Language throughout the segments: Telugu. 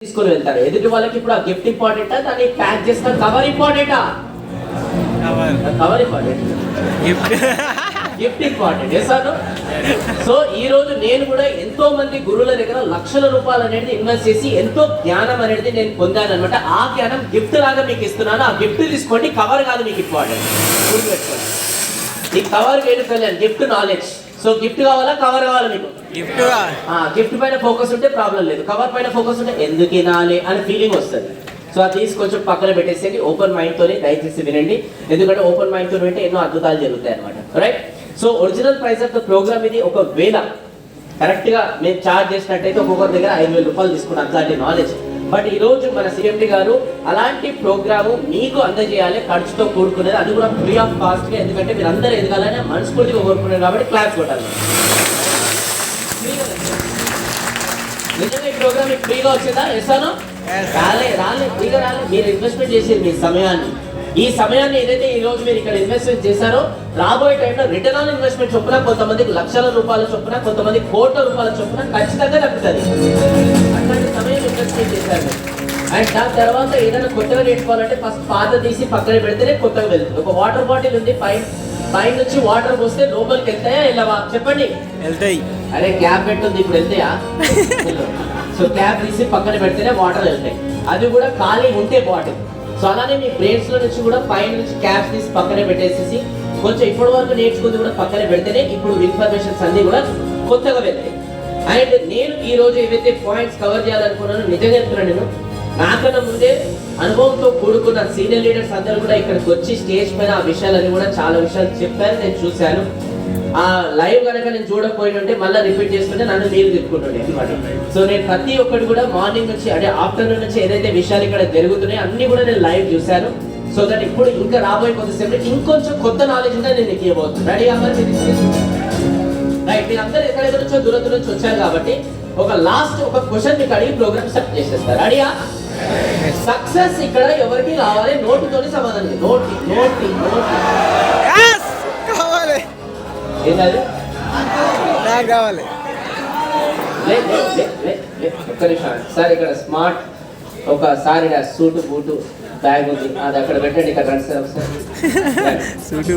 తీసుకొని వెళ్తారు. ఎదుటి వాళ్ళకి ఇప్పుడు ఆ గిఫ్ట్ ఇంపార్టెంటా, దాన్ని ప్యాక్ చేసిన కవర్ ఇంపార్టెంటా? Cover important, gift important. చేశాను. సో ఈ రోజు నేను కూడా ఎంతో మంది గురువుల దగ్గర లక్షల రూపాయలు అనేది ఇన్వెస్ట్ చేసి ఎంతో జ్ఞానం అనేది నేను పొందాను అనమాట. ఆ జ్ఞానం గిఫ్ట్ లాగా మీకు ఇస్తున్నాను. ఆ గిఫ్ట్ తీసుకోండి, కవర్ కాదు మీకు ఇంపార్టెంట్. గుర్తుపెట్టుకోండి, ఈ కవర్ వేడుకోలేను, గిఫ్ట్ నాలెడ్జ్. సో గిఫ్ట్ కావాలా, కవర్ కావాలా? మీకు గిఫ్ట్ పైన ఫోకస్ ఉంటే ప్రాబ్లం లేదు, కవర్ పైన ఫోకస్ ఉంటే ఎందుకు తినాలి అని ఫీలింగ్ వస్తుంది. సో అది కొంచెం పక్కన పెట్టేసేయండి, ఓపెన్ మైండ్తోనే దయచేసి వినండి. ఎందుకంటే ఓపెన్ మైండ్తో వింటే ఎన్నో అద్భుతాలు జరుగుతాయి అనమాట. Right. So original price of the programme ఇది 1,000 కరెక్ట్గా మేము ఛార్జ్ చేసినట్టయితే ఒక్కొక్కరి దగ్గర 5,000 రూపాయలు తీసుకున్నాం అట్లాంటి నాలెడ్జ్. బట్ ఈ రోజు మన సిఎండి గారు అలాంటి ప్రోగ్రాము మీకు అందజేయాలి, ఖర్చుతో కూడుకునేది, అది కూడా ఫ్రీ ఆఫ్ కాస్ట్గా. ఎందుకంటే మీరు అందరూ ఎదగాలని మనస్ఫూర్తిగా కోరుకున్నారు కాబట్టి క్లాస్ కొట్టాలి. నిజంగా ఈ ప్రోగ్రామ్ మీకు ఫ్రీగా వచ్చిందా? ఎస్సాను రాలే ఫ్రీగా రాలే. మీరు ఇన్వెస్ట్మెంట్ చేసేది మీ సమయాన్ని. ఈ సమయాన్ని ఏదైతే ఈ రోజు మీరు ఇక్కడ ఇన్వెస్ట్మెంట్ చేశారో రాబోయే టైంలో రిటర్న్ ఆన్ ఇన్వెస్ట్మెంట్ చొప్పున కొంతమందికి లక్షల రూపాయల చొప్పున, కొంతమంది కోట్ల రూపాయల చొప్పున ఖచ్చితంగా దక్కుతుంది. అట్లాంటి సమయం ఇన్వెస్ట్మెంట్ చేశారు. అండ్ దాని తర్వాత ఏదైనా కొత్తగా నేర్చుకోవాలంటే ఫస్ట్ పాత తీసి పక్కన పెడితేనే కొత్తగా వెళ్తుంది. ఒక వాటర్ బాటిల్ ఉంది, పైన నుంచి వాటర్ పోస్తే లోపలికి వెళ్తాయా వెళ్ళవా? చెప్పండి. వెళ్తాయి. అరే క్యాప్ పెట్టుంది, ఇప్పుడు వెళ్తాయా? సో క్యాప్ తీసి పక్కన పెడితేనే వాటర్ వెళ్తాయి. అది కూడా ఖాళీ ఉంటే బాటిల్. సో అలానే మీ బ్రెయిన్స్ లో నుంచి కూడా పైన నుంచి క్యాప్స్ తీసి పక్కనే పెట్టేసేసి కొంచెం ఇప్పటి వరకు నేర్చుకుంది కూడా పక్కన పెడితేనే ఇప్పుడు ఇన్ఫర్మేషన్స్ అన్ని కూడా కొత్తగా వెళ్తాయి. అండ్ నేను ఈ రోజు ఏవైతే పాయింట్స్ కవర్ చేయాలనుకున్నానో నిజంగా చెప్తున్నాను, నేను నాకన్నా ముందే అనుభవంతో కూడుకున్న సీనియర్ లీడర్స్ అందరూ కూడా ఇక్కడికి వచ్చి స్టేజ్ పైన ఆ విషయాలని కూడా చాలా విషయాలు చెప్పారు, నేను చూశాను. ఆ లైవ్ కనుక నేను చూడకపోయినంటే మళ్ళీ రిపీట్ చేస్తుంటే నన్ను నీరు తిప్పుకుంటుండే అనమాట. సో నేను ప్రతి ఒక్కటి కూడా మార్నింగ్ నుంచి అంటే ఆఫ్టర్నూన్ నుంచి ఏదైతే విషయాలు ఇక్కడ జరుగుతున్నాయో అన్ని కూడా నేను లైవ్ చూశాను. సో దట్ ఇప్పుడు ఇంకా రాబోయే కొద్దిసేపు ఇంకొంచెం కొత్త నాలెడ్జ్ ఉంటే నేను నీకు ఇవ్వబోతున్నాను. రెడీ అవ్వాలి రైట్. మీరు అందరూ ఎక్కడెక్కడ నుంచో దూరం నుంచి వచ్చారు కాబట్టి ఒక లాస్ట్ ఒక క్వశ్చన్ మీకు అడిగి ప్రోగ్రామ్ స్టార్ట్ చేసేస్తారు. రెడీయా? సక్సెస్ ఇక్కడ ఎవరికి రావాలి? నోటుతోని సమాధానం. నోటి నోటి నోటి ఏంటది? కావాలి. ఒక్క నిమిషం సార్, ఇక్కడ స్మార్ట్ ఒకసారి సూటు బూటు బ్యాగ్ ఉంది, అది అక్కడ పెట్టండి. ఇక్కడ రండి సార్ ఒకసారి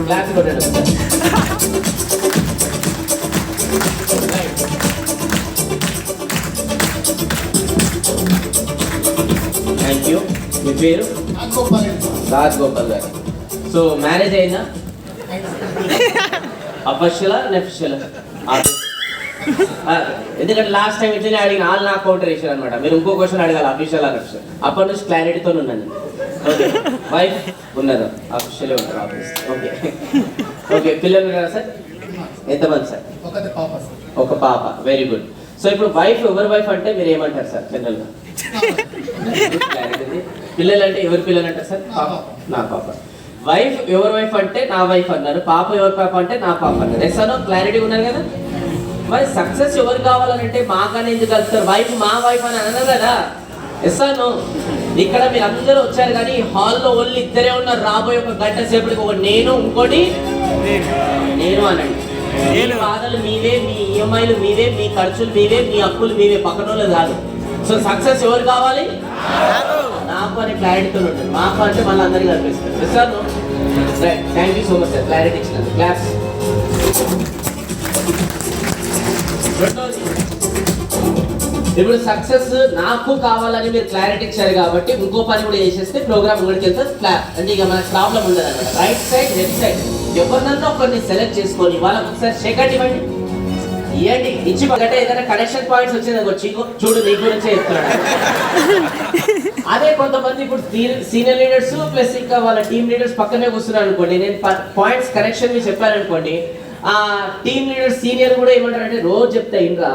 క్లాస్ కొట్టండి. Thank you. మీ పేరు? రాజగోపాల్ గారు. సో మ్యారేజ్ అయిందా? అఫిషియలా నెఫిషియలా? ఎందుకంటే లాస్ట్ టైం ఇట్లనే అడిగిన వాళ్ళు నాకు కౌంటర్ వేసారు అనమాట. మీరు ఇంకో క్వశ్చన్ అడగాలి, అఫిషియల్ అనఫిషియల్. అప్పటి నుంచి క్లారిటీతో ఉన్నాను. ఓకే, వైఫ్ ఉన్నారు, అఫిషియల్ ఉంటారు ఆఫీస్. Okay okay. పిల్లలు కదా సార్? ఎంతమంది సార్? ఒక పాప. Very good. సో ఇప్పుడు వైఫ్, ఎవరి వైఫ్ అంటే మీరు ఏమంటారు సార్ జనరల్గా? పిల్లలు అంటే ఎవరి పిల్లలు అంటారు సార్? పాప, నా పాప. వైఫ్ ఎవరి వైఫ్ అంటే నా వైఫ్ అన్నారు, పాప ఎవరి పాప అంటే నా పాప అన్నారు. ఎస్సానో క్లారిటీ ఉన్నారు కదా? మరి సక్సెస్ ఎవరు కావాలంటే మాకనే ఎందుకు కలుపుతారు? వైఫ్ మా వైఫ్ అని అన్నారు కదా. ఎస్సానో ఇక్కడ మీరు అందరూ వచ్చారు కానీ హాల్లో ఓన్లీ ఇద్దరే ఉన్నారు. రాబోయే ఒక గంట సేపటికి ఒక నేను, ఇంకోటి నేను అనండి. మీ బాధలు మీవే, మీ ఈఎంఐలు మీవే, మీ ఖర్చులు మీవే, మీ అప్పులు మీవే, పక్కన కాదు. సో సక్సెస్ ఎవరు కావాలి? నాకు అనే క్లారిటీతో ఉంటుంది. మాకు అంటే మళ్ళీ అందరికీ కనిపిస్తుంది. Sir right. Thank you so much sir clarity ఇచ్చినందుకు. క్లాస్. ఇప్పుడు సక్సెస్ నాకు కావాలని మీరు క్లారిటీ ఇచ్చారు కాబట్టి ఇంకో పని కూడా చేసేస్తే ప్రోగ్రామ్ ఇక్కడికి వెళ్తే అంటే ఇక మనకు ప్రాబ్లం ఉండదు అనమాట. రైట్ సైడ్, లెఫ్ట్ సైడ్ ఎవరినన్నా ఒకరిని సెలెక్ట్ చేసుకొని వాళ్ళకి ఒకసారి సెకండ్ ఇవ్వండి, ఇవ్వండి. ఇచ్చి పక్కటే ఏదైనా కనెక్షన్ పాయింట్స్ వచ్చింది చూడు నీ గురించే చెప్తున్నాడు. అదే కొంతమంది ఇప్పుడు సీనియర్ లీడర్స్ ప్లస్ ఇంకా వాళ్ళ టీమ్ లీడర్స్ పక్కనే కూర్చున్నారు అనుకోండి, నేను పాయింట్స్ కనెక్షన్ మీరు చెప్పాను అనుకోండి, ఆ టీమ్ లీడర్ సీనియర్ కూడా ఏమంటారు అంటే రోజు చెప్తా ఇంట్రా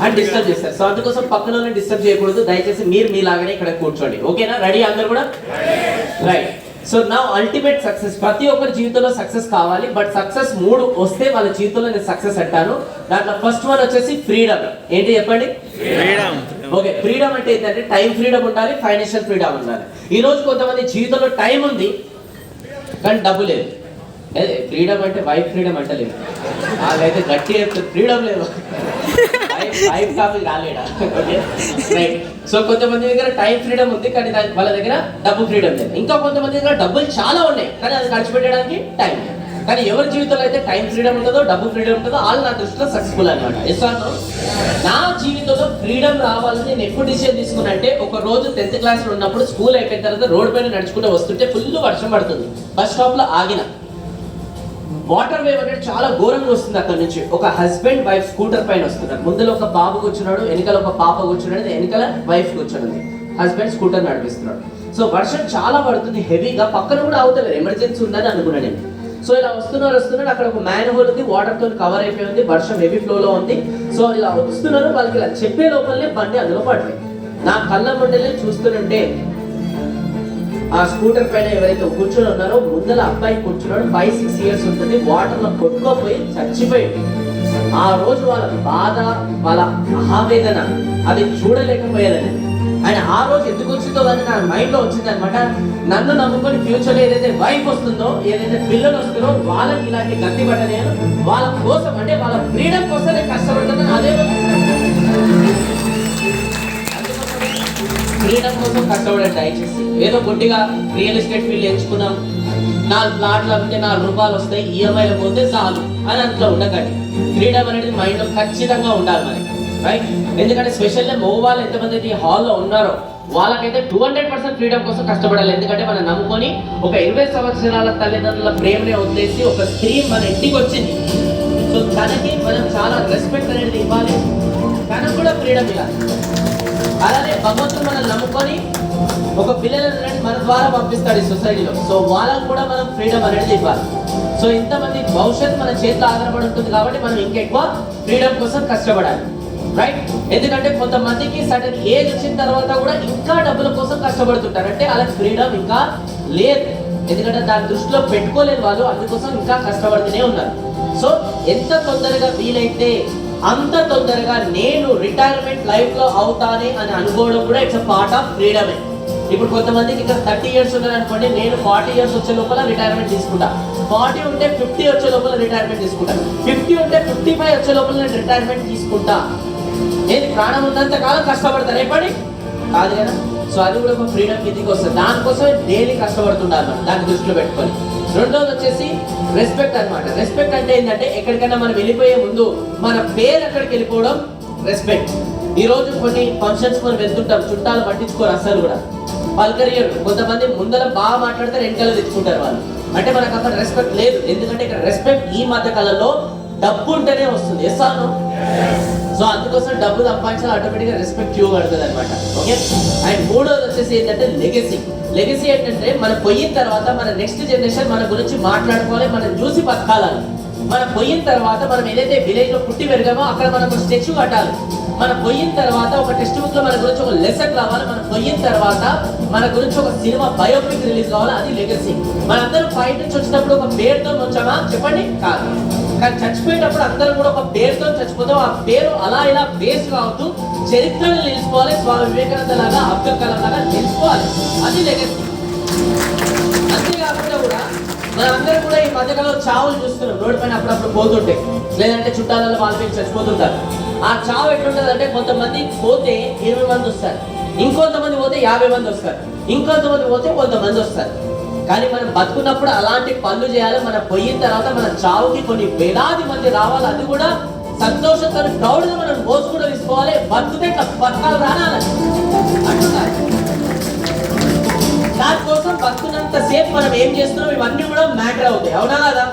అని డిస్టర్బ్ చేస్తారు. సో అందుకోసం పక్కన వాళ్ళని డిస్టర్బ్ చేయకూడదు. దయచేసి మీరు మీలాగానే ఇక్కడ కూర్చోండి. ఓకేనా? రెడీ అందరు కూడా? రైట్. సో నా అల్టిమేట్ సక్సెస్, ప్రతి ఒక్కరి జీవితంలో సక్సెస్ కావాలి. బట్ సక్సెస్ 3 వస్తే వాళ్ళ జీవితంలో నేను సక్సెస్ అంటాను. దాంట్లో ఫస్ట్ వన్ వచ్చేసి ఫ్రీడమ్. ఏంటి చెప్పండి? ఫ్రీడమ్. ఓకే, ఫ్రీడమ్ అంటే ఏంటంటే టైం ఫ్రీడమ్ ఉండాలి, ఫైనాన్షియల్ ఫ్రీడమ్ ఉండాలి. ఈ రోజు కొంతమంది జీవితంలో టైం ఉంది కానీ డబ్బు లేదు. అదే ఫ్రీడమ్ అంటే వైఫ్ ఫ్రీడమ్ అంటలేదు, వాళ్ళైతే గట్టి ఫ్రీడమ్ లేదు, వైఫ్ టాపిక్ రాలేడా. Okay right. సో కొంతమంది దగ్గర టైం ఫ్రీడమ్ ఉంది కానీ వాళ్ళ దగ్గర డబ్బు ఫ్రీడమ్ లేదు. ఇంకా కొంతమంది దగ్గర డబ్బులు చాలా ఉన్నాయి కానీ అది ఖర్చు పెట్టడానికి టైం లేదు. కానీ ఎవరి జీవితంలో అయితే టైం ఫ్రీడమ్ ఉంటుందో డబ్బు ఫ్రీడమ్ ఉంటుందో వాళ్ళు నా దృష్టిలో సక్సెస్ఫుల్ అనమాట. ఎస్ఆర్నో నా జీవితంలో ఫ్రీడమ్ రావాలని నేను ఎప్పుడు డిసిషన్ తీసుకున్నా అంటే, ఒక రోజు 10th క్లాస్లో ఉన్నప్పుడు స్కూల్ అయిపోయిన తర్వాత రోడ్ పైన నడుచుకుంటూ వస్తుంటే ఫుల్ వర్షం పడుతుంది. బస్ స్టాప్లో ఆగిన, వాటర్ వేవ్ అనేది చాలా ఘోరంగా వస్తుంది. అక్కడ నుంచి ఒక హస్బెండ్ వైఫ్ స్కూటర్ పైన వస్తున్నారు. ముందులో ఒక బాబు కూర్చున్నాడు, వెనకాల ఒక పాప కూర్చున్నాడు, వెనకాల వైఫ్ కూర్చున్నది. హస్బెండ్ స్కూటర్ నడిపిస్తున్నాడు. సో వర్షం చాలా పడుతుంది హెవీగా, పక్కన కూడా అవుతలేదు, ఎమర్జెన్సీ ఉందని అనుకున్నాను నేను. సో ఇలా వస్తున్నారు అక్కడ ఒక మ్యాన్ హోల్ ఉంది, వాటర్ తో కవర్ అయిపోయి ఉంది, వర్షం హెవీ ఫ్లోలో ఉంది. సో ఇలా వస్తున్నారు, వాళ్ళకి ఇలా చెప్పే లోపలనే బండి అందులో పడిపోయి నా కళ్ళ ముందలే చూస్తుంటే ఆ స్కూటర్ పైన ఎవరైతే కూర్చొని ఉన్నారో ముందల అబ్బాయి కూర్చున్నాడు, 5-6 ఇయర్స్ ఉంటుంది, వాటర్ లో కొట్టుకోపోయి చచ్చిపోయింది. ఆ రోజు వాళ్ళ బాధ, వాళ్ళ ఆవేదన అది చూడలేకపోయేదని. ఆయన ఆ రోజు ఎందుకు వచ్చిందో కానీ నా మైండ్ లో వచ్చింది అనమాట. నన్ను నమ్ముకొని ఫ్యూచర్ ఏదైతే వైఫ్ వస్తుందో, ఏదైతే పిల్లలు వస్తుందో వాళ్ళకి ఇలాంటి గట్టి పట్ట నేను వాళ్ళ కోసం, అంటే వాళ్ళ ఫ్రీడమ్ కోసం నేను కష్టపడుతున్నాను. అదే ఫ్రీడమ్ కోసం కష్టపడండి దయచేసి. ఏదో కొద్దిగా రియల్ ఎస్టేట్ ఫీల్డ్ ఎంచుకున్నాం, 4 ప్లాట్లు అమ్మితే 4 రూపాయలు వస్తాయి, ఈఎంఐలు పోతే చాలు అని అంట్లో ఉండకండి. ఫ్రీడమ్ అనేది మైండ్ లో ఖచ్చితంగా ఉండాలి మనకి, రైట్? ఎందుకంటే స్పెషల్గా మగవాళ్ళు ఎంతమంది అయితే ఈ హాల్లో ఉన్నారో వాళ్ళకైతే 200% ఫ్రీడమ్ కోసం కష్టపడాలి. ఎందుకంటే మనం నమ్ముకొని ఒక 20 సంవత్సరాల తల్లిదండ్రుల ప్రేమనే వదిలేసి ఒక స్త్రీ మన ఇంటికి వచ్చింది. సో తనకి మనం చాలా రెస్పెక్ట్ అనేది ఇవ్వాలి, తనకు కూడా ఫ్రీడమ్ ఇవ్వాలి. అలానే భగవంతుడు మనం నమ్ముకొని ఒక పిల్లలని మన ద్వారా పంపిస్తాడు ఈ సొసైటీలో. సో వాళ్ళకు కూడా మనం ఫ్రీడమ్ అనేది ఇవ్వాలి. సో ఇంతమంది భవిష్యత్తు మన చేతిలో ఆధారపడి ఉంటుంది కాబట్టి మనం ఇంకెక్కువ ఫ్రీడమ్ కోసం కష్టపడాలి, రైట్? ఎందుకంటే కొంతమందికి సడన్ ఏజ్ వచ్చిన తర్వాత కూడా ఇంకా డబ్బుల కోసం కష్టపడుతుంటారు, అంటే వాళ్ళకి ఫ్రీడమ్ ఇంకా లేదు. ఎందుకంటే దాని దృష్టిలో పెట్టుకోలేదు వాళ్ళు, అందుకోసం ఇంకా కష్టపడుతూనే ఉన్నారు. సో ఎంత తొందరగా వీలైతే అంత తొందరగా నేను రిటైర్మెంట్ లైఫ్ లో అవుతానే అని అనుకోవడం కూడా ఇట్స్ అ పార్ట్ ఆఫ్ ఫ్రీడమే. ఇప్పుడు కొంతమందికి ఇక్కడ 30 ఇయర్స్ ఉన్నారు అనుకోండి, నేను 40 ఇయర్స్ వచ్చే లోపల రిటైర్మెంట్ తీసుకుంటా, 40 ఉంటే 50 వచ్చే లోపల రిటైర్మెంట్ తీసుకుంటా, 50 ఉంటే 55 వచ్చే లోపల నేను రిటైర్మెంట్ తీసుకుంటా. ఏది ప్రాణం ఉన్నంత కాలం కష్టపడతారు, రేపటి కాదు కదా. సో అది కూడా ఒక ఫ్రీడమ్ కిందికి వస్తుంది. దానికోసమే డైలీ కష్టపడుతుంటారు మనం, దాన్ని దృష్టిలో పెట్టుకొని. రెండోది వచ్చేసి రెస్పెక్ట్ అనమాట. రెస్పెక్ట్ అంటే ఏంటంటే ఎక్కడికైనా మనం వెళ్ళిపోయే ముందు మన పేరు అక్కడికి వెళ్ళిపోవడం రెస్పెక్ట్. ఈ రోజు కొన్ని ఫంక్షన్స్ మనం వెళ్తుంటాం, చుట్టాలు పట్టించుకోరు అస్సలు కూడా, పల్కరియరు. కొంతమంది ముందర బాగా మాట్లాడతారు, వెనకాల తెచ్చుకుంటారు వాళ్ళు, అంటే మనకు అక్కడ రెస్పెక్ట్ లేదు. ఎందుకంటే ఇక్కడ రెస్పెక్ట్ ఈ మధ్య కాలంలో డబ్బు ఉంటేనే వస్తుంది. Yes or no? సో అందుకోసం డబ్బు సంపాదించాలి, ఆటోమేటిక్గా రెస్పెక్ట్ ఇవ్వబడుతుంది అనమాట. ఓకే. అండ్ మూడోది వచ్చేసి ఏంటంటే లెగసీ. లెగసీ ఏంటంటే మనం పోయిన తర్వాత మన నెక్స్ట్ జనరేషన్ మన గురించి మాట్లాడుకోవాలి, మనం చూసి బతకాలి. మనం పోయిన తర్వాత మనం ఏదైతే విలేజ్ లో పుట్టి పెరిగామో అక్కడ మనం ఒక స్టాచ్యూ కట్టాలి. మనం పోయిన తర్వాత ఒక టెక్స్ట్ బుక్ లో మన గురించి ఒక లెసన్ రావాలి. మనం పోయిన తర్వాత మన గురించి ఒక సినిమా బయోపిక్ రిలీజ్ కావాలి, అది లెగసీ. మనందరం ఫైట్ నుంచి వచ్చినప్పుడు ఒక పేరుతో వచ్చామా చెప్పండి? కాదు. కానీ చచ్చిపోయేటప్పుడు అందరూ కూడా ఒక పేరుతో చచ్చిపోతాం. ఆ పేరు అలా ఇలా బేస్ కావద్దు, చరిత్రను నిలుచుకోవాలి. స్వామి వివేకానంద లాగా, అబ్దుల్ కలాం లాగా నిలుచుకోవాలి, అది లెగసీ. అంతేకాకుండా కూడా మనందరూ కూడా ఈ మధ్యకాలంలో చావులు చూస్తున్నాం, రోడ్డు పైన అప్పుడప్పుడు పోతుంటే, లేదంటే చుట్టాలలో వాళ్ళ మీద చచ్చిపోతుంటారు. ఆ చావు ఎట్లుంటుంది అంటే కొంతమంది పోతే 20 మంది వస్తారు, ఇంకొంతమంది పోతే 50 మంది వస్తారు, ఇంకొంతమంది పోతే 100 మంది వస్తారు. కానీ మనం బతుకున్నప్పుడు అలాంటి పనులు చేయాలి. మనం పోయిన తర్వాత మన చావుకి కొన్ని వేలాది మంది రావాలి, అది కూడా సంతోషంతో ప్రౌడ్గా మనం రోజు కూడా తీసుకోవాలి. బతుకుతే బతకాలు రానాలి అంటున్నారు. దానికోసం బతుకున్నంత సేపు మనం ఏం చేస్తున్నాం ఇవన్నీ కూడా మ్యాటర్ అవుతాయి, అవునా కదా?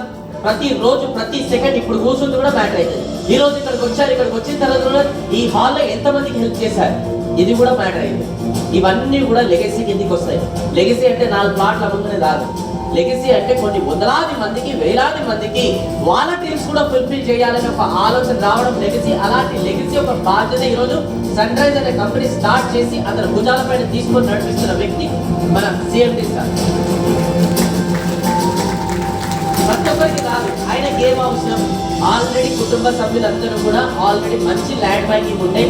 ప్రతి రోజు ప్రతి సెకండ్ ఇప్పుడు కూర్చుంది కూడా మ్యాటర్ అవుతుంది. ఈ రోజు ఇక్కడికి వచ్చారు, ఇక్కడికి వచ్చిన తర్వాత కూడా ఈ హాల్లో ఎంతమందికి హెల్ప్ చేశారు, ఇది కూడా మ్యాటర్ అయింది. ఇవన్నీ కూడా లెగసీ కిందికి వస్తాయి. లెగసీ అంటే 4 ప్లాట్ల ముందునే కాదు. లెగసీ అంటే కొన్ని వందలాది మందికి, వేలాది మందికి వాళ్ళ డ్రీమ్స్ కూడా ఫుల్ఫిల్ చేయాలని ఒక ఆలోచన రావడం లెగసీ. అలాంటి లెగసీ ఒక బాధ్యత ఈరోజు సన్ రైజ్ అనే కంపెనీ స్టార్ట్ చేసి అతని భుజాల పైన తీసుకొని నడిపిస్తున్న వ్యక్తి మన సిఎండి సార్. ప్రతి ఒక్కరికి కాదు, ఆయనకి ఏం అవసరం, ఆల్రెడీ కుటుంబ సభ్యులందరూ కూడా ఆల్రెడీ మంచి ల్యాండ్ బ్యాంకింగ్ ఉంటే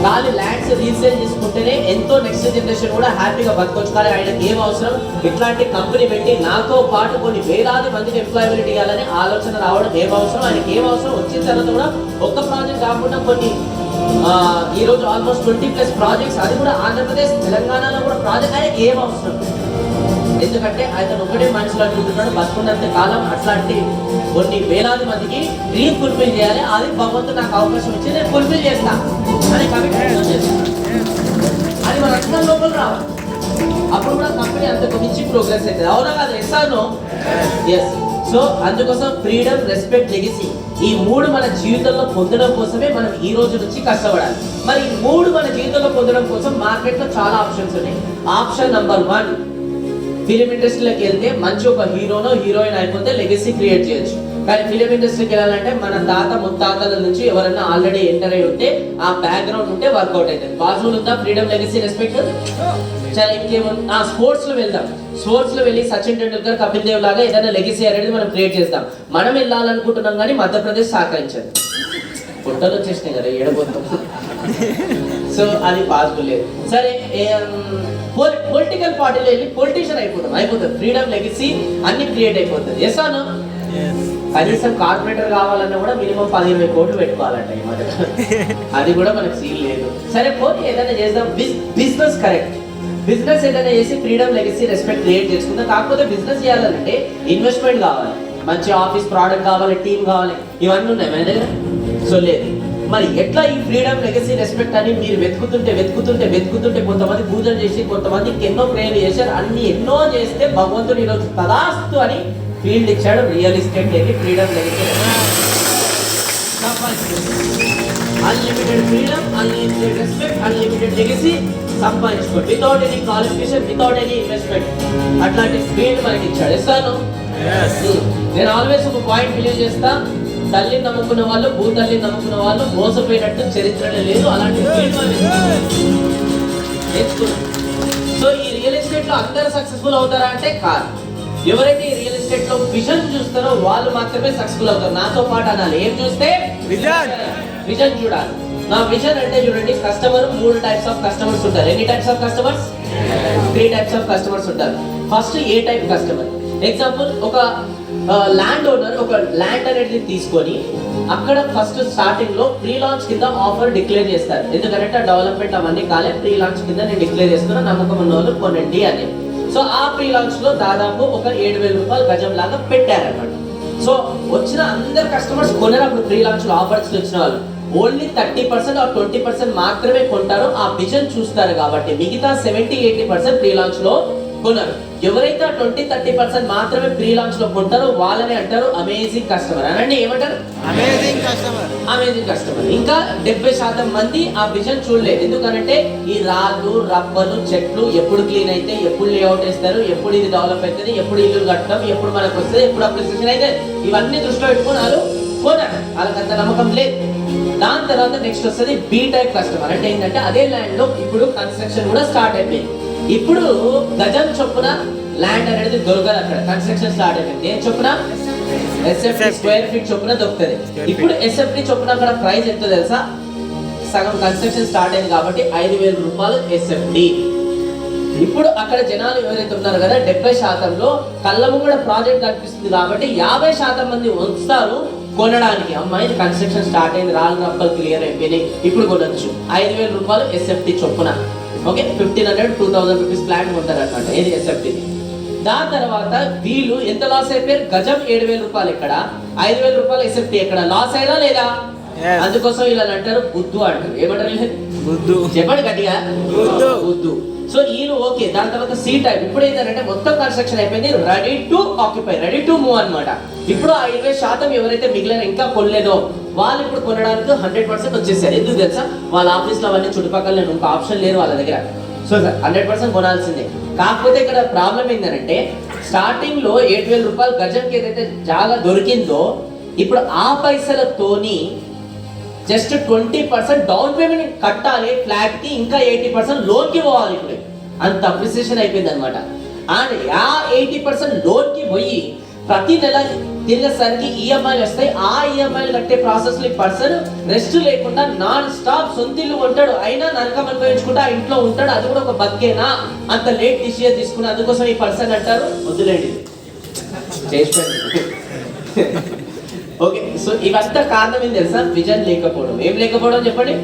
ఖాళీ ల్యాండ్స్ రీసేల్ చేసుకుంటేనే ఎంతో నెక్స్ట్ జనరేషన్ కూడా హ్యాపీగా బతకొచ్చు. కానీ ఆయనకి ఏం అవసరం, ఇట్లాంటి కంపెనీ పెట్టి నాతో పాటు కొన్ని వేలాది మందికి ఎంప్లాయబిలిటీ ఇవ్వాలని ఆలోచన రావడం ఏం అవసరం. ఆయనకి ఏం అవసరం, వచ్చిన తర్వాత కూడా ఒక్క ప్రాజెక్ట్ కాకుండా కొన్ని ఈరోజు ఆల్మోస్ట్ 20+ ప్రాజెక్ట్స్, అది కూడా ఆంధ్రప్రదేశ్ తెలంగాణలో కూడా ప్రాజెక్ట్ ఆయనకి ఏం అవసరం. ఎందుకంటే ఆయన ఒకటే మనసులో అనుకుంటున్నాడు, బతుకున్నంత కాలం అట్లాంటి కొన్ని వేలాది మందికి డ్రీమ్ ఫుల్ఫిల్ చేయాలి, అది భగవంతుడు నాకు అవకాశం ఇచ్చి నేను ఫుల్ఫిల్ చేస్తా అని కమిట్మెంట్ చేస్తాను. అది మన రక్తం లోపల రావాలి, అప్పుడు కూడా కంపెనీ అంతకు మించి ప్రోగ్రెస్ అవుతుంది. అవునా కాదు? ఎస్ఆర్నో? ఎస్. సో అందుకోసం ఫ్రీడమ్, రెస్పెక్ట్, లెగసీ ఈ 3 మన జీవితంలో పొందడం కోసమే మనం ఈ రోజు నుంచి కష్టపడాలి. మరి ఈ 3 మన జీవితంలో పొందడం కోసం మార్కెట్లో చాలా ఆప్షన్స్ ఉన్నాయి. ఆప్షన్ నంబర్ 1, ఫిలిం ఇండస్ట్రీలోకి వెళ్తే మంచి ఒక హీరోనో హీరోయిన్ అయిపోతే లెగసీ క్రియేట్ చేయొచ్చు. కానీ ఫిలిం ఇండస్ట్రీకి వెళ్ళాలంటే మన తాత ముత్తాతల నుంచి ఎవరైనా ఆల్రెడీ ఎంటర్ అయి ఉంటే, ఆ బ్యాక్గ్రౌండ్ ఉంటే వర్కౌట్ అవుతుంది. బాజులు ఉందా ఫ్రీడమ్, లెగసీ, రెస్పెక్ట్? చాలా ఇంకేమో స్పోర్ట్స్ లో వెళ్దాం. స్పోర్ట్స్ లో వెళ్ళి సచిన్ టెండూల్కర్, కపిల్ దేవ్ లాగా ఏదైనా లెగసీ అనేది మనం క్రియేట్ చేస్తాం. మనం వెళ్ళాలనుకుంటున్నాం కానీ మధ్యప్రదేశ్ సహకరించదు. పుట్టలు వచ్చేసినాయి కదా, ఏడబోతాం. సో అది పాసిబుల్ లేదు. సరే, పొలిటికల్ పార్టీలో వెళ్ళి పొలిటీషియన్ అయిపోతుంది. ఫ్రీడమ్, లెగసీ అన్ని క్రియేట్ అయిపోతుంది. Yes or no? కనీసం కార్పొరేటర్ కావాలన్నా కూడా మినిమం 10-20 కోట్లు పెట్టుకోవాలంట ఈ మధ్య. అది కూడా మనకు సీల్ లేదు. సరే, పోనీ ఏదైనా చేద్దాం. బిజినెస్ కరెక్ట్, బిజినెస్ ఏదైనా చేసి ఫ్రీడమ్, లెగసీ, రెస్పెక్ట్ క్రియేట్ చేసుకుందాం. కాకపోతే బిజినెస్ చేయాలంటే ఇన్వెస్ట్మెంట్ కావాలి, మంచి ఆఫీస్ ప్రోడక్ట్ కావాలి, టీం కావాలి, ఇవన్నీ ఉన్నాయి మన దగ్గర. సో లేదు. మరి ఎట్లా ఈ ఫ్రీడమ్, లెగసీ, రెస్పెక్ట్ అని మీరు వెతుకుతుంటే కొంతమంది పూజలు చేసి, కొంతమంది ఎన్నో ప్రేయర్ చేశారు, అన్ని ఎన్నో చేస్తే భగవంతుడు ఈరోజు తదాస్తు అని ఫీల్డ్ ఇచ్చాడు. రియల్ ఎస్టేట్ లేని freedom, legacy, unlimited freedom, unlimited respect, unlimited legacy సంపాదించుకోండి without any qualification, without any investment. అట్లాంటి ఫీల్డ్ మనకి ఇచ్చాడు. ఇస్తాను. నేను ఆల్వేస్ ఒక పాయింట్ బిలీవ్ చేస్తా, తల్లిని నమ్ముకున్న వాళ్ళు, భూతల్లిని నమ్ముకున్న వాళ్ళు మోసపోయినట్టు చరిత్రలో లేదు. అలాంటి ఫీల్డ్ నేర్చుకున్నాం. సో ఈ రియల్ ఎస్టేట్ లో అందరూ సక్సెస్ఫుల్ అవుతారా అంటే కాదు. ఎవరైతే ఈ రియల్ ఎస్టేట్ లో విజన్ చూస్తారో వాళ్ళు మాత్రమే సక్సెస్ఫుల్ అవుతారు. నాతో పాటు అనాలి, ఏం చూస్తే? విజన్ చూడాలి. నా విజన్ అంటే చూడండి, కస్టమర్ 3 టైప్స్ ఆఫ్ కస్టమర్స్ ఉంటారు. ఎన్ని types of customers? 3 types of customers ఉంటారు. ఫస్ట్ ఏ టైప్ కస్టమర్? ఎగ్జాంపుల్, ఒక ల్యాండ్ ఓనర్ ఒక ల్యాండ్ అనేది తీసుకొని అక్కడ ఫస్ట్ స్టార్టింగ్ లో ప్రీ లాంచ్ కింద ఆఫర్ డిక్లేర్ చేస్తారు. ఎందుకంటే డెవలప్మెంట్ అవన్నీ కాలే, ప్రీ లాంచ్ కింద నేను డిక్లేర్ చేస్తున్నా, నమ్మకం ఉన్న వాళ్ళు కొనండి అని. సో ఆ ప్రీ లాంచ్ లో దాదాపు ఒక 7,000 రూపాయలు గజం లాగా పెట్టారన్నమాట. సో వచ్చిన అందరు కస్టమర్స్ కొనరు. ప్రీ లాంచ్ లో ఆఫర్స్ వచ్చిన వాళ్ళు ఓన్లీ 30% ఆర్ 20% మాత్రమే కొంటారు. ఆ విజన్ చూస్తారు కాబట్టి మిగతా 70-80% ప్రీ లాంచ్ లో కొనరు. ఎవరైతే 20-30% మాత్రమే ప్రీ లాంచ్ లో కొంటారో వాళ్ళని అంటారు అమేజింగ్ కస్టమర్. అనండి, ఏమంటారు? Amazing customer. ఇంకా 70% మంది ఆ విజన్ చూడలేదు. ఎందుకనంటే ఈ రాళ్ళు, రప్పలు, చెట్లు ఎప్పుడు క్లీన్ అయితే, ఎప్పుడు లేఅవుట్ వేస్తారు, ఎప్పుడు ఇది డెవలప్ అవుతుంది, ఎప్పుడు ఇల్లు కట్టడం, ఎప్పుడు మనకు వస్తుంది, ఎప్పుడు అప్లికేషన్ అయితే, ఇవన్నీ దృష్టిలో పెట్టుకున్నారు, కొనరు. వాళ్ళకంత నమ్మకం లేదు. దాని తర్వాత నెక్స్ట్ వస్తుంది బి టైప్ కస్టమర్. అంటే ఏంటంటే అదే ల్యాండ్ లో ఇప్పుడు కన్స్ట్రక్షన్ కూడా స్టార్ట్ అయిపోయింది. ఇప్పుడు గజం చొప్పున ల్యాండ్ అనేది దొరకదు, అక్కడ కన్స్ట్రక్షన్ స్టార్ట్ అయిపోయింది. ఏం చొప్పున? ఎస్ఎఫ్టీ, స్క్వేర్ ఫీట్ చొప్పున దొరుకుతుంది. ఇప్పుడు ఎస్ఎఫ్టీ చొప్పున అక్కడ ప్రైస్ ఎంతో తెలుసా? సగం కన్స్ట్రక్షన్ స్టార్ట్ అయింది కాబట్టి 5,000 రూపాయలు ఎస్ఎఫ్టీ. ఇప్పుడు అక్కడ జనాలు ఎవరైతే ఉన్నారో కదా, 70%లో కళ్ళము కూడా ప్రాజెక్ట్ కనిపిస్తుంది కాబట్టి 50% మంది వస్తారు కొనడానికి. అమ్మాయి కన్స్ట్రక్షన్ స్టార్ట్ అయింది, రాళ్ళు రప్పలు క్లియర్ అయిపోయినాయి, ఇప్పుడు కొనొచ్చు. 5,000 రూపాయలు ఎస్ఎఫ్టీ చొప్పున. ఓకే, 1,500-2,000 రూపీస్ ప్లాంట్ కొంటారు అనమాట, ఏది ఎస్ఎఫ్టీ. దాని తర్వాత వీళ్ళు ఎంత లాస్ అయిపోయారు? గజం 7,000 రూపాయలు ఎక్కడ, 5,000 రూపాయలు ఎస్ఎఫ్టీ ఎక్కడ, లాస్ అయినా లేదా? అందుకోసం ఇలా అంటారు బుద్ధు అంటారు. ఏమంటారు? బుద్ధు. చెప్పండి గట్టిగా, బుద్ధు. సో వీళ్ళు ఓకే. దాని తర్వాత సి టైప్. ఇప్పుడు ఏంటంటే మొత్తం కన్స్ట్రక్షన్ అయిపోయింది, ready to occupy, ready to move అనమాట. ఇప్పుడు ఆ 20% ఎవరైతే మిగిలిన ఇంకా కొనలేదో వాళ్ళు ఇప్పుడు కొనడానికి 100% వచ్చేసారు. ఎందుకు తెలుసా? వాళ్ళ ఆఫీస్లో అవన్నీ చుట్టుపక్కల ఇంకో ఆప్షన్ లేదు వాళ్ళ దగ్గర. సో 100% కొనాల్సిందే. కాకపోతే ఇక్కడ ప్రాబ్లం ఏంటంటే స్టార్టింగ్ లో 7,000 రూపాయలు గజంకి ఏదైతే జాగా దొరికిందో ఇప్పుడు ఆ పైసలతోని జస్ట్ 20% డౌన్ పేమెంట్ కట్టాలి ఫ్లాట్ కి, ఇంకా 80% లోన్ కి పోవాలి. ఇప్పుడు అంత అప్రిసియేషన్ అయిపోయింది అనమాట. అండ్ ఆ 80% లోన్ కి పోయి ప్రతి నెల తిరిగేసరికి ఈఎంఐలు వస్తాయి. ఆ ఈఎంఐలు కట్టే ప్రాసెస్ లో ఈ పర్సన్ రెస్ట్ లేకుండా నాన్ స్టాప్ సొంతిల్లు ఉంటాడు, అయినా నరకం అనుభవించుకుంటా ఇంట్లో ఉంటాడు. అది కూడా ఒక బతికేనా? అంత లేట్ డిసిజన్ తీసుకుని అందుకోసం ఈ పర్సన్ అంటారు వద్దులేండి చేసిపోయింది. ఓకే, సో ఇవంతా కారణం ఏం తెలుసా? విజన్ లేకపోవడం. ఏం లేకపోవడం చెప్పండి?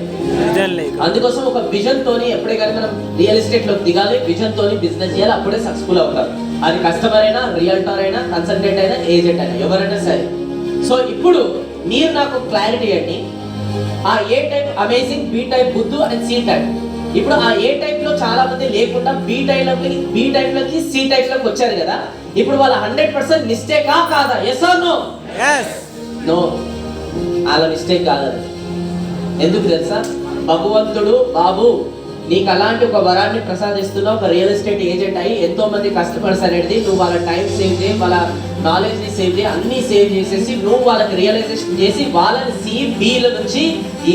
అందుకోసం ఒక విజన్ తోని ఎప్పుడే కానీ మనం రియల్ ఎస్టేట్ లో దిగాలి, విజన్ తోని బిజినెస్ చేయాలి, అప్పుడే సక్సెస్ఫుల్ అవుతారు. అది కస్టమర్ అయినా, రియల్టర్ అయినా, కన్సల్టెంట్ అయినా, ఏజెంట్ అయినా, ఎవరైనా సరే. సో ఇప్పుడు మీరు నాకు క్లారిటీ అండి, ఆ A type amazing, B type బుద్ధు అండ్ సి టైప్. ఇప్పుడు ఆ ఏ టైప్ లో చాలా మంది లేకుండా బి టైప్ లోకి సి టైప్ లోకి వచ్చారు కదా. ఇప్పుడు వాళ్ళ 100% మిస్టేకా కాదా? Yes or no? నో, అలా మిస్టేక్ కాదు. ఎందుకు తెలుసా? భగవంతుడు బాబు నీకు అలాంటి ఒక వరాన్ని ప్రసాదిస్తున్నావు, ఒక రియల్ ఎస్టేట్ ఏజెంట్ అయ్యి ఎంతో మంది కస్టమర్స్ అనేది నువ్వు వాళ్ళ టైం సేవ్ చేయి, వాళ్ళ నాలెడ్జ్ ని సేవ్ చేయి, అన్ని సేవ్ చేసేసి నువ్వు వాళ్ళకి రియలైజేషన్ చేసి వాళ్ళని సిబిల నుంచి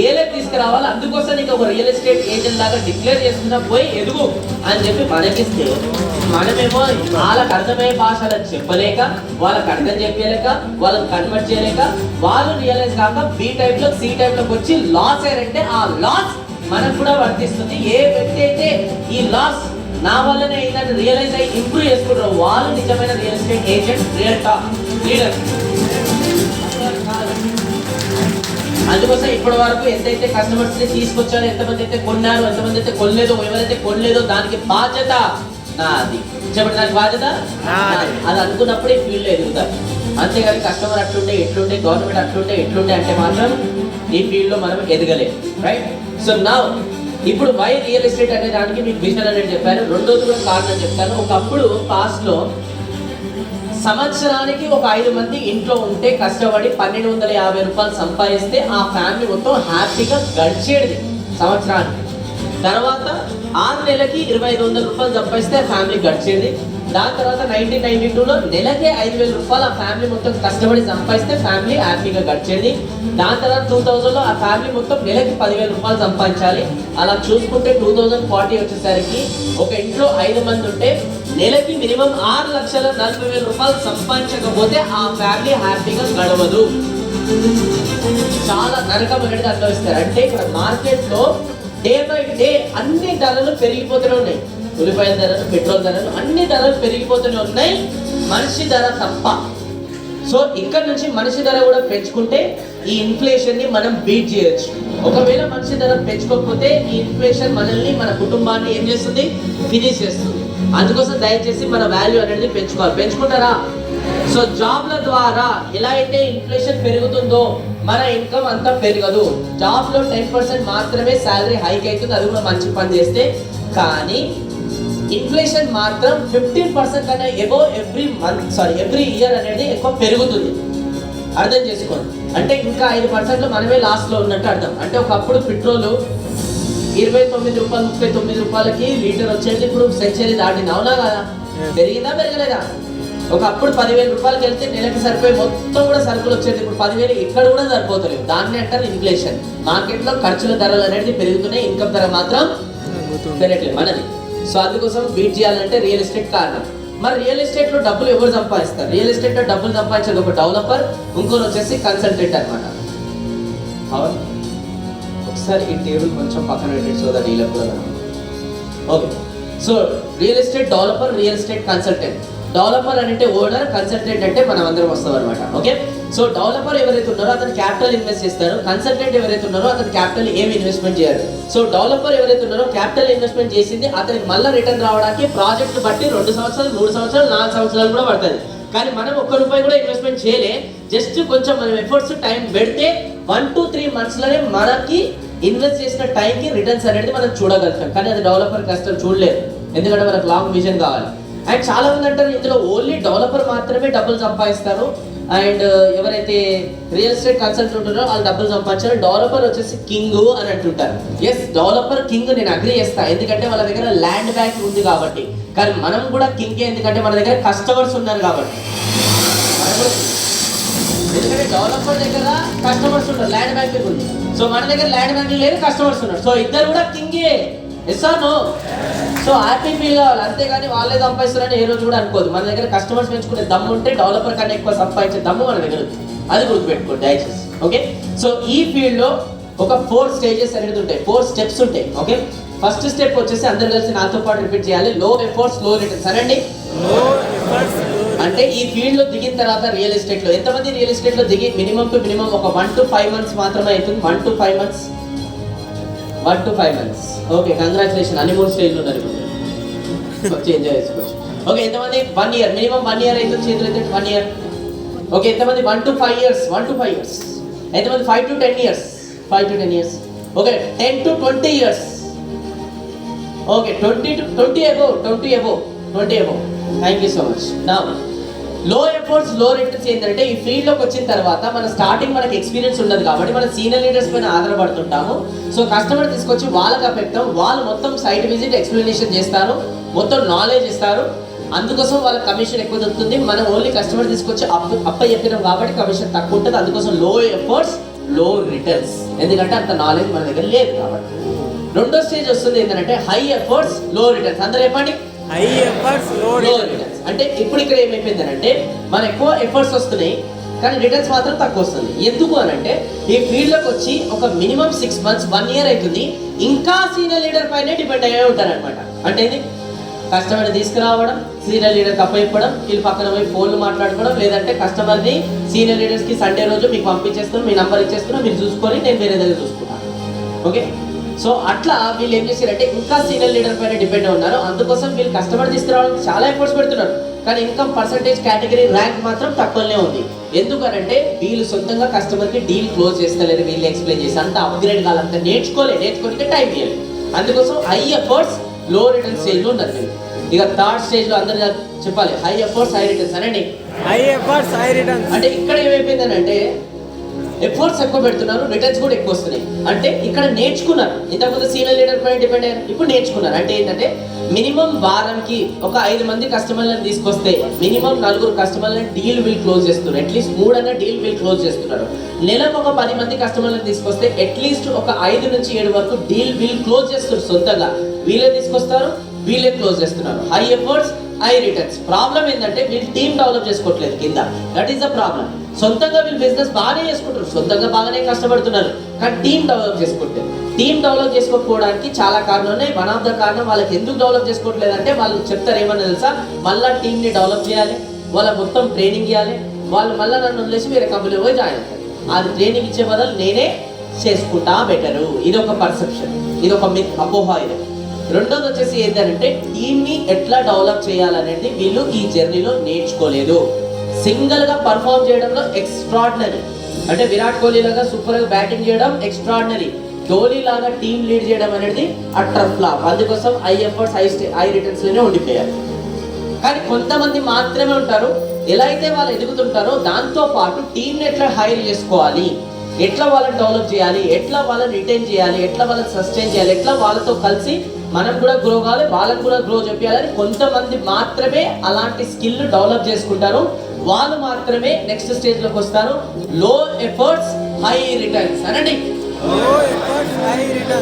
ఏలకు తీసుకురావాలి. అందుకోసం నీకు ఒక రియల్ ఎస్టేట్ ఏజెంట్ లాగా డిక్లేర్ చేసుకున్నా పోయి ఎదుగు అని చెప్పి మనకిస్తే, మనమేమో వాళ్ళకి అర్థమయ్యే భాషలకు చెప్పలేక, వాళ్ళకి అర్థం చెప్పలేక, వాళ్ళని కన్వర్ట్ చేయలేక, వాళ్ళు రియలైజ్ కాక బి టైప్ లో సి టైప్ లోకి వచ్చి లాస్ అయ్యారంటే ఆ లాస్ మనకు కూడా వర్తిస్తుంది. ఏ వ్యక్తి అయితే ఈ లాస్ నా వల్లనే అయిందని రియలైజ్ అయ్యి ఇంప్రూవ్ చేసుకుంటారు వాళ్ళు నిజమైన real estate agent, real top leader. అందుకోసం ఇప్పటి వరకు ఎంతైతే కస్టమర్స్ ని తీసుకొచ్చారో, ఎంతమంది అయితే కొన్నారు, ఎంతమంది అయితే కొనలేదో, ఎవరైతే కొనలేదో దానికి బాధ్యత నాది. చెప్పండి, దానికి బాధ్యత అది అనుకున్నప్పుడే ఈ ఫీల్డ్ లో ఎదుగుతారు. అంతేగాని కస్టమర్ అట్లుంటే ఎట్లుంటే, గవర్నమెంట్ అట్లుంటే ఎట్లుంటే అంటే మాత్రం ఈ ఫీల్డ్ లో మనం ఎదగలేం. రైట్? సో నౌ ఇప్పుడు వై రియల్ ఎస్టేట్ అనే దానికి మీకు విజన్ అనేది చెప్పాను. రెండోది కూడా కారణం చెప్తాను. ఒకప్పుడు పాస్ట్ లో సంవత్సరానికి ఒక 5 మంది ఇంట్లో ఉంటే కష్టపడి 1250 రూపాయలు సంపాదిస్తే ఆ ఫ్యామిలీ మొత్తం హ్యాపీగా గడిచేది సంవత్సరానికి. తర్వాత 6 నెలలకి 2500 రూపాయలు సంపాదిస్తే ఆ ఫ్యామిలీ గడిచేది. దాని తర్వాత 1992లో నెలకే 5000 రూపాయలు ఆ ఫ్యామిలీ మొత్తం కష్టపడి సంపాదిస్తే ఫ్యామిలీ హ్యాపీగా గడిచేది. దాని తర్వాత 2000లో ఆ ఫ్యామిలీ మొత్తం నెలకి 10,000 రూపాయలు సంపాదించాలి. అలా చూసుకుంటే 2040 వచ్చేసరికి ఒక ఇంట్లో 5 మంది ఉంటే నెలకి మినిమం 6,40,000 రూపాయలు సంపాదించకపోతే ఆ ఫ్యామిలీ హ్యాపీగా గడవదు. చాలా నరకం అనేది అనుభవిస్తారు. అంటే ఇక్కడ మార్కెట్ లో డే బై డే అన్ని ధరలు పెరిగిపోతూనే ఉన్నాయి. ఉల్లిపాయల ధరలు, పెట్రోల్ ధరలు, అన్ని ధరలు పెరిగిపోతూనే ఉన్నాయి, మనిషి ధర తప్ప. సో ఇక్కడ నుంచి మనిషి ధర కూడా పెంచుకుంటే ఈ ఇన్ఫ్లేషన్ ని మనం బీట్ చేయొచ్చు. ఒకవేళ మనిషి ధర పెంచుకోకపోతే ఈ ఇన్ఫ్లేషన్ మనల్ని, మన కుటుంబాన్ని ఏం చేస్తుంది? ఫినిష్ చేస్తుంది. అందుకోసం దయచేసి మన వాల్యూ అనేది పెంచుకోవాలి. పెంచుకుంటారా? సో జాబ్ల ద్వారా ఎలా అయితే ఇన్ఫ్లేషన్ పెరుగుతుందో మన ఇన్కమ్ అంతా పెరగదు. జాబ్ లో 10% మాత్రమే శాలరీ హైక్ అవుతుంది, అది కూడా మంచి పని చేస్తే. కానీ ఇన్ఫ్లేషన్ మాత్రం 15% కన్నా ఎబో ఎవ్రీ ఇయర్ అనేది ఎక్కువ పెరుగుతుంది. అర్థం చేసుకోండి. అంటే ఇంకా 5% మనమే లాస్ట్ లో ఉన్నట్టు అర్థం. అంటే ఒకప్పుడు పెట్రోల్ 29 రూపాయలు, 39 రూపాయలకి లీటర్ వచ్చేది, ఇప్పుడు సెంచరీ దాటింది. అవునా కదా? పెరిగిందా పెరగలేదా? ఒకప్పుడు 10,000 రూపాయలకి వెళ్తే నెలకి సరిపోయి మొత్తం కూడా సరుకులు వచ్చేది, ఇప్పుడు 10,000 ఇక్కడ కూడా సరిపోతలేవు. దాన్ని అంటారు ఇన్ఫ్లేషన్. మార్కెట్ లో ఖర్చుల ధరలు అనేది పెరుగుతున్నాయి, ఇన్కమ్ ధర మాత్రం పెరగట్లేదు మనది. సో అందుకోసం బీట్ చేయాలంటే రియల్ ఎస్టేట్ కారణం. మరి రియల్ ఎస్టేట్ లో డబ్బులు ఎవరు సంపాదిస్తారు? రియల్ ఎస్టేట్ లో డబ్బులు సంపాదించేది ఒక డెవలపర్, ఇంకోటి వచ్చేసి కన్సల్టెంట్ అనమాట. అవును, ఒకసారి ఈ టేబుల్ కొంచెం పక్కన పెట్టండి సో దట్ ఇలా కూడా. Okay, so real estate developer, real estate consultant. Developer అంటే ఓనర్, కన్సల్టెంట్ అంటే మనం అందరం వస్తాం అనమాట. ఓకే, సో డెవలపర్ ఎవరైతే ఉన్నారో అతను క్యాపిటల్ ఇన్వెస్ట్ చేస్తారు. కన్సల్టెంట్ ఎవరైతే ఉన్నారో అతను క్యాపిటల్ ఏమి ఇన్వెస్ట్మెంట్ చేయరు. సో డెవలపర్ ఎవరైతే ఉన్నారో క్యాపిటల్ ఇన్వెస్ట్మెంట్ చేసింది అతనికి మళ్ళీ రిటర్న్ రావడానికి ప్రాజెక్ట్ బట్టి 2 సంవత్సరాలు, 3 సంవత్సరాలు, 4 సంవత్సరాలు కూడా పడుతుంది. కానీ మనం ₹1 కూడా ఇన్వెస్ట్మెంట్ చేయలే, జస్ట్ కొంచెం మనం ఎఫర్ట్స్ టైం పెడితే 1 to 3 months లోనే మనకి ఇన్వెస్ట్ చేసిన టైంకి రిటర్న్స్ అనేది మనం చూడగలుగుతాం. కానీ అది డెవలపర్ కష్టం చూడలేదు, ఎందుకంటే మనకు లాంగ్ విజన్ కావాలి. అండ్ చాలా మంది అంటారు ఇందులో ఓన్లీ డెవలపర్ మాత్రమే డబ్బులు సంపాదిస్తారు, అండ్ ఎవరైతే రియల్ ఎస్టేట్ కన్సల్టెంట్ ఉంటారో వాళ్ళు డబ్బులు సంపాదించారు, డెవలపర్ వచ్చేసి కింగ్ అని అంటుంటారు. ఎస్, డెవలపర్ కింగ్, నేను అగ్రీ చేస్తా, ఎందుకంటే వాళ్ళ దగ్గర ల్యాండ్ బ్యాంక్ ఉంది కాబట్టి. కానీ మనం కూడా కింగ్, ఎందుకంటే మన దగ్గర కస్టమర్స్ ఉన్నారు కాబట్టి. ఎందుకంటే డెవలపర్ దగ్గర కస్టమర్స్ ఉన్నారు, ల్యాండ్ బ్యాంకింగ్ ఉంది. సో మన దగ్గర ల్యాండ్ బ్యాంకింగ్ లేదు, కస్టమర్స్ ఉన్నారు. సో ఇద్దరు కూడా కింగే. Yes or no? So happy feel కావాలి, అంతేగాని వాళ్ళే సంపాదిస్తారని ఏ రోజు కూడా అనుకోదు. మన దగ్గర కస్టమర్స్ పెంచుకునే దమ్ము ఉంటే డెవలపర్ కన్నా ఎక్కువ సంపాదించే దమ్ము మన దగ్గర ఉంది. అది గుర్తుపెట్టుకోండి దయచేసి. ఓకే, సో ఈ ఫీల్డ్లో ఒక 4 స్టేజెస్ అనేది ఉంటాయి, 4 స్టెప్స్ ఉంటాయి. ఓకే, ఫస్ట్ స్టెప్ వచ్చేసి అందరు కలిసి నాతో పాటు రిపీట్ చేయాలి, లో ఎఫర్ట్స్ లో రిటర్న్స్. అనండి, అంటే ఈ ఫీల్డ్ లో దిగిన తర్వాత రియల్ ఎస్టేట్ లో ఎంతమంది రియల్ ఎస్టేట్ లో దిగి మినిమం టు మినిమం ఒక 1 to 5 months మాత్రమే అవుతుంది. 1 to 5 months. Okay, congratulation, honeymoon stage లో ఉన్నారు, వచ్చి ఎంజాయ్ చేసుకోవచ్చు. ఓకే, ఎంతమంది 1 year, మినిమం 1 year అవుతుంది చేతులు అయితే 1 year. ఓకే, ఎంతమంది 1 to 5 years, 1 to 5 years. ఎంతమంది 5 to 10 years, 5 to 10 years. Okay, 10 to 20 years. Okay, 20 above. Thank you so much. నా లో ఎఫర్ట్స్ లో రిటర్న్స్ ఏంటంటే ఈ ఫీల్డ్లోకి వచ్చిన తర్వాత మన స్టార్టింగ్ మనకి ఎక్స్పీరియన్స్ ఉండదు కాబట్టి మన సీనియర్ లీడర్స్ పైన ఆధారపడుతుంటాము. సో కస్టమర్ తీసుకొచ్చి వాళ్ళకి అప్పచెప్తాం, వాళ్ళు మొత్తం సైట్ విజిట్ ఎక్స్ప్లెనేషన్ చేస్తారు, మొత్తం నాలెడ్జ్ ఇస్తారు. అందుకోసం వాళ్ళ కమిషన్ ఎక్కువ దొరుకుతుంది. మనం ఓన్లీ కస్టమర్ తీసుకొచ్చి అప్ప చెప్పినాం కాబట్టి కమిషన్ తక్కువ ఉంటుంది. అందుకోసం లో ఎఫర్ట్స్ లో రిటర్న్స్, ఎందుకంటే అంత నాలెడ్జ్ మన దగ్గర లేదు కాబట్టి. రెండో స్టేజ్ వస్తుంది ఏంటంటే హై ఎఫర్ట్స్ లో రిటర్న్స్. అందరూ చెప్పండి, హై ఎఫర్ట్స్ లో రిటర్న్స్. అంటే ఇప్పుడు ఇక్కడ ఏమైపోయిందంటే మన ఎక్కువ ఎఫర్ట్స్ వస్తున్నాయి కానీ రిటర్న్స్ మాత్రం తక్కువ వస్తుంది. ఎందుకు అని అంటే ఈ ఫీల్డ్లోకి వచ్చి ఒక మినిమం 6 months 1 year అవుతుంది, ఇంకా సీనియర్ లీడర్ పైనే డిపెండ్ అయ్యే ఉంటారు అనమాట. అంటే ఇది కస్టమర్ని తీసుకురావడం, సీనియర్ లీడర్కి అప్పచెప్పడం, వీళ్ళు పక్కన పోయి ఫోన్లు మాట్లాడుకోవడం, లేదంటే కస్టమర్ని సీనియర్ లీడర్స్కి సండే రోజు మీకు పంపించేస్తున్నాం, మీ నంబర్ ఇచ్చేస్తున్నాం, మీరు చూసుకొని నేను వేరే దగ్గర చూసుకుంటాను. ఓకే, సో అట్లా వీళ్ళు ఏం చేశారంటే ఇంకా సీనియర్ లీడర్ పైన డిపెండ్ ఉన్నారు. అందుకోసం వీళ్ళు కస్టమర్ తీసుకురావడానికి చాలా ఎఫర్ట్స్ పెడుతున్నారు, కానీ ఇన్కమ్ పర్సంటేజ్ కేటగిరీ ర్యాంక్ మాత్రం తక్కువనే ఉంది. ఎందుకనంటే వీళ్ళు సొంతంగా కస్టమర్కి డీల్ క్లోజ్ చేస్తలేరు, వీళ్ళు ఎక్స్ప్లెయిన్ చేసి అంత అప్గ్రేడ్ కాలంత నేర్చుకోనికి టైం ఇవ్వాలి. అందుకోసం హై ఎఫర్ట్స్ లో రిటర్న్ స్టేజ్లో ఉన్నారు మీరు. ఇక థర్డ్ స్టేజ్లో అందరు చెప్పాలి, హై ఎఫర్ట్స్ హై రిటర్న్స్ అనండి. హై ఎఫర్ట్స్ హై రిటర్న్స్ అంటే ఇక్కడ ఏమైపోయిందనంటే ఎఫర్ట్స్ ఎక్కువ పెడుతున్నారు, రిటర్న్స్ కూడా ఎక్కువ వస్తున్నాయి. అంటే ఇక్కడ నేర్చుకున్నారు, ఇంతకుముందు సీనియర్ లీడర్ పైన డిపెండ్ అయ్యారు, ఇప్పుడు నేర్చుకున్నారు. అంటే ఏంటంటే మినిమం వారానికి ఒక 5 మంది కస్టమర్లను తీసుకొస్తే మినిమం 4 కస్టమర్లను డీల్ వీల్ క్లోజ్ చేస్తున్నారు, అట్లీస్ట్ 3 అన్న డీల్ వీల్ క్లోజ్ చేస్తున్నారు. నెలకు ఒక 10 మంది కస్టమర్లను తీసుకొస్తే అట్లీస్ట్ ఒక 5 నుంచి 7 వరకు డీల్ వీల్ క్లోజ్ చేస్తున్నారు. సొంతంగా వీళ్ళే తీసుకొస్తారు, వీళ్ళే క్లోజ్ చేస్తున్నారు. High efforts high returns. Problem ఏంటంటే వీళ్ళు టీమ్ డెవలప్ చేసుకోవట్లేదు కింద, దట్ ఈస్ ద ప్రాబ్లం. సొంతంగా వీళ్ళు బిజినెస్ బాగానే చేసుకుంటారు, సొంతంగా బాగానే కష్టపడుతున్నారు, కానీ టీమ్ డెవలప్ చేసుకోవట్లేదు. టీమ్ డెవలప్ చేసుకోకపోవడానికి చాలా కారణాలు ఉన్నాయి. వన్ ఆఫ్ ద కారణం వాళ్ళకి ఎందుకు డెవలప్ చేసుకోవట్లేదు అంటే వాళ్ళు చెప్తారు ఏమన్నా తెలుసా, మళ్ళీ టీమ్ని డెవలప్ చేయాలి, వాళ్ళ మొత్తం ట్రైనింగ్ ఇవ్వాలి, వాళ్ళు మళ్ళీ నన్ను వదిలేసి వేరే కంపెనీలో పోయి జాయిన్ అవుతారు. అది ట్రైనింగ్ ఇచ్చే బదులు నేనే చేసుకుంటా బెటరు. ఇది ఒక పర్సెప్షన్, ఇది ఒక అపోహ. ఇది రెండోది వచ్చేసి ఏంటంటే టీమ్ని ఎట్లా డెవలప్ చేయాలనేది వీళ్ళు ఈ జర్నీలో నేర్చుకోలేదు. సింగిల్గా పర్ఫామ్ చేయడంలో ఎక్స్ట్రాడినరీ, అంటే విరాట్ కోహ్లీ లాగా సూపర్గా బ్యాటింగ్ చేయడం ఎక్స్ట్రాడినరీ, ధోని లాగా టీమ్ లీడ్ చేయడం అనేది అట్టర్ ఫ్లాప్. అందుకోసం హై ఎఫర్ట్స్ హై రిటర్న్స్లోనే ఉండిపోయారు. కానీ కొంతమంది మాత్రమే ఉంటారు, ఎలా అయితే వాళ్ళు ఎదుగుతుంటారో దాంతో పాటు టీంని ఎట్లా హైర్ చేసుకోవాలి, ఎట్లా వాళ్ళని డెవలప్ చేయాలి, ఎట్లా వాళ్ళని రిటైన్ చేయాలి, ఎట్లా వాళ్ళని సస్టైన్ చేయాలి, ఎట్లా వాళ్ళతో కలిసి మనం కూడా గ్రో కావాలి, వాళ్ళని కూడా గ్రో చేయాలని కొంతమంది మాత్రమే అలాంటి స్కిల్ డెవలప్ చేసుకుంటారు. వాళ్ళు మాత్రమే నెక్స్ట్ స్టేజ్లోకి వస్తారు. లో ఎఫర్ట్స్ హై రిటర్న్స్ అనండి.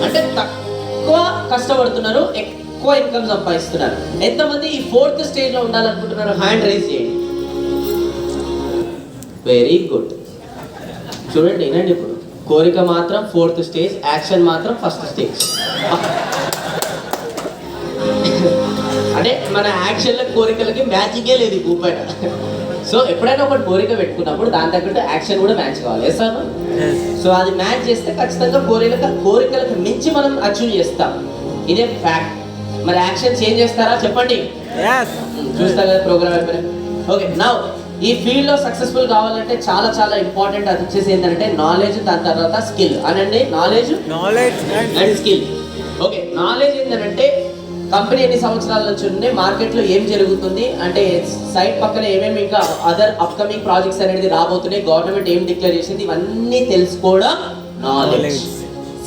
అంటే తక్కువ కష్టపడుతున్నారు, ఎక్కువ ఇన్కమ్ సంపాదిస్తున్నారు. ఎంతమంది ఈ 4th స్టేజ్లో ఉండాలనుకుంటున్నారు? హ్యాండ్ రైజ్ చేయండి. Very good. చూడండి, వినండి. ఇప్పుడు కోరిక మాత్రం 4th స్టేజ్, యాక్షన్ మాత్రం 1st స్టేజ్. అంటే మన యాక్షన్ల కోరికలకి మ్యాచింగే లేదు ఈ భూపైన. సో ఎప్పుడైనా ఒక కోరిక పెట్టుకున్నప్పుడు దాని తగ్గట్టు యాక్షన్ కూడా మ్యాచ్ కావాలి. సార్, సో అది మ్యాచ్ చేస్తే ఖచ్చితంగా కోరికలకు మించి మనం అచీవ్ చేస్తాం. ఇదే ఫ్యాక్ట్. మరి యాక్షన్ చేంజ్ చేస్తారా చెప్పండి? చూస్తా కదా ప్రోగ్రామ్ అయిపోయినా. ఓకే, నౌ ఈ ఫీల్డ్లో సక్సెస్ఫుల్ కావాలంటే చాలా చాలా ఇంపార్టెంట్. అది వచ్చేసి ఏంటంటే నాలెడ్జ్, దాని తర్వాత స్కిల్ అనండి. Knowledge and skill. Okay, knowledge ఏంటంటే కంపెనీ ఎన్ని సంవత్సరాల నుంచి ఉంది, మార్కెట్లో ఏం జరుగుతుంది, అంటే సైట్ పక్కన ఏమేమి ఇంకా అదర్ అప్కమింగ్ ప్రాజెక్ట్స్ అనేది రాబోతున్నాయి, గవర్నమెంట్ ఏం డిక్లేర్ చేసింది, ఇవన్నీ తెలుసుకోవడం నాలెడ్జ్.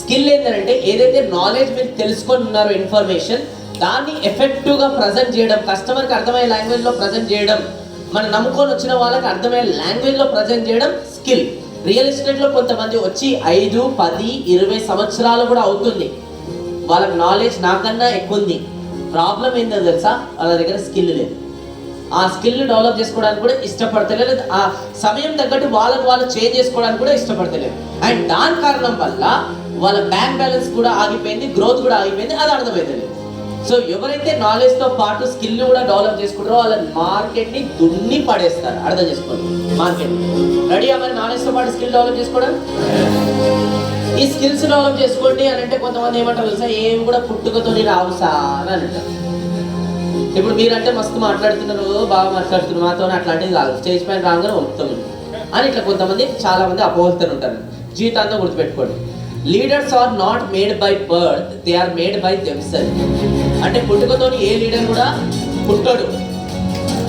స్కిల్ ఏంటంటే ఏదైతే నాలెడ్జ్ మీరు తెలుసుకొని ఉన్నారో ఇన్ఫర్మేషన్, దాన్ని ఎఫెక్టివ్గా ప్రజెంట్ చేయడం, కస్టమర్కి అర్థమయ్యే లాంగ్వేజ్లో ప్రజెంట్ చేయడం, మనం నమ్ముకొని వచ్చిన వాళ్ళకి అర్థమయ్యే లాంగ్వేజ్లో ప్రజెంట్ చేయడం స్కిల్. రియల్ ఎస్టేట్లో కొంతమంది వచ్చి 5, 10, 20 సంవత్సరాలు కూడా అవుతుంది, వాళ్ళకి నాలెడ్జ్ నాకన్నా ఎక్కువ ఉంది, ప్రాబ్లం ఏంటో తెలుసా, వాళ్ళ దగ్గర స్కిల్ లేదు. ఆ స్కిల్ డెవలప్ చేసుకోవడానికి కూడా ఇష్టపడతలేదు, ఆ సమయం తగ్గట్టు వాళ్ళకు వాళ్ళు చేంజ్ చేసుకోవడానికి కూడా ఇష్టపడతలేదు. అండ్ దాని కారణం వల్ల వాళ్ళ బ్యాంక్ బ్యాలెన్స్ కూడా ఆగిపోయింది, గ్రోత్ కూడా ఆగిపోయింది, అది అర్థమైతలేదు. సో ఎవరైతే నాలెడ్జ్తో పాటు స్కిల్ కూడా డెవలప్ చేసుకుంటారో వాళ్ళ మార్కెట్ని దున్ని పడేస్తారు. అర్థం చేసుకోండి, మార్కెట్ రెడీ అవ్వాలి నాలెడ్జ్తో పాటు స్కిల్ డెవలప్ చేసుకోవడం. ఈ స్కిల్స్ డెవలప్ చేసుకోండి అని అంటే కొంతమంది ఏమంటారు తెలుసా, ఏం కూడా పుట్టుకతో రావు సార్ అని అంటారు. ఇప్పుడు మీరంటే మస్తు మాట్లాడుతున్నారు, బాగా మాట్లాడుతున్నారు, మాతో అట్లాంటిది కాదు, స్టేజ్ పైన రాగానే వస్తాం అని ఇట్లా కొంతమంది చాలా మంది అపోహలతో ఉంటారు. జీవితాంతం గుర్తుపెట్టుకోండి, leaders are not made by birth, they are made by themselves. అంటే పుట్టుకతో ఏ లీడర్ కూడా పుట్టాడు,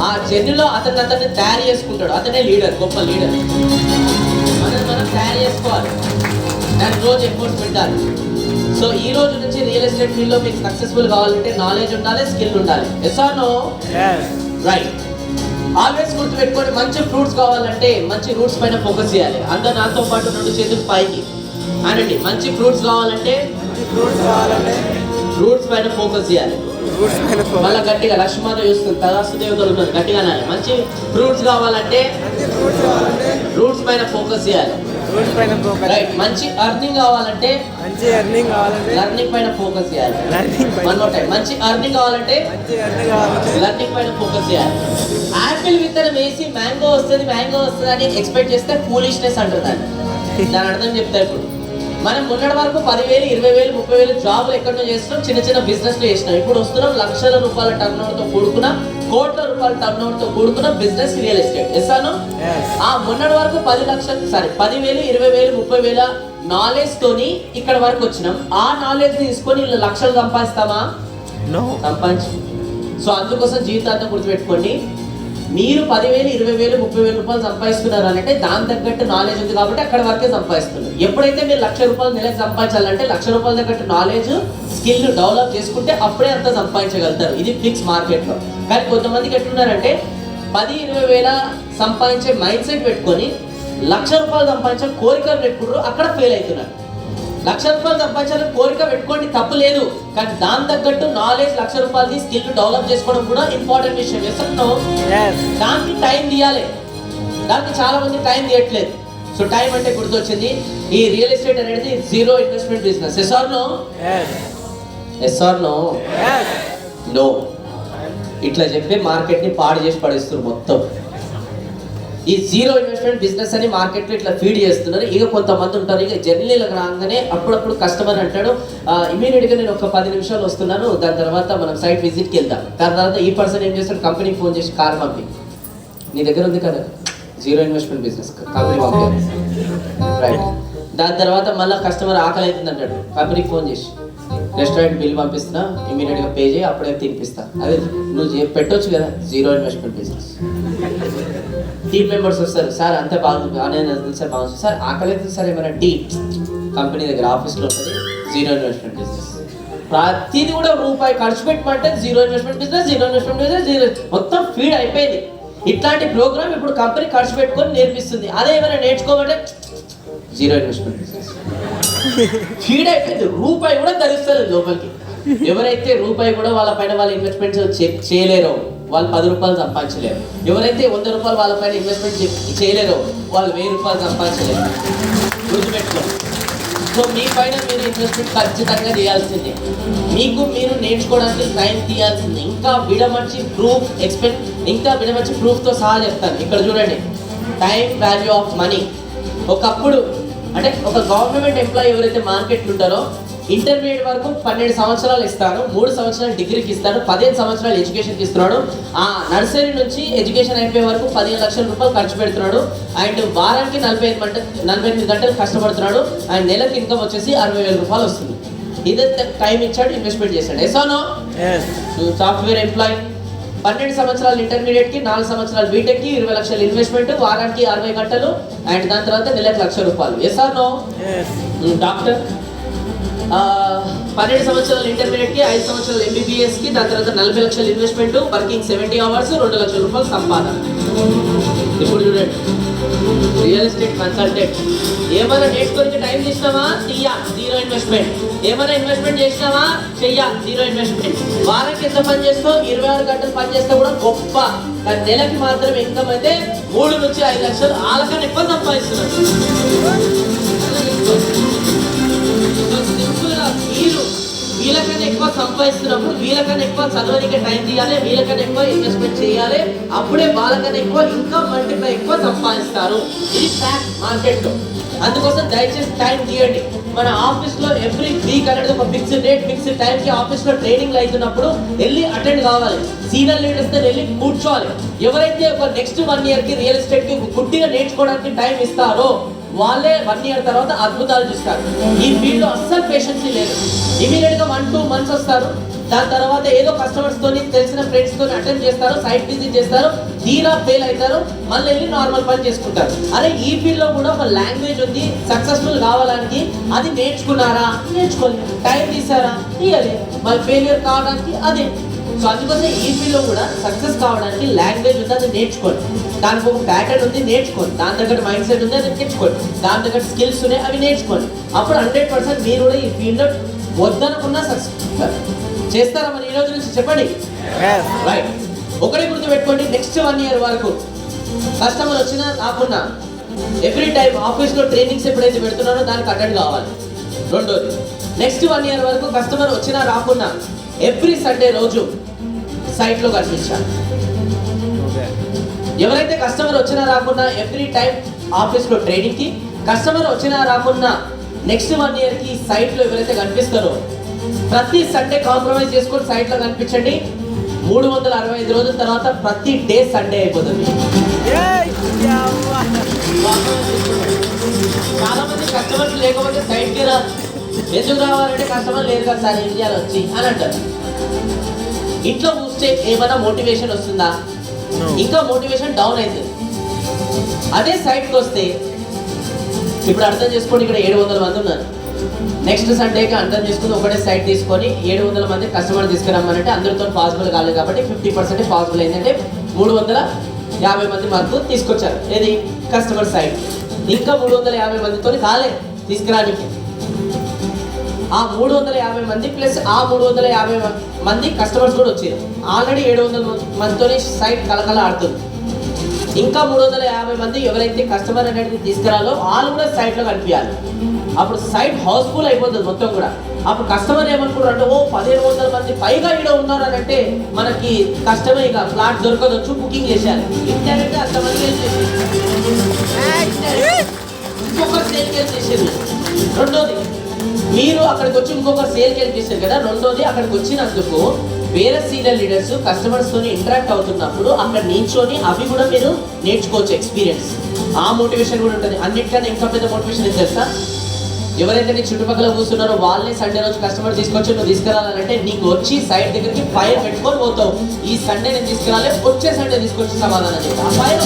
ఆ జర్నీలో అతన్ని తయారు చేసుకుంటాడు, అతనే లీడర్, గొప్ప లీడర్. మనం తయారు చేసుకోవాలి, దానికి రోజు ఎఫర్ట్స్ పెట్టాలి. సో ఈ రోజు నుంచి రియల్ ఎస్టేట్ ఫీల్డ్ లో మీకు సక్సెస్ఫుల్ కావాలంటే నాలెడ్జ్ ఉండాలి, స్కిల్ ఉండాలి. Yes or no? Right. Always గుర్తుపెట్టుకోండి, మంచి ఫ్రూట్స్ కావాలంటే మంచి రూట్స్ పైన ఫోకస్ చేయాలి. అందరు నాతో పాటు 2 చేతులు పైకి అనండి. మంచి ఫ్రూట్స్ కావాలంటే రూట్స్ పైన ఫోకస్ చేయాలి. మళ్ళీ గట్టిగా లక్ష్మీమాత చూస్తుంది, తదాస్తు దేవతలు ఉన్నారు, గట్టిగా అనాలి. మంచి ఫ్రూట్స్ కావాలంటే రూట్స్ పైన ఫోకస్ చేయాలి. రైట్. మంచి ఎర్నింగ్ కావాలంటే లర్నింగ్ పైన ఫోకస్ చేయాలి. వన్ మోర్ టైం, మంచి ఎర్నింగ్ కావాలంటే లర్నింగ్ పైన ఫోకస్ చేయాలి. యాపిల్ విత్తనం వేసి మ్యాంగో వస్తుంది అని ఎక్స్పెక్ట్ చేస్తే ఫూలిష్నెస్ అంటారు దాని అర్థం చెప్తా. ఇప్పుడు మనం మొన్నటి వరకు 10,000, 20,000, 30,000 జాబులు ఎక్కడో చేస్తున్నాం, చిన్న బిజినెస్లు చేసినాం. ఇప్పుడు వస్తున్నాం లక్షల రూపాయల టర్నోవర్తో కూడుకున్న, కోట్ల రూపాయల టర్నోవర్తో కూడుకున్న బిజినెస్ రియల్ ఎస్టేట్. ఎస్సాను? ఆ మొన్నటి వరకు 10,000, 20,000, 30,000 నాలెడ్జ్ తోని ఇక్కడ వరకు వచ్చినాం. ఆ నాలెడ్జ్ తీసుకొని లక్షలు సంపాదిస్తామా? సంపాదించు. సో అందుకోసం జీవితాంతం గుర్తుపెట్టుకోండి, మీరు 10,000, 20,000, 30,000 రూపాయలు సంపాదిస్తున్నారు అంటే దాని తగ్గట్టు నాలెడ్జ్ ఉంది కాబట్టి అక్కడ వరకే సంపాదిస్తున్నారు. ఎప్పుడైతే మీరు 1,00,000 రూపాయలు నెలకు సంపాదించాలంటే 1,00,000 రూపాయల తగ్గట్టు నాలెడ్జ్, స్కిల్ డెవలప్ చేసుకుంటే అప్పుడే అంత సంపాదించగలుగుతారు. ఇది ఫిక్స్ మార్కెట్లో. కానీ కొంతమందికి ఎట్లున్నారంటే 10,000-20,000 సంపాదించే మైండ్ సెట్ పెట్టుకొని 1,00,000 రూపాయలు సంపాదించే కోరికలు పెట్టుకుంటారు, అక్కడ ఫెయిల్ అవుతున్నారు. 1,00,000 రూపాయలు సంపాదించాలని కోరిక పెట్టుకోండి, తప్పు లేదు. కానీ దాని తగ్గట్టు నాలెడ్జ్, 1,00,000 రూపాయలది స్కిల్ డెవలప్ చేసుకోవడం కూడా ఇంపార్టెంట్ విషయం. ఎస్సో దానికి టైం తీయాలి. దానికి చాలా మంది టైం తీయట్లేదు. సో టైం అంటే గుర్తొచ్చింది, ఈ రియల్ ఎస్టేట్ అనేది zero investment business. Yes or no? Yes or no? No. ఇట్లా చెప్పి మార్కెట్ని పాడు చేసి పడేస్తున్నారు మొత్తం. ఈ జీరో ఇన్వెస్ట్మెంట్ బిజినెస్ అని మార్కెట్లో ఇట్లా ఫీడ్ చేస్తున్నారు. ఇక కొంతమంది ఉంటారు, ఇక జర్నీలకు రాగానే అప్పుడప్పుడు కస్టమర్ అంటాడు, ఇమీడియట్గా నేను ఒక 10 నిమిషాలు వస్తున్నాను, దాని తర్వాత మనం సైట్ విజిట్కి వెళ్దాం. దాని తర్వాత ఈ పర్సన్ ఏం చేస్తాడు, కంపెనీకి ఫోన్ చేసి కార్ పంపి, నీ దగ్గర ఉంది కదా జీరో ఇన్వెస్ట్మెంట్ బిజినెస్, కంపెనీ పంపి. రైట్. దాని తర్వాత మళ్ళీ కస్టమర్ ఆకలి అవుతుంది అంటాడు, కంపెనీకి ఫోన్ చేసి రెస్టారెంట్ బిల్ పంపిస్తున్నా, ఇమీడియట్గా పే చేయి, అప్పుడే తినిపిస్తా. అదే నువ్వు పెట్టొచ్చు కదా, zero investment business. Team members వస్తారు, సార్ అంతే బాగుంది, సార్ బాగుంది సార్, ఆకలి అవుతుంది సార్, ఏమైనా టీ, కంపెనీ దగ్గర ఆఫీస్లో ఉంటుంది, జీరో ఇన్వెస్ట్మెంట్ బిజినెస్. ప్రతిది కూడా రూపాయి ఖర్చు పెట్టమంటే జీరో ఇన్వెస్ట్మెంట్ బిజినెస్, జీరో మొత్తం ఫీడ్ అయిపోయింది. ఇట్లాంటి ప్రోగ్రామ్ ఇప్పుడు కంపెనీ ఖర్చు పెట్టుకొని నేర్పిస్తుంది. అదే ఏమైనా నేర్చుకోమంటే జీరో ఇన్వెస్ట్మెంట్ బిజినెస్. ఫీడ్ అయిపోయింది, రూపాయి కూడా ధరిస్తారు లోపలికి. ఎవరైతే రూపాయి కూడా వాళ్ళ పైన వాళ్ళ ఇన్వెస్ట్మెంట్స్ చేయలేరో వాళ్ళు 10 రూపాయలు సంపాదించలేరు. ఎవరైతే 100 రూపాయలు వాళ్ళ పైన ఇన్వెస్ట్మెంట్ చేయలేరో వాళ్ళు 1000 రూపాయలు సంపాదించలేరు. గుర్తుపెట్టుకోండి. సో మీ పైన మీరు ఇన్వెస్ట్మెంట్ ఖచ్చితంగా చేయాల్సిందే. మీకు మీరు నేర్చుకోవడానికి టైం తీయాల్సిందే. ఇంకా విడమర్చి ప్రూఫ్తో సహా చెప్తాను. ఇక్కడ చూడండి, టైం వాల్యూ ఆఫ్ మనీ. ఒకప్పుడు అంటే ఒక గవర్నమెంట్ ఎంప్లాయీ ఎవరైతే మార్కెట్లో ఉంటారో ఇంటర్మీడియట్ వరకు 12 సంవత్సరాలు ఇస్తాను, 3 సంవత్సరాలు డిగ్రీకి ఇస్తాను, 15 సంవత్సరాలు ఎడ్యుకేషన్కి ఇస్తున్నాడు. ఆ నర్సరీ నుంచి ఎడ్యుకేషన్ అయిపోయే వరకు 15 లక్షల రూపాయలు ఖర్చు పెడుతున్నాడు. అండ్ వారానికి 48 గంటలు కష్టపడుతున్నాడు. అండ్ నెలకు ఇన్కమ్ వచ్చేసి 60,000 రూపాయలు వస్తుంది. ఇదే టైం ఇచ్చాడు, ఇన్వెస్ట్మెంట్ చేశాడు. Yes or no? Software employee 12 సంవత్సరాలు ఇంటర్మీడియట్కి, 4 సంవత్సరాలు బీటెక్కి, 20 లక్షలు ఇన్వెస్ట్మెంట్, వారానికి 60 గంటలు, అండ్ దాని తర్వాత నెలకు 1,00,000 రూపాయలు. Yes or no? డాక్టర్ 12 సంవత్సరాలు ఇంటర్మీడియట్కి, 5 సంవత్సరాలు ఎంబీబీఎస్కి, దాని తర్వాత 40 లక్షలు ఇన్వెస్ట్మెంట్, వర్కింగ్ 70 అవర్స్, 2 లక్షల రూపాయలు సంపాదన. ఇప్పుడు చూడండి, రియల్ ఎస్టేట్ కన్సల్టెంట్. ఏమైనా నేర్చుకోనికి టైం తీసినావా? చెయ్యా, జీరో ఇన్వెస్ట్మెంట్. ఏమైనా ఇన్వెస్ట్మెంట్ చేసినావా? చెయ్యా, జీరో ఇన్వెస్ట్మెంట్. వారానికి ఎంత పని చేస్తావు? 26 గంటలు పని చేస్తే కూడా గొప్ప. కానీ నెలకి మాత్రం ఇన్కమ్ అయితే 3 నుంచి 5 లక్షలు వాళ్ళకన్నా ఎక్కువ సంపాదిస్తున్నారు. మీరు వీళ్ళకన్నా ఎక్కువ సంపాదిస్తున్నప్పుడు వీళ్ళకన్నా ఎక్కువ చదవడానికి టైం తీయాలి, వీళ్ళకన్నా ఎక్కువ ఇన్వెస్ట్మెంట్ చేయాలి. అప్పుడే వాళ్ళకన్నా ఎక్కువ ఇన్కమ్ మల్టిప్లై ఎక్కువ సంపాదిస్తారు. ఇది ఫ్యాక్ట్ మార్కెట్. అందుకోసం దయచేసి టైం తీయండి. మన ఆఫీస్లో ఎవ్రీ వీక్ అనేది ఒక ఫిక్స్డ్ డేట్, ఫిక్స్డ్ టైంకి ఆఫీస్లో ట్రైనింగ్ అవుతున్నప్పుడు వెళ్ళి అటెండ్ కావాలి. సీనియర్ లీడర్స్తో వెళ్ళి కూర్చోవాలి. ఎవరైతే ఒక నెక్స్ట్ 1 ఇయర్కి రియల్ ఎస్టేట్కి గుడ్డిగా నేర్చుకోవడానికి టైం ఇస్తారో వాళ్ళే 1 ఇయర్ తర్వాత అద్భుతాలు చూస్తారు. ఈ ఫీల్డ్ లో అస్సలు పేషెన్సీ లేదు. ఇమీడియట్ గా 1-2 మంత్స్ వస్తారు. దాని తర్వాత ఏదో కస్టమర్స్ తోని తెలిసిన ఫ్రెండ్స్ తోని అటెండ్ చేస్తారు, సైట్ విజిట్ చేస్తారు, తీరా ఫెయిల్ అవుతారు, మళ్ళీ వెళ్ళి నార్మల్ పని చేసుకుంటారు. అరే ఈ ఫీల్డ్ లో కూడా ఒక లాంగ్వేజ్ ఉంది. సక్సెస్ఫుల్ కావడానికి అది నేర్చుకున్నారా? నేర్చుకోవాలి. టైం తీసారా? తీయాలి. మళ్ళీ ఫెయిలియర్ కావడానికి అదే. సో అందుకోసం ఈ ఫీల్డ్లో కూడా సక్సెస్ కావడానికి లాంగ్వేజ్ ఉంది, అది నేర్చుకోండి. దానికి ఒక ప్యాటర్న్ ఉంది, నేర్చుకోండి. దాని దగ్గర మైండ్ సెట్ ఉంది, అది నేర్చుకోండి. దాని దగ్గర స్కిల్స్ ఉన్నాయి, అవి నేర్చుకోండి. అప్పుడు 100% మీరు కూడా ఈ ఫీల్డ్లో వద్దనుకున్నా సక్సెస్ చేస్తారా? మరి ఈ రోజు నుంచి చెప్పండి. రైట్. ఒకటే గుర్తుపెట్టుకోండి, నెక్స్ట్ 1 ఇయర్ వరకు కస్టమర్ వచ్చినా రాకున్నా ఎవ్రీ టైం ఆఫీస్లో ట్రైనింగ్స్ ఎప్పుడైతే పెడుతున్నారో దానికి అటెండ్ కావాలి. రెండోది, నెక్స్ట్ 1 ఇయర్ వరకు కస్టమర్ వచ్చినా రాకున్నా ఎవ్రీ సండే రోజు సైట్లో కనిపించాలి. ఎవరైతే కస్టమర్ వచ్చినా రాకున్నా ఎవ్రీ టైం ఆఫీస్లో ట్రైనింగ్కి, కస్టమర్ వచ్చినా రాకున్నా నెక్స్ట్ 1 ఇయర్కి సైట్లో ఎవరైతే కనిపిస్తారో ప్రతి సండే కాంప్రమైజ్ చేసుకొని సైట్లో కనిపించండి. 365 రోజుల తర్వాత ప్రతి డే సండే అయిపోతుంది. చాలా మంది కస్టమర్స్ లేకపోతే సైట్కి రా, ఎందుకు రావాలంటే కస్టమర్ లేదు కదా సార్ ఇండియాలో వచ్చి అని అంటారు. ఇంట్లో కూర్చే ఏమైనా మోటివేషన్ వస్తుందా? ఇంకా మోటివేషన్ డౌన్ అవుతుంది. అదే సైట్కి వస్తే ఇప్పుడు అర్థం చేసుకోండి, ఇక్కడ 700 మంది ఉన్నారు. నెక్స్ట్ సండేకి అర్థం చేసుకుని ఒకటే సైట్ తీసుకొని 700 మంది కస్టమర్ తీసుకురమ్మానంటే అందరితో పాసిబుల్ కాలేదు కాబట్టి 50% పాసిబుల్ అయిందంటే 350 మంది వరకు తీసుకొచ్చారు. ఏది కస్టమర్ సైట్. ఇంకా 350 మందితో కాలేదు తీసుకురానికి. ఆ 350 మంది ప్లస్ ఆ 350 మంది కస్టమర్స్ కూడా వచ్చారు. ఆల్రెడీ 700 మందితో సైట్ కలకల ఆడుతుంది. ఇంకా 350 మంది ఎవరైతే కస్టమర్ అనేది తీసుకురాలో వాళ్ళు కూడా సైట్లో కనిపించాలి. అప్పుడు సైట్ హౌస్ఫుల్ అయిపోతుంది మొత్తం కూడా. అప్పుడు కస్టమర్ ఏమనుకుంటారు అంటే 1500 మంది పైగా ఇక్కడ ఉన్నారు అని అంటే మనకి కస్టమర్ ఇక ఫ్లాట్ దొరకదొచ్చు, బుకింగ్ చేశారు. ఇంటర్నెట్ అంతమంది ఇంకొక సేల్ చేసేది. రెండోది, మీరు అక్కడికి వచ్చి ఇంకొకరు సేల్కి హెల్ప్ చేశారు కదా. రెండోది, అక్కడికి వచ్చినందుకు వేరే సీనియర్ లీడర్స్ కస్టమర్స్ తోని ఇంటరాక్ట్ అవుతున్నప్పుడు అక్కడ నిల్చొని అవి కూడా మీరు నేర్చుకోవచ్చు, ఎక్స్పీరియన్స్. ఆ మోటివేషన్ కూడా ఉంటుంది. అన్నిటికన్నా ఇంకా పెద్ద మోటివేషన్ ఏం తెలుసా? ఎవరైతే నీ చుట్టుపక్కల కూర్చున్నారో వాళ్ళే సండే రోజు కస్టమర్ తీసుకొచ్చి నువ్వు తీసుకురావాలంటే నీకు వచ్చి సైట్ దగ్గరికి ఫైల్ పెట్టుకొని పోతావు. ఈ సండే నేను తీసుకురాలే, వచ్చే సండే తీసుకొచ్చి సమాధానం చెప్పి ఆ ఫైల్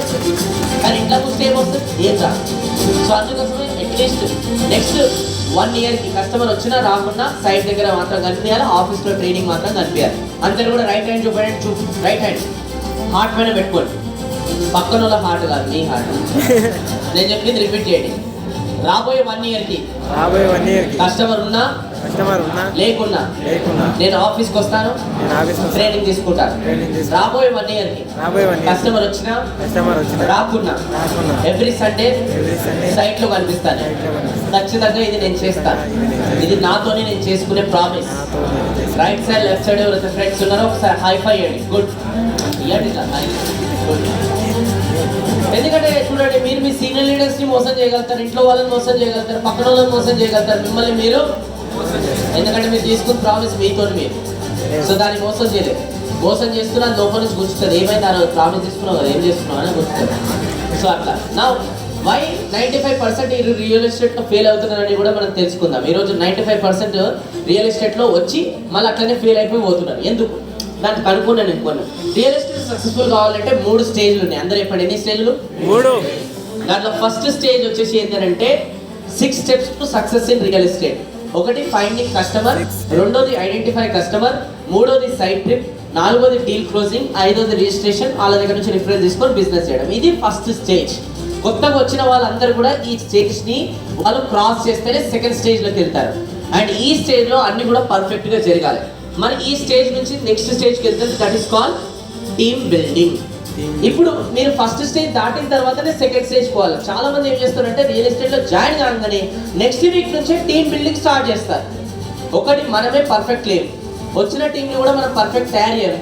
వస్తుంది. కానీ ఇంట్లో కూర్చొని ఏమొస్తుంది? ఏం రాదు. సో అందుకోసమే అట్లీస్ట్ నెక్స్ట్ 1 ఇయర్కి కస్టమర్ వచ్చినా రాకుండా సైట్ దగ్గర మాత్రం కనిపించాలి, ఆఫీస్లో ట్రైనింగ్ మాత్రం కనిపించాలి. అంతే కూడా రైట్ హ్యాండ్ చూపండి, రైట్ హ్యాండ్ హార్ట్ పైన పెట్టుకోండి. పక్కన వాళ్ళ హార్ట్ కాదు, మీ హార్ట్. నేను చెప్పింది రిపీట్ చేయండి. రాబోయే 1 ఇయర్కి కస్టమర్ ఉన్నా లేకున్నా నేను ఆఫీస్కి వస్తాను, ట్రైనింగ్ తీసుకుంటాను. రాబోయే 1 ఇయర్కి కస్టమర్ వచ్చినా రాకున్నా ఎవ్రీ సండే సైట్లో కనిపిస్తాను. ఖచ్చితంగా ఇది నేను చేస్తాను. ఇది నాతోనే నేను చేసుకునే promise. Right side left side ఎవరైతే ఫ్రెండ్స్ ఉన్నారో ఒకసారి హైఫై ఇవ్వండి. గుడ్ ఇవ్వండి. గుడ్. ఎందుకంటే చూడండి, మీరు మీ సీనియర్ లీడర్స్ని మోసం చేయగలుగుతారు, ఇంట్లో వాళ్ళని మోసం చేయగలుగుతారు, పక్కన వాళ్ళని మోసం చేయగలుగుతారు, మిమ్మల్ని మీరు. ఎందుకంటే మీరు తీసుకున్న ప్రామిస్ మీతో మీరు. సో దాన్ని మోసం చేయలేదు. మోసం చేస్తున్నా లోపల నుంచి గుర్తుంది. ఏమైంది ఆ రోజు ప్రామిస్ తీసుకున్నావు కదా, ఏం చేస్తున్నావు అని గుర్తుంది. సో అట్లా నా వై 95% రియల్ ఎస్టేట్లో ఫెయిల్ అవుతున్నారని కూడా మనం తెలుసుకుందాం. ఈరోజు 95% రియల్ ఎస్టేట్లో వచ్చి మళ్ళీ అట్లనే ఫెయిల్ అయిపోయి పోతున్నారు. ఎందుకు? దానికి కనుక్కున్నాను నేను కొన్ని. రియల్ ఎస్టేట్ సక్సెస్ఫుల్ కావాలంటే 3 స్టేజ్లు ఉన్నాయి. అందరూ చెప్పండి, ఎన్ని స్టేజ్లు? 3. దాంట్లో ఫస్ట్ స్టేజ్ వచ్చేసి ఏంటంటే 6 steps to success in real estate. ఒకటి ఫైండింగ్ కస్టమర్, రెండోది ఐడెంటిఫై కస్టమర్, మూడోది సైట్ ట్రిప్, నాలుగోది డీల్ క్లోజింగ్, ఐదోది రిజిస్ట్రేషన్, వాళ్ళ దగ్గర నుంచి రిఫరెన్స్ తీసుకొని బిజినెస్ చేయడం. ఇది ఫస్ట్ స్టేజ్. కొత్తగా వచ్చిన వాళ్ళందరూ కూడా ఈ స్టేజ్ని వాళ్ళు క్రాస్ చేస్తేనే సెకండ్ స్టేజ్లోకి వెళ్తారు. అండ్ ఈ స్టేజ్లో అన్ని కూడా పర్ఫెక్ట్గా జరగాలి. మరి ఈ స్టేజ్ నుంచి నెక్స్ట్ స్టేజ్కి వెళ్తుంది, that is called team building. ఇప్పుడు మీరు ఫస్ట్ స్టేజ్ దాటిన తర్వాతనే సెకండ్ స్టేజ్ పోవాలి. చాలా మంది ఏం చేస్తారంటే రియల్ ఎస్టేట్లో జాయిన్ కాగానే నెక్స్ట్ వీక్ నుంచే టీమ్ బిల్డింగ్ స్టార్ట్ చేస్తారు. ఒకటి మనమే పర్ఫెక్ట్ లేవు, వచ్చిన టీంని కూడా మనం పర్ఫెక్ట్ తయారు చేయాలి.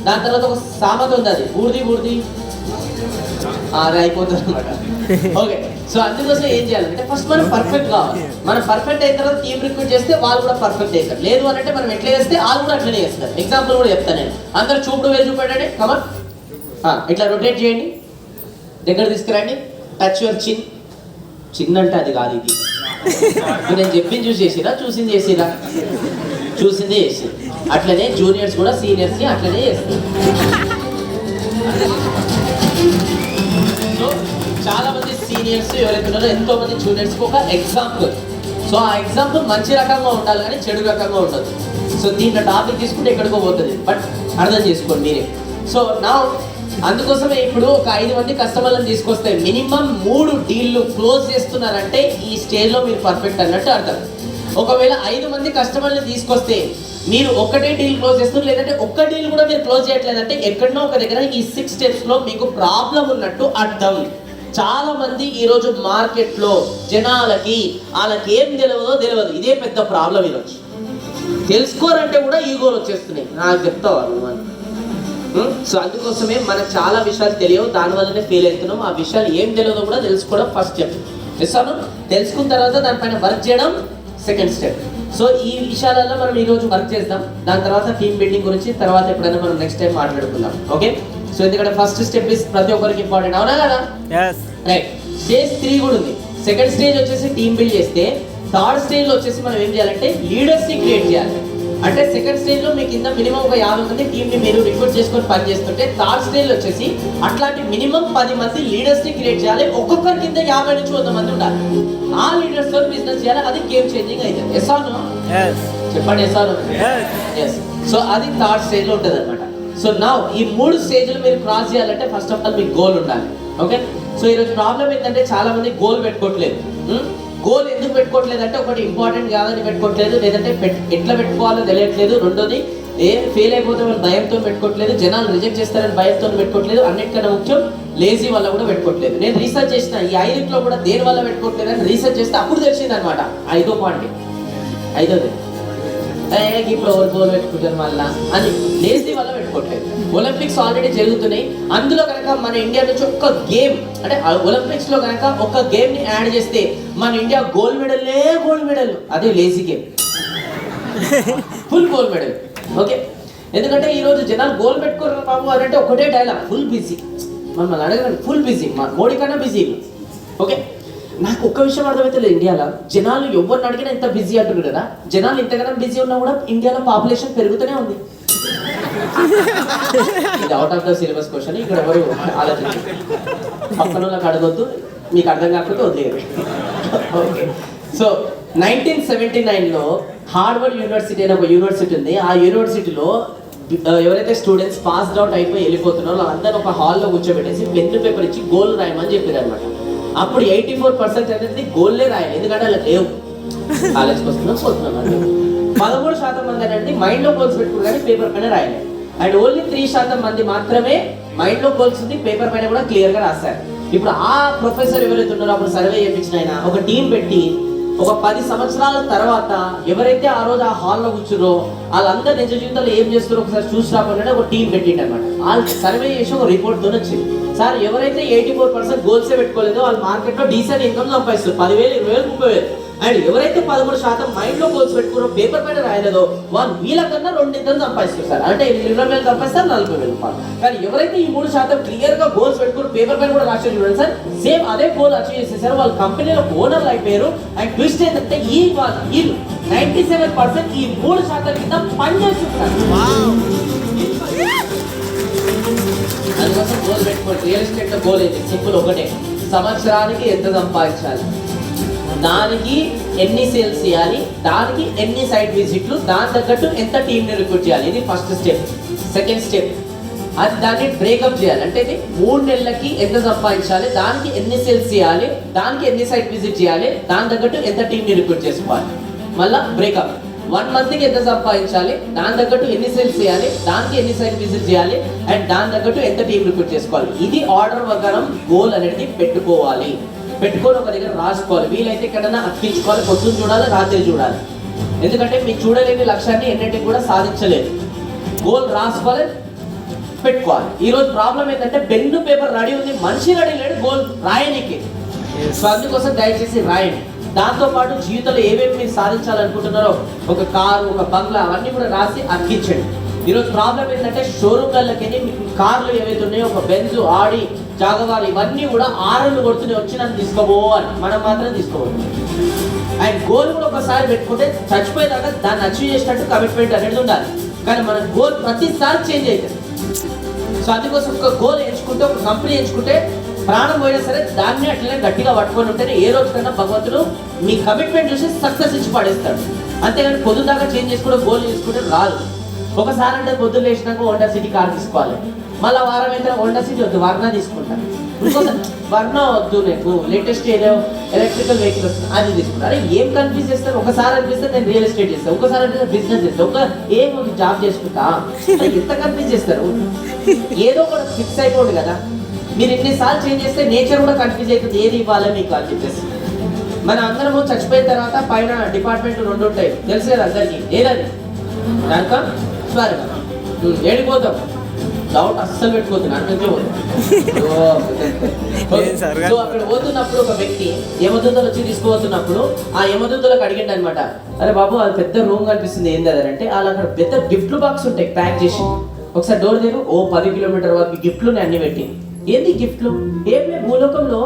దాని తర్వాత ఒక సామెత ఉంది, అది బూర్ది అది అయిపోతుంది అనమాట. ఓకే, సో అందుకోసం ఏం చేయాలంటే ఫస్ట్ మనం పర్ఫెక్ట్ కావాలి. మనం పర్ఫెక్ట్ అయిన తర్వాత టీం రిక్రూట్ చేస్తే వాళ్ళు కూడా పర్ఫెక్ట్ అవుతారు. లేదు అని అంటే మనం ఎట్లా చేస్తే వాళ్ళు కూడా అట్లనే చేస్తారు. ఎగ్జాంపుల్ కూడా చెప్తాను నేను. అందరూ చూపుడు వేలు చూపెట్టండి, కమన్. ఇట్లా రొటేట్ చేయండి, దగ్గర తీసుకురండి, టచ్ యువర్ చిన్. చిన్ అంటే అది కాదు, ఇది నేను చెప్పింది చూసి చేసిరా, చూసింది చేసిరా, చూసిందే చేసి. అట్లనే జూనియర్స్ కూడా సీనియర్స్ని అట్లనే చేస్తారు. సో చాలా మంది సీనియర్స్ ఎవరైతే ఉన్నారో ఎంతో మంది జూనియర్స్కి ఒక ఎగ్జాంపుల్. సో ఆ ఎగ్జాంపుల్ మంచి రకంగా ఉండాలి కానీ చెడు రకంగా ఉండదు. సో దీంట్లో టాపిక్ తీసుకుంటే ఎక్కడికో పోతుంది, బట్ అర్థం చేసుకోండి మీరే. సో నా అందుకోసమే ఇప్పుడు ఒక 5 మంది కస్టమర్లను తీసుకొస్తే మినిమం 3 డీల్లు క్లోజ్ చేస్తున్నారంటే ఈ స్టేజ్లో మీరు పర్ఫెక్ట్ అన్నట్టు అర్థం. ఒకవేళ 5 మంది కస్టమర్ని తీసుకొస్తే మీరు ఒక్కటే డీల్ క్లోజ్ చేస్తున్నారు, లేదంటే ఒక్క డీల్ కూడా మీరు క్లోజ్ చేయట్లేదంటే ఎక్కడనో ఒక దగ్గర ఈ 6 స్టెప్స్లో మీకు ప్రాబ్లం ఉన్నట్టు అర్థం. చాలా మంది ఈరోజు మార్కెట్లో జనాలకి వాళ్ళకి ఏం తెలియదు. ఇదే పెద్ద ప్రాబ్లం ఈరోజు. తెలుసుకోరంటే కూడా ఈగోలు వచ్చేస్తున్నాయి, నాకు చెప్తావా. సో అందుకోసమే మనకు చాలా విషయాలు తెలియవు, దానివల్లనే ఫెయిల్ అవుతున్నాం. ఆ విషయాలు ఏం తెలియదో కూడా తెలుసుకోవడం ఫస్ట్ స్టెప్. ఇస్తాను, తెలుసుకున్న తర్వాత దానిపైన వర్క్ చేయడం సెకండ్ స్టెప్. సో ఈ విషయాలలో మనం ఈరోజు వర్క్ చేద్దాం. దాని తర్వాత టీమ్ బిల్డింగ్ గురించి తర్వాత ఎప్పుడైనా మనం నెక్స్ట్ టైం మాట్లాడుకుందాం. ఓకే, సో ఎందుకంటే ఫస్ట్ స్టెప్ ఇస్ ప్రతి ఒక్కరికి ఇంపార్టెంట్, అవునా కదా? రైట్. స్టేజ్ 3 కూడా ఉంది. సెకండ్ స్టేజ్ వచ్చేసి టీమ్ బిల్డ్ చేస్తే, థర్డ్ స్టేజ్లో వచ్చేసి మనం ఏం చేయాలంటే లీడర్స్ని క్రియేట్ చేయాలి. అంటే సెకండ్ స్టేజ్లో మీ కింద మినిమం ఒక 50 మంది టీంని మీరు రిక్రూట్ చేసుకొని పని చేస్తుంటే, థర్డ్ స్టేజ్లో వచ్చేసి అట్లాంటి మినిమం 10 మంది లీడర్స్ని క్రియేట్ చేయాలి. ఒక్కొక్కరి కింద 50 నుంచి 100 మంది ఉండాలి. ఆ లీడర్స్తో బిజినెస్ చేయాలి. అది గేమ్ చేంజింగ్ అవుతుంది. Yes or no? చెప్పండి, yes or no? Yes. So అది థర్డ్ స్టేజ్లో ఉంటుంది అనమాట. సో నా ఈ 3 స్టేజ్లు మీరు క్రాస్ చేయాలంటే ఫస్ట్ ఆఫ్ ఆల్ మీకు గోల్ ఉండాలి. ఓకే, సో ఈరోజు ప్రాబ్లం ఏంటంటే చాలా మంది గోల్ పెట్టుకోవట్లేదు. గోల్ ఎందుకు పెట్టుకోవట్లేదు అంటే ఒకటి ఇంపార్టెంట్ కాదని పెట్టుకోవట్లేదు, లేదంటే ఎట్లా పెట్టుకోవాలో తెలియట్లేదు, రెండోది ఫెయిల్ అయిపోతే వాళ్ళు భయంతో పెట్టుకోవట్లేదు, జనాలు రిజెక్ట్ చేస్తారని భయంతో పెట్టుకోవట్లేదు, అన్నిటికన్నా ముఖ్యం లేజీ వల్ల కూడా పెట్టుకోవట్లేదు. నేను రీసెర్చ్ చేసిన ఈ 5 కూడా దేని వల్ల పెట్టుకోవట్లేదు అని రీసెర్చ్ చేస్తే అప్పుడు తెలిసింది అనమాట. 5వ పాయింట్, 5వది ఇప్పుడు ఎవరు గోల్ పెట్టుకుంటారు మళ్ళా అని లేజీ వల్ల పెట్టుకోవట్లేదు. ఒలింపిక్స్ ఆల్రెడీ జరుగుతున్నాయి. అందులో కనుక మన ఇండియా నుంచి ఒక్క గేమ్ అంటే ఒలింపిక్స్ లో కనుక ఒక్క గేమ్ ని యాడ్ చేస్తే మన ఇండియా గోల్డ్ మెడల్. అదే lazy game, full gold medal. Okay, ఎందుకంటే ఈ రోజు జనాలు గోల్ పెట్టుకోరు బాబు అని అంటే ఒకటే డైలాగ్, ఫుల్ బిజీ. మమ్మల్ని అడగండి, ఫుల్ బిజీ, మోడీ కన్నా బిజీ. ఓకే, నాకు ఒక్క విషయం అర్థమైతే లేదు, ఇండియాలో జనాలు ఎవరిని అడిగినా ఇంత బిజీ అంటున్నారు కదా. జనాలు ఇంతకన్నా బిజీ ఉన్నా కూడా ఇండియాలో పాపులేషన్ పెరుగుతూనే ఉంది. ఇది out of the syllabus question, ఇక్కడ ఎవరు ఆలోచించారు. పక్కన వాళ్ళకి అడగొద్దు, మీకు అర్థం కాకపోతే వదిలేదు. ఓకే, సో 1979లో హార్వర్డ్ యూనివర్సిటీ అనే ఒక యూనివర్సిటీ ఉంది. ఆ యూనివర్సిటీలో ఎవరైతే స్టూడెంట్స్ పాస్డ్ అవుట్ అయిపోయి వెళ్ళిపోతున్నారో వాళ్ళందరూ ఒక హాల్లో కూర్చోబెట్టేసి పెన్ను పేపర్ ఇచ్చి గోల్ రాయమని చెప్పారు అనమాట. అప్పుడు 84% అనేది గోల్లే రాయాలి, ఎందుకంటే అలా లేవు. కాలేజ్కి వస్తున్నాం 13% మంది అనేది మైండ్లో గోల్స్ పెట్టుకుని కానీ పేపర్ పైన రాయాలి. అండ్ ఓన్లీ 3% మంది మాత్రమే మైండ్లో గోల్స్ ఉంది, పేపర్ పైన కూడా క్లియర్గా రాశారు. ఇప్పుడు ఆ ప్రొఫెసర్ ఎవరైతే ఉన్నారో అప్పుడు సర్వే చేయించిన ఆయన ఒక టీం పెట్టి ఒక 10 సంవత్సరాల తర్వాత ఎవరైతే ఆ రోజు ఆ హాల్లో కూర్చురో వాళ్ళందరూ నిజ జీవితంలో ఏం చేస్తారో ఒకసారి చూసి రాకుండా ఒక టీం పెట్టిండు అనమాట. వాళ్ళు సర్వే చేసి ఒక రిపోర్ట్తో వచ్చింది, సార్ ఎవరైతే 84% గోల్సే పెట్టుకోలేదో వాళ్ళు మార్కెట్లో డీసెంట్ ఇన్కమ్ సంపాదిస్తారు, 10,000, 20,000, 30,000. అండ్ ఎవరైతే 13% మైండ్లో గోల్స్ పెట్టుకున్నారో పేపర్ పైన రాయలేదో వాళ్ళు వీళ్ళకన్నా 2 సంపాదిస్తారు సార్. అంటే 20,000 సంపాదిస్తారు, 40,000 రూపాయలు. కానీ ఎవరైతే ఈ 3% క్లియర్గా గోల్స్ పెట్టుకుని పేపర్ పైన కూడా రాశారు చూడండి సార్, సేమ్ అదే గోల్ అచీవ్ చేసేసారు, వాళ్ళ కంపెనీలో ఓనర్లు అయిపోయారు. అండ్ ట్విస్ట్ ఏంటంటే వీళ్ళు 97% ఈ 3% కింద పనిచేస్తున్నారు. అందుకోసం గోల్ పెట్టుకోండి. రియల్ ఎస్టేట్లో గోల్ ఏంటి? సింపుల్, ఒకటే, సంవత్సరానికి ఎంత సంపాదించాలి. దానికి ఎన్ని సేల్స్ చేయాలి, దానికి ఎన్ని సైట్ విజిట్లు, దాని తగ్గట్టు ఎంత టీంని రిక్రూట్ చేయాలి. ఇది ఫస్ట్ స్టెప్. సెకండ్ స్టెప్, అది దాన్ని బ్రేకప్ చేయాలి. అంటే ఇది 3 నెలలకి ఎంత సంపాదించాలి, దానికి ఎన్ని సేల్స్ చేయాలి, దానికి ఎన్ని సైట్ విజిట్ చేయాలి, దాని తగ్గట్టు ఎంత టీంని రిక్రూట్ చేసుకోవాలి. మళ్ళీ బ్రేకప్ 1 మంత్కి ఎంత సంపాదించాలి, దాని తగ్గట్టు ఎన్ని సేల్స్ చేయాలి, దానికి ఎన్ని సైట్ విజిట్ చేయాలి, అండ్ దాని తగ్గట్టు ఎంత టీం రిక్రూట్ చేసుకోవాలి. ఇది ఆర్డర్ ప్రకారం గోల్ అనేది పెట్టుకోవాలి. పెట్టుకొని ఒక దగ్గర రాసుకోవాలి. వీలైతే ఎక్కడైనా అతికించుకోవాలి. పొద్దున్న చూడాలి, రాత్రి చూడాలి. ఎందుకంటే మీకు చూడలేని లక్ష్యాన్ని ఎన్నింటికి కూడా సాధించలేదు. గోల్ రాసుకోవాలి, పెట్టుకోవాలి. ఈరోజు ప్రాబ్లం ఏంటంటే పెన్ను పేపర్ రెడీ ఉంది, మనిషి రెడీ లేడు గోల్ రాయనికి. సో అందుకోసం దయచేసి రాయండి. దాంతోపాటు జీవితంలో ఏమేమి మీరు సాధించాలనుకుంటున్నారో, ఒక కారు, ఒక బంగ్లా, అవన్నీ కూడా రాసి అతికించండి. ఈరోజు ప్రాబ్లం ఏంటంటే షోరూమ్లకి మీకు కార్లు ఏవైతే ఉన్నాయో, ఒక బెంజ్, ఆడి, జాగవార్, ఇవన్నీ కూడా ఆర్ఎల్ కొడుతూనే వచ్చి నన్ను తీసుకోబోవాలి, మనం మాత్రం తీసుకోవాలి. అండ్ గోల్ కూడా ఒకసారి పెట్టుకుంటే చచ్చిపోయేదాకా దాన్ని అచీవ్ చేసినట్టు కమిట్మెంట్ అనేది ఉండాలి. కానీ మన గోల్ ప్రతిసారి చేంజ్ అవుతుంది. సో అందుకోసం ఒక గోల్ ఎంచుకుంటే, ఒక కంపెనీ ఎంచుకుంటే ప్రాణం పోయినా సరే దాన్ని అట్లనే గట్టిగా పట్టుకొని ఉంటేనే ఏ రోజు కన్నా భగవంతుడు మీ కమిట్మెంట్ చూసి సక్సెస్ ఇచ్చి పడేస్తాడు. అంతేగాని పొద్దుదాకా చేంజ్ చేసుకుంటే, గోల్ చేసుకుంటే రాదు. ఒకసారి అంటే పొద్దున్న లేచినాక హోండా సిటీ కార్ తీసుకోవాలి, మళ్ళీ వారం అయితే హోండా సిటీ వద్దు, వర్ణ తీసుకుంటాను. ఇంకోసారి వర్ణ వద్దు, నీకు లేటెస్ట్ ఏదో ఎలక్ట్రికల్ వెహికల్ వస్తుంది, అది తీసుకుంటాను. అరే ఏం కన్ఫ్యూజ్ చేస్తారు? ఒకసారి అనిపిస్తే నేను రియల్ ఎస్టేట్ చేస్తాను, ఒకసారి అనిపిస్తే బిజినెస్ చేస్తాను, ఏం జాబ్ చేసుకుంటా. ఎంత కన్ఫ్యూజ్ చేస్తారు? ఏదో కూడా ఫిక్స్ అయిపోండి కదా. మీరు ఎన్నిసార్లు చేంజ్ చేస్తే నేచర్ కూడా కన్ఫ్యూజ్ అవుతుంది, ఏది ఇవ్వాలో మీకు అని చెప్పేసి. మన అందరము చచ్చిపోయిన తర్వాత పైన డిపార్ట్మెంట్ 2 ఉంటాయి, తెలుసు కదా అందరికీ. ఏదది? దానిక స్వర్గం. ఏడిపోతాం, డౌట్ అస్సలు పెట్టుకోతున్నాను. సో అక్కడ పోతున్నప్పుడు ఒక వ్యక్తి యమదూతలు వచ్చి తీసుకుపోతున్నప్పుడు ఆ యమదూతలకు అడిగిండు అనమాట, అరే బాబు అది పెద్ద రూమ్ కనిపిస్తుంది, ఏంది అదంటే వాళ్ళు అక్కడ పెద్ద గిఫ్ట్ బాక్స్ ఉంటాయి ప్యాక్ చేసి. ఒకసారి డోర్ దగ్గర 10 కిలోమీటర్ వరకు గిఫ్ట్లు అన్ని పెట్టి, ఏంది గిఫ్ట్లు? ఏం లేదు, భూలోకంలో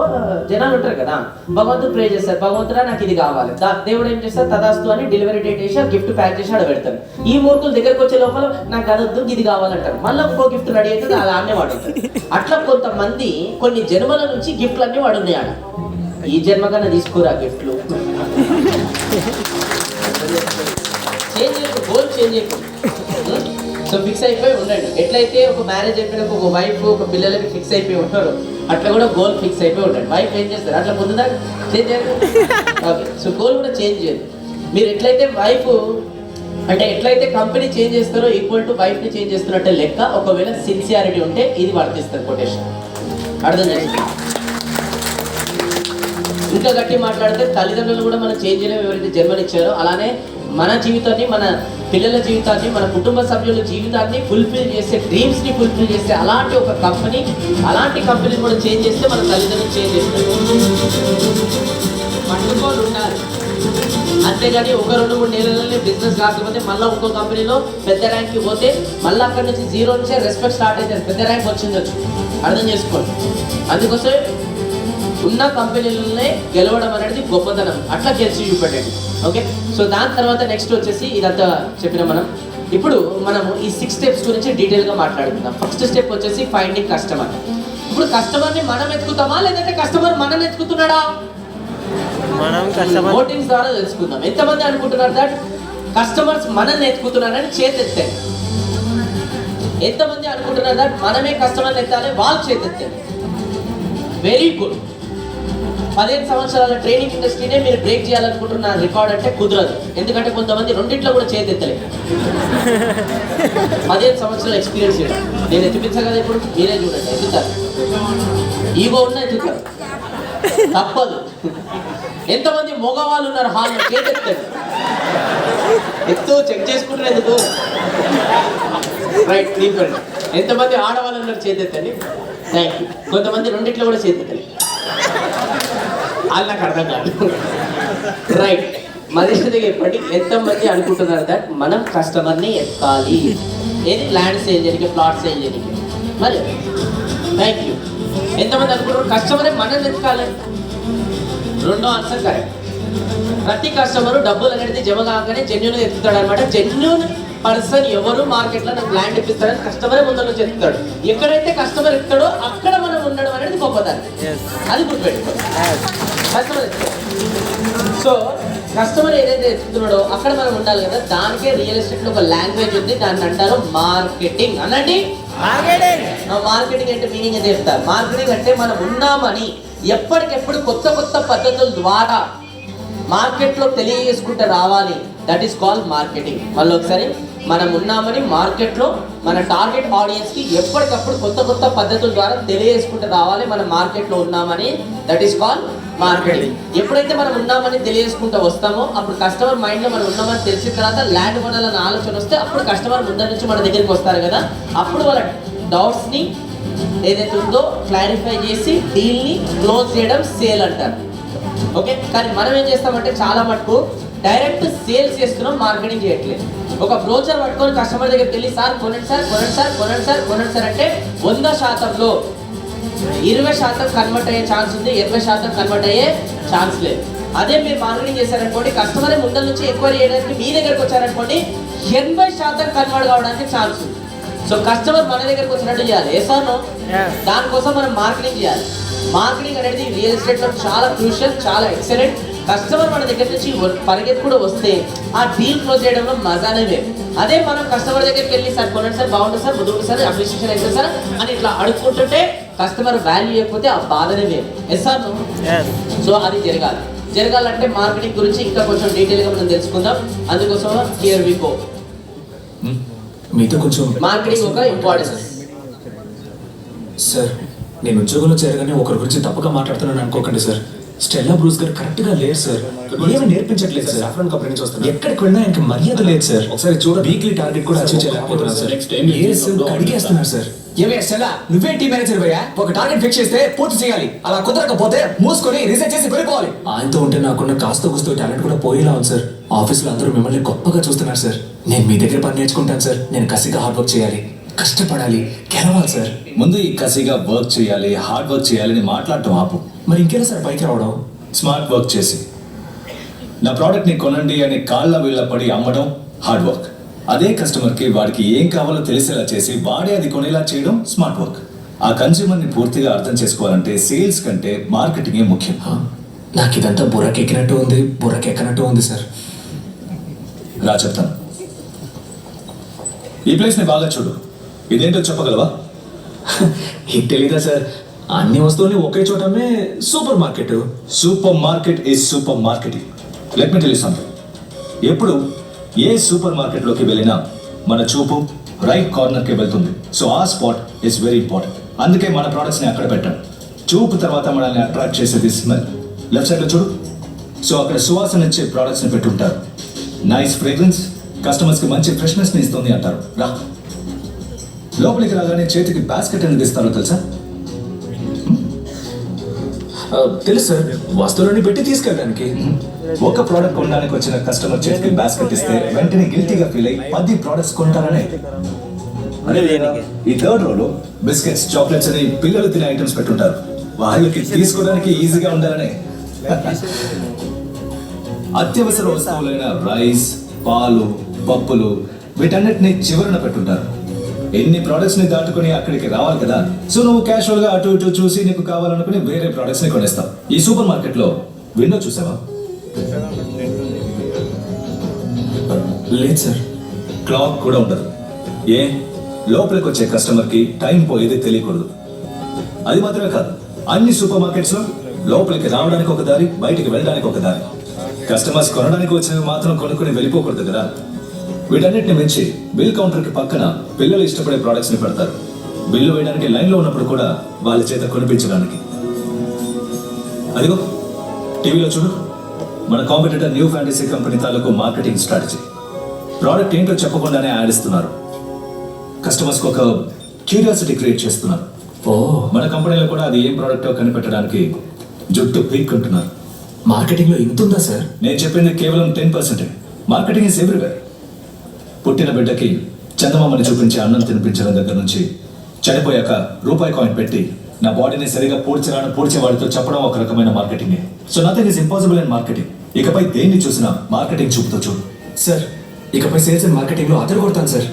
జనాలు ఉంటారు కదా, భగవంతుడు ప్రే చేస్తారు, భగవంతుడా నాకు ఇది కావాలి. దేవుడు ఏం చేస్తారు, తదాస్తు అని డెలివరీ డేట్ వేసి ఆ గిఫ్ట్ ప్యాక్ చేసి ఆడ పెడతారు. ఈ మూర్ఖులు దగ్గరకు వచ్చే లోపల నాకు అదొద్దు, ఇది కావాలంటారు. మళ్ళీ ఇంకో గిఫ్ట్ రెడీ అవుతుంది, అది ఆడనే వాడుతారు. అట్లా కొంతమంది కొన్ని జన్మల నుంచి గిఫ్ట్లు అన్ని వాడున్నాయి ఆడ. ఈ జన్మ కన్నా తీసుకోరా గిఫ్ట్లు. చేంజ్ చేయకు, గోల్ చేంజ్ చేయకు. సో ఫిక్స్ అయిపోయి ఉండండి. ఎట్లయితే ఒక మ్యారేజ్ అయిపోయిన ఒక వైఫ్, ఒక పిల్లలకి ఫిక్స్ అయిపోయి ఉంటారు, అట్లా కూడా గోల్ ఫిక్స్ అయిపోయి ఉండండి. వైఫ్ ఏం చేస్తారు, అట్లా పొందుదా చేంజ్ చేయాలి. ఓకే, సో గోల్ కూడా చేంజ్ చేయాలి. మీరు ఎట్లయితే వైఫ్ అంటే ఎట్లయితే కంపెనీ చేంజ్ చేస్తారో ఈక్వల్ టు వైఫ్ని చేంజ్ చేస్తున్నట్టే లెక్క. ఒకవేళ సిన్సియారిటీ ఉంటే ఇది వర్తిస్తారు కొటేషన్. అర్థం చేసుకోండి. ఇంకా గట్టి మాట్లాడితే తల్లిదండ్రులు కూడా మనం చేంజ్ చేయలేము, ఎవరైతే జన్మనిచ్చారో. అలానే మన జీవితాన్ని, మన పిల్లల జీవితాన్ని, మన కుటుంబ సభ్యుల జీవితాన్ని ఫుల్ఫిల్ చేసే, డ్రీమ్స్ని ఫుల్ఫిల్ చేసే అలాంటి ఒక కంపెనీ, అలాంటి కంపెనీ కూడా చేంజ్ చేస్తే మన తల్లిదండ్రులు చేంజ్ చేస్తారు. పట్టుకొని ఉండాలి. అంతేగాని 1-2-3 నెలలనే బిజినెస్ కాకపోతే మళ్ళీ ఇంకో కంపెనీలో పెద్ద ర్యాంక్కి పోతే మళ్ళీ అక్కడి నుంచి 0 నుంచే రెస్పెక్ట్ స్టార్ట్ అవుతుంది. పెద్ద ర్యాంక్ వచ్చిందొచ్చు, అర్థం చేసుకోండి. అందుకోసం ఉన్న కంపెనీలనే గెలవడం అనేది గొప్పతనం. అట్లా గెలిచి చూపెట్టండి. ఓకే, సో దాని తర్వాత నెక్స్ట్ వచ్చేసి ఇదంతా చెప్పిన మనం ఇప్పుడు మనము ఈ 6 స్టెప్స్ గురించి డీటెయిల్గా మాట్లాడుకుందాం. ఫస్ట్ స్టెప్ వచ్చేసి ఫైండింగ్ కస్టమర్. ఇప్పుడు కస్టమర్ని మనం ఎత్తుకుతామా లేదంటే కస్టమర్ మనల్ని ఎత్తుకుతున్నాడా? మనం కస్టమర్ ఓటింగ్స్ ద్వారా తెలుసుకుందాం. ఎంతమంది అనుకుంటున్నారు దట్ కస్టమర్స్ మనల్ని ఎత్తుకుతున్నారని చేతెత్తారు? ఎంతమంది అనుకుంటున్నారు దట్ మనమే కస్టమర్ని ఎత్తాలి, వాళ్ళు చేతెత్తారు? Very good. 15 సంవత్సరాల ట్రైనింగ్ ఇండస్ట్రీనే మీరు బ్రేక్ చేయాలనుకుంటున్న రికార్డ్ అంటే కుదరదు. ఎందుకంటే కొంతమంది రెండిట్లో కూడా చేతెత్తలేదు. 15 సంవత్సరాల ఎక్స్పీరియన్స్ నేను ఎత్తిపించా కదా, ఇప్పుడు మీరే చూడండి ఎత్తుతారు. ఈగో ఉన్న ఎత్తుతారు, తప్పదు. ఎంతమంది మగవాళ్ళు ఉన్నారు హాల్లో? చేతెత్తారు. ఎత్తు చెక్ చేసుకుంటారు ఎందుకు? రైట్, తీసుకోండి. ఎంతమంది ఆడవాళ్ళు ఉన్నారు? చేతెత్తండి. Thank you. కొంతమంది రెండిట్లో కూడా చేతెత్తాలి, వాళ్ళకి అర్థం కాదు. రైట్, మనిషిగా చెప్పండి, ఎంతమంది అనుకుంటున్నారు దట్ మనం కస్టమర్ని ఎత్తాలి? ఏది? ల్యాండ్ సేల్ చేయడానికి, ప్లాట్ సేల్ చేయడానికి. మరి థ్యాంక్ యూ. ఎంతమంది అనుకుంటున్నారు కస్టమరే మనల్ని ఎత్తుకాలి? రెండో ఆన్సర్ కరెక్ట్. ప్రతి కస్టమరు డబ్బులు అనేది జమ కాగానే జెన్యూన్గా ఎత్తుతాడు అనమాట. జెన్యూన్ పర్సన్ ఎవరు మార్కెట్లో నాకు ల్యాండ్ ఇప్పిస్తాడని కస్టమరే ముందు నుంచి ఎత్తుతాడు. ఎక్కడైతే కస్టమర్ ఎత్తాడో అక్కడ మనం ఉండడం అనేది గొప్పదాన్ని. అది గుర్తుపెట్టుకోండి. కస్టమర్ ఎత్తాడు. సో కస్టమర్ ఏదైతే ఎత్తుతున్నాడో అక్కడ మనం ఉండాలి కదా. దానికే రియల్ ఎస్టేట్ లో ఒక లాంగ్వేజ్ ఉంది, దాన్ని అంటారు మార్కెటింగ్. అనండి మార్కెటింగ్ అంటే మీనింగ్ ఏదో చెప్తారు. మార్కెటింగ్ అంటే మనం ఉన్నామని ఎప్పటికెప్పుడు కొత్త కొత్త పద్ధతుల ద్వారా మార్కెట్లో తెలియజేసుకుంటూ రావాలి. That is called marketing. మళ్ళీ ఒకసారి, మనం ఉన్నామని మార్కెట్లో మన టార్గెట్ ఆడియన్స్కి ఎప్పటికప్పుడు కొత్త కొత్త పద్ధతుల ద్వారా తెలియజేసుకుంటూ రావాలి మనం మార్కెట్లో ఉన్నామని. That is called marketing. ఎప్పుడైతే మనం ఉన్నామని తెలియజేసుకుంటూ వస్తామో అప్పుడు కస్టమర్ మైండ్లో మనం ఉన్నామని తెలిసిన తర్వాత ల్యాండ్ కొనాలన్న ఆలోచన వస్తే అప్పుడు కస్టమర్ ముందర నుంచి మన దగ్గరికి వస్తారు కదా. అప్పుడు వాళ్ళ డౌట్స్ని ఏదైతే ఉందో క్లారిఫై చేసి డీల్ని క్లోజ్ చేయడం సేల్ అంటారు. ఓకే, కానీ మనం ఏం చేస్తామంటే చాలా మటుకు డైరెక్ట్ సేల్స్ చేస్తున్నాం, మార్కెటింగ్ చేయట్లేదు. ఒక బ్రోచర్ పట్టుకొని కస్టమర్ దగ్గరికి వెళ్ళి సార్ కొనండి సార్, కొనండి సార్, కొనండి సార్, కొనండి సార్ అంటే 100%లో 20% కన్వర్ట్ అయ్యే ఛాన్స్ ఉంది, 20% కన్వర్ట్ అయ్యే ఛాన్స్ లేదు. అదే మీరు మార్కెటింగ్ చేశారనుకోండి, కస్టమర్ ముందర నుంచి ఎంక్వైరీ చేయడానికి మీ దగ్గరకు వచ్చారనుకోండి 80% కన్వర్ట్ కావడానికి ఛాన్స్ ఉంది. సో కస్టమర్ మన దగ్గరకు వచ్చినట్టు చేయాలి. ఎస్ఆర్నో దానికోసం మనం మార్కెటింగ్ చేయాలి. మార్కెటింగ్ అనేది రియల్ ఎస్టేట్లో చాలా క్రూషియల్, చాలా ఎక్సలెంట్. కస్టమర్ మన దగ్గర నుంచి పరిగెత్తి కూడా వస్తే ఆ డీల్ క్లోజ్ చేయడంలో మజానే వేరు. అదే మనం కస్టమర్ దగ్గరికి వెళ్ళి సార్ కొనండి సార్, బాగుంటుంది సార్, ముందుకు సార్, అప్రిషియేషన్ అయితే సార్ అని ఇట్లా అడుక్కుంటుంటే కస్టమర్ వాల్యూ ఇవ్వకపోతే ఆ బాధనే వేరు. ఎస్ఆర్నో సో అది జరగాలంటే మార్కెటింగ్ గురించి ఇంకా కొంచెం డీటెయిల్గా మనం తెలుసుకుందాం. అందుకోసం హియర్ వి గో. మీతో కొంచెం మార్కెటింగ్ ఒక ఇంపార్టెన్స్. సార్, నేను ఉద్యోగంలో చేరగానే ఒకరి గురించి తప్పుగా మాట్లాడుతున్నాను అనుకోకండి సార్. స్టెల్లా బ్రూస్ గారు కరెక్ట్ గా లేరు సార్, ఏమీ నేర్పించట్లేదు సార్. సాఫ్రాన్ కంపెనీ నుంచి వస్తున్నారు, ఎక్కడికి వెళ్ళినా ఆయనకి మర్యాద లేదు సార్. ఒకసారి చూడ వీక్లీ టార్గెట్ కూడా అచీవ్ చేయలేకపోతున్నాను సార్. అడిగేస్తున్నారు సార్. ఏమే స్టెల్లా, నువ్వేం టీం మేనేజర్ భయ్యా? ఒక టార్గెట్ ఫిక్స్ చేస్తే పూర్తి చేయాలి. అలా కుదరకపోతే మూసుకొని రీసెర్చ్ చేసి వెళ్ళిపోవాలి. ఆయనతో ఉంటే నాకున్న కాస్త కూస్తో టాలెంట్ కూడా పోయేలా ఉంది సార్. ఆఫీసులో అందరూ మిమ్మల్ని గొప్పగా చూస్తున్నారు సార్. నేను మీ దగ్గర పని నేర్చుకుంటాను సార్. నేను కసిగా హార్డ్ వర్క్ చేయాలి, కష్టపడాలి, గెలవాలి సార్. ముందు ఈ కసిగా వర్క్ చేయాలి, హార్డ్ వర్క్ చేయాలి అని మాట్లాడటం ఆపు. మరి ఇంకేనా సార్ పైకి రావడం? స్మార్ట్ వర్క్ చేసి నా ప్రోడక్ట్ని కొనండి అని కాళ్ళ వీళ్ళ పడి అమ్మడం హార్డ్ వర్క్. అదే కస్టమర్కి వాడికి ఏం కావాలో తెలిసేలా చేసి వాడే అది కొనేలా చేయడం స్మార్ట్ వర్క్. ఆ కన్స్యూమర్ని పూర్తిగా అర్థం చేసుకోవాలంటే సేల్స్ కంటే మార్కెటింగే ముఖ్యం. నాకు ఇదంతా బుర్రకెక్కినట్టు ఉంది, బుర్రకెక్కనట్టు ఉంది సార్. రా చెప్తాను. ఈ ప్లేస్ని బాగా చూడు. ఇదేంటో చెప్పగలవా? ఇది తెలీదా సార్? అన్ని వస్తువుల్ని ఒకే చోటమే super market. Super market is super marketing. Let me tell you something. ఎప్పుడు ఏ సూపర్ మార్కెట్లోకి వెళ్ళినా మన చూపు రైట్ కార్నర్కి వెళ్తుంది. సో ఆ స్పాట్ ఈస్ వెరీ ఇంపార్టెంట్. అందుకే మన ప్రోడక్ట్స్ని అక్కడ పెట్టాం. చూపు తర్వాత మనల్ని అట్రాక్ట్ చేసేది స్మెల్. లెఫ్ట్ సైడ్లో చూడు. సో అక్కడ సువాసన ఇచ్చే ప్రోడక్ట్స్ని పెట్టుంటారు. నైస్ ఫ్రేగ్రెన్స్ కస్టమర్స్కి మంచి ఫ్రెష్నెస్ని ఇస్తుంది అంటారు. రా, లోపలికి రాగానే చేతికి బాస్కెట్ అనేది ఇస్తారో తెలుసా? తెలుసు సార్, వస్తువులన్నీ పెట్టి తీసుకెళ్ళడానికి. ఒక ప్రోడక్ట్ కొనడానికి వచ్చిన కస్టమర్ చేతికి బాస్కెట్ ఇస్తే వెంటనే గిల్టీగా ఫీల్ అయ్యి 10 ప్రోడక్ట్స్ కొంటారనే. ఈ థర్డ్ రోలో బిస్కెట్స్, చాక్లెట్స్ అని పిల్లలు తినే ఐటమ్స్ పెట్టుంటారు. వాళ్ళకి తీసుకోవడానికి ఈజీగా ఉండాలనే. అత్యవసర వస్తువులైన రైస్, పాలు, పప్పులు వీటన్నిటిని చివరన పెట్టుంటారు. ఎన్ని ప్రోడక్ట్స్ ని దాటుకుని అక్కడికి రావాలి కదా. సో నువ్వు క్యాషువల్ గా అటు ఇటు చూసి నీకు కావాలనుకుని వేరే ప్రోడక్ట్స్ ని కొనేస్తావు. ఈ సూపర్ మార్కెట్ లో విండో చూసావా? లేదు సార్. క్లాక్ కూడా ఉండదు. ఏ లోపలికి వచ్చే కస్టమర్ కి టైం పోయేది తెలియకూడదు. అది మాత్రమే కాదు, అన్ని సూపర్ మార్కెట్స్ లో లోపలికి రావడానికి ఒక దారి, బయటికి వెళ్ళడానికి ఒక దారి. కస్టమర్స్ కొనడానికి వచ్చినవి మాత్రం కొనుక్కుని వెళ్ళిపోకూడదు కదా. వీటన్నిటిని మించి బిల్ కౌంటర్కి పక్కన పిల్లలు ఇష్టపడే ప్రోడక్ట్స్ని పెడతారు. బిల్లు వేయడానికి లైన్లో ఉన్నప్పుడు కూడా వాళ్ళ చేత కొనిపించడానికి. అదిగో టీవీలో చూడు, మన కాంపిటీటర్ న్యూ ఫ్యాంటసీ కంపెనీ తాలూకు మార్కెటింగ్ స్ట్రాటజీ. ప్రోడక్ట్ ఏంటో చెప్పకుండానే యాడ్ ఇస్తున్నారు. కస్టమర్స్కి ఒక క్యూరియాసిటీ క్రియేట్ చేస్తున్నారు. మన కంపెనీలో కూడా అది ఏం ప్రోడక్టో కనిపెట్టడానికి జుట్టు పీక్కుంటున్నారు. మార్కెటింగ్లో ఇంత ఉందా సార్? నేను చెప్పింది కేవలం 10%. Marketing is everywhere. పుట్టిన బిడ్డకి చందమామని చూపించి అన్నం తినిపించడం దగ్గర నుంచి చనిపోయాక రూపాయి కాయిన్ పెట్టి నా బాడీని సరిగా పూడ్చేవాడితో చెప్పడం ఒక రకమైన మార్కెటింగే. So nothing is impossible in marketing. ఇకపై దేన్ని చూసినా మార్కెటింగ్ చూపుతో చూడు. సార్, ఇకపై సేల్స్ అండ్ మార్కెటింగ్లో అదరు కొడతాను సార్.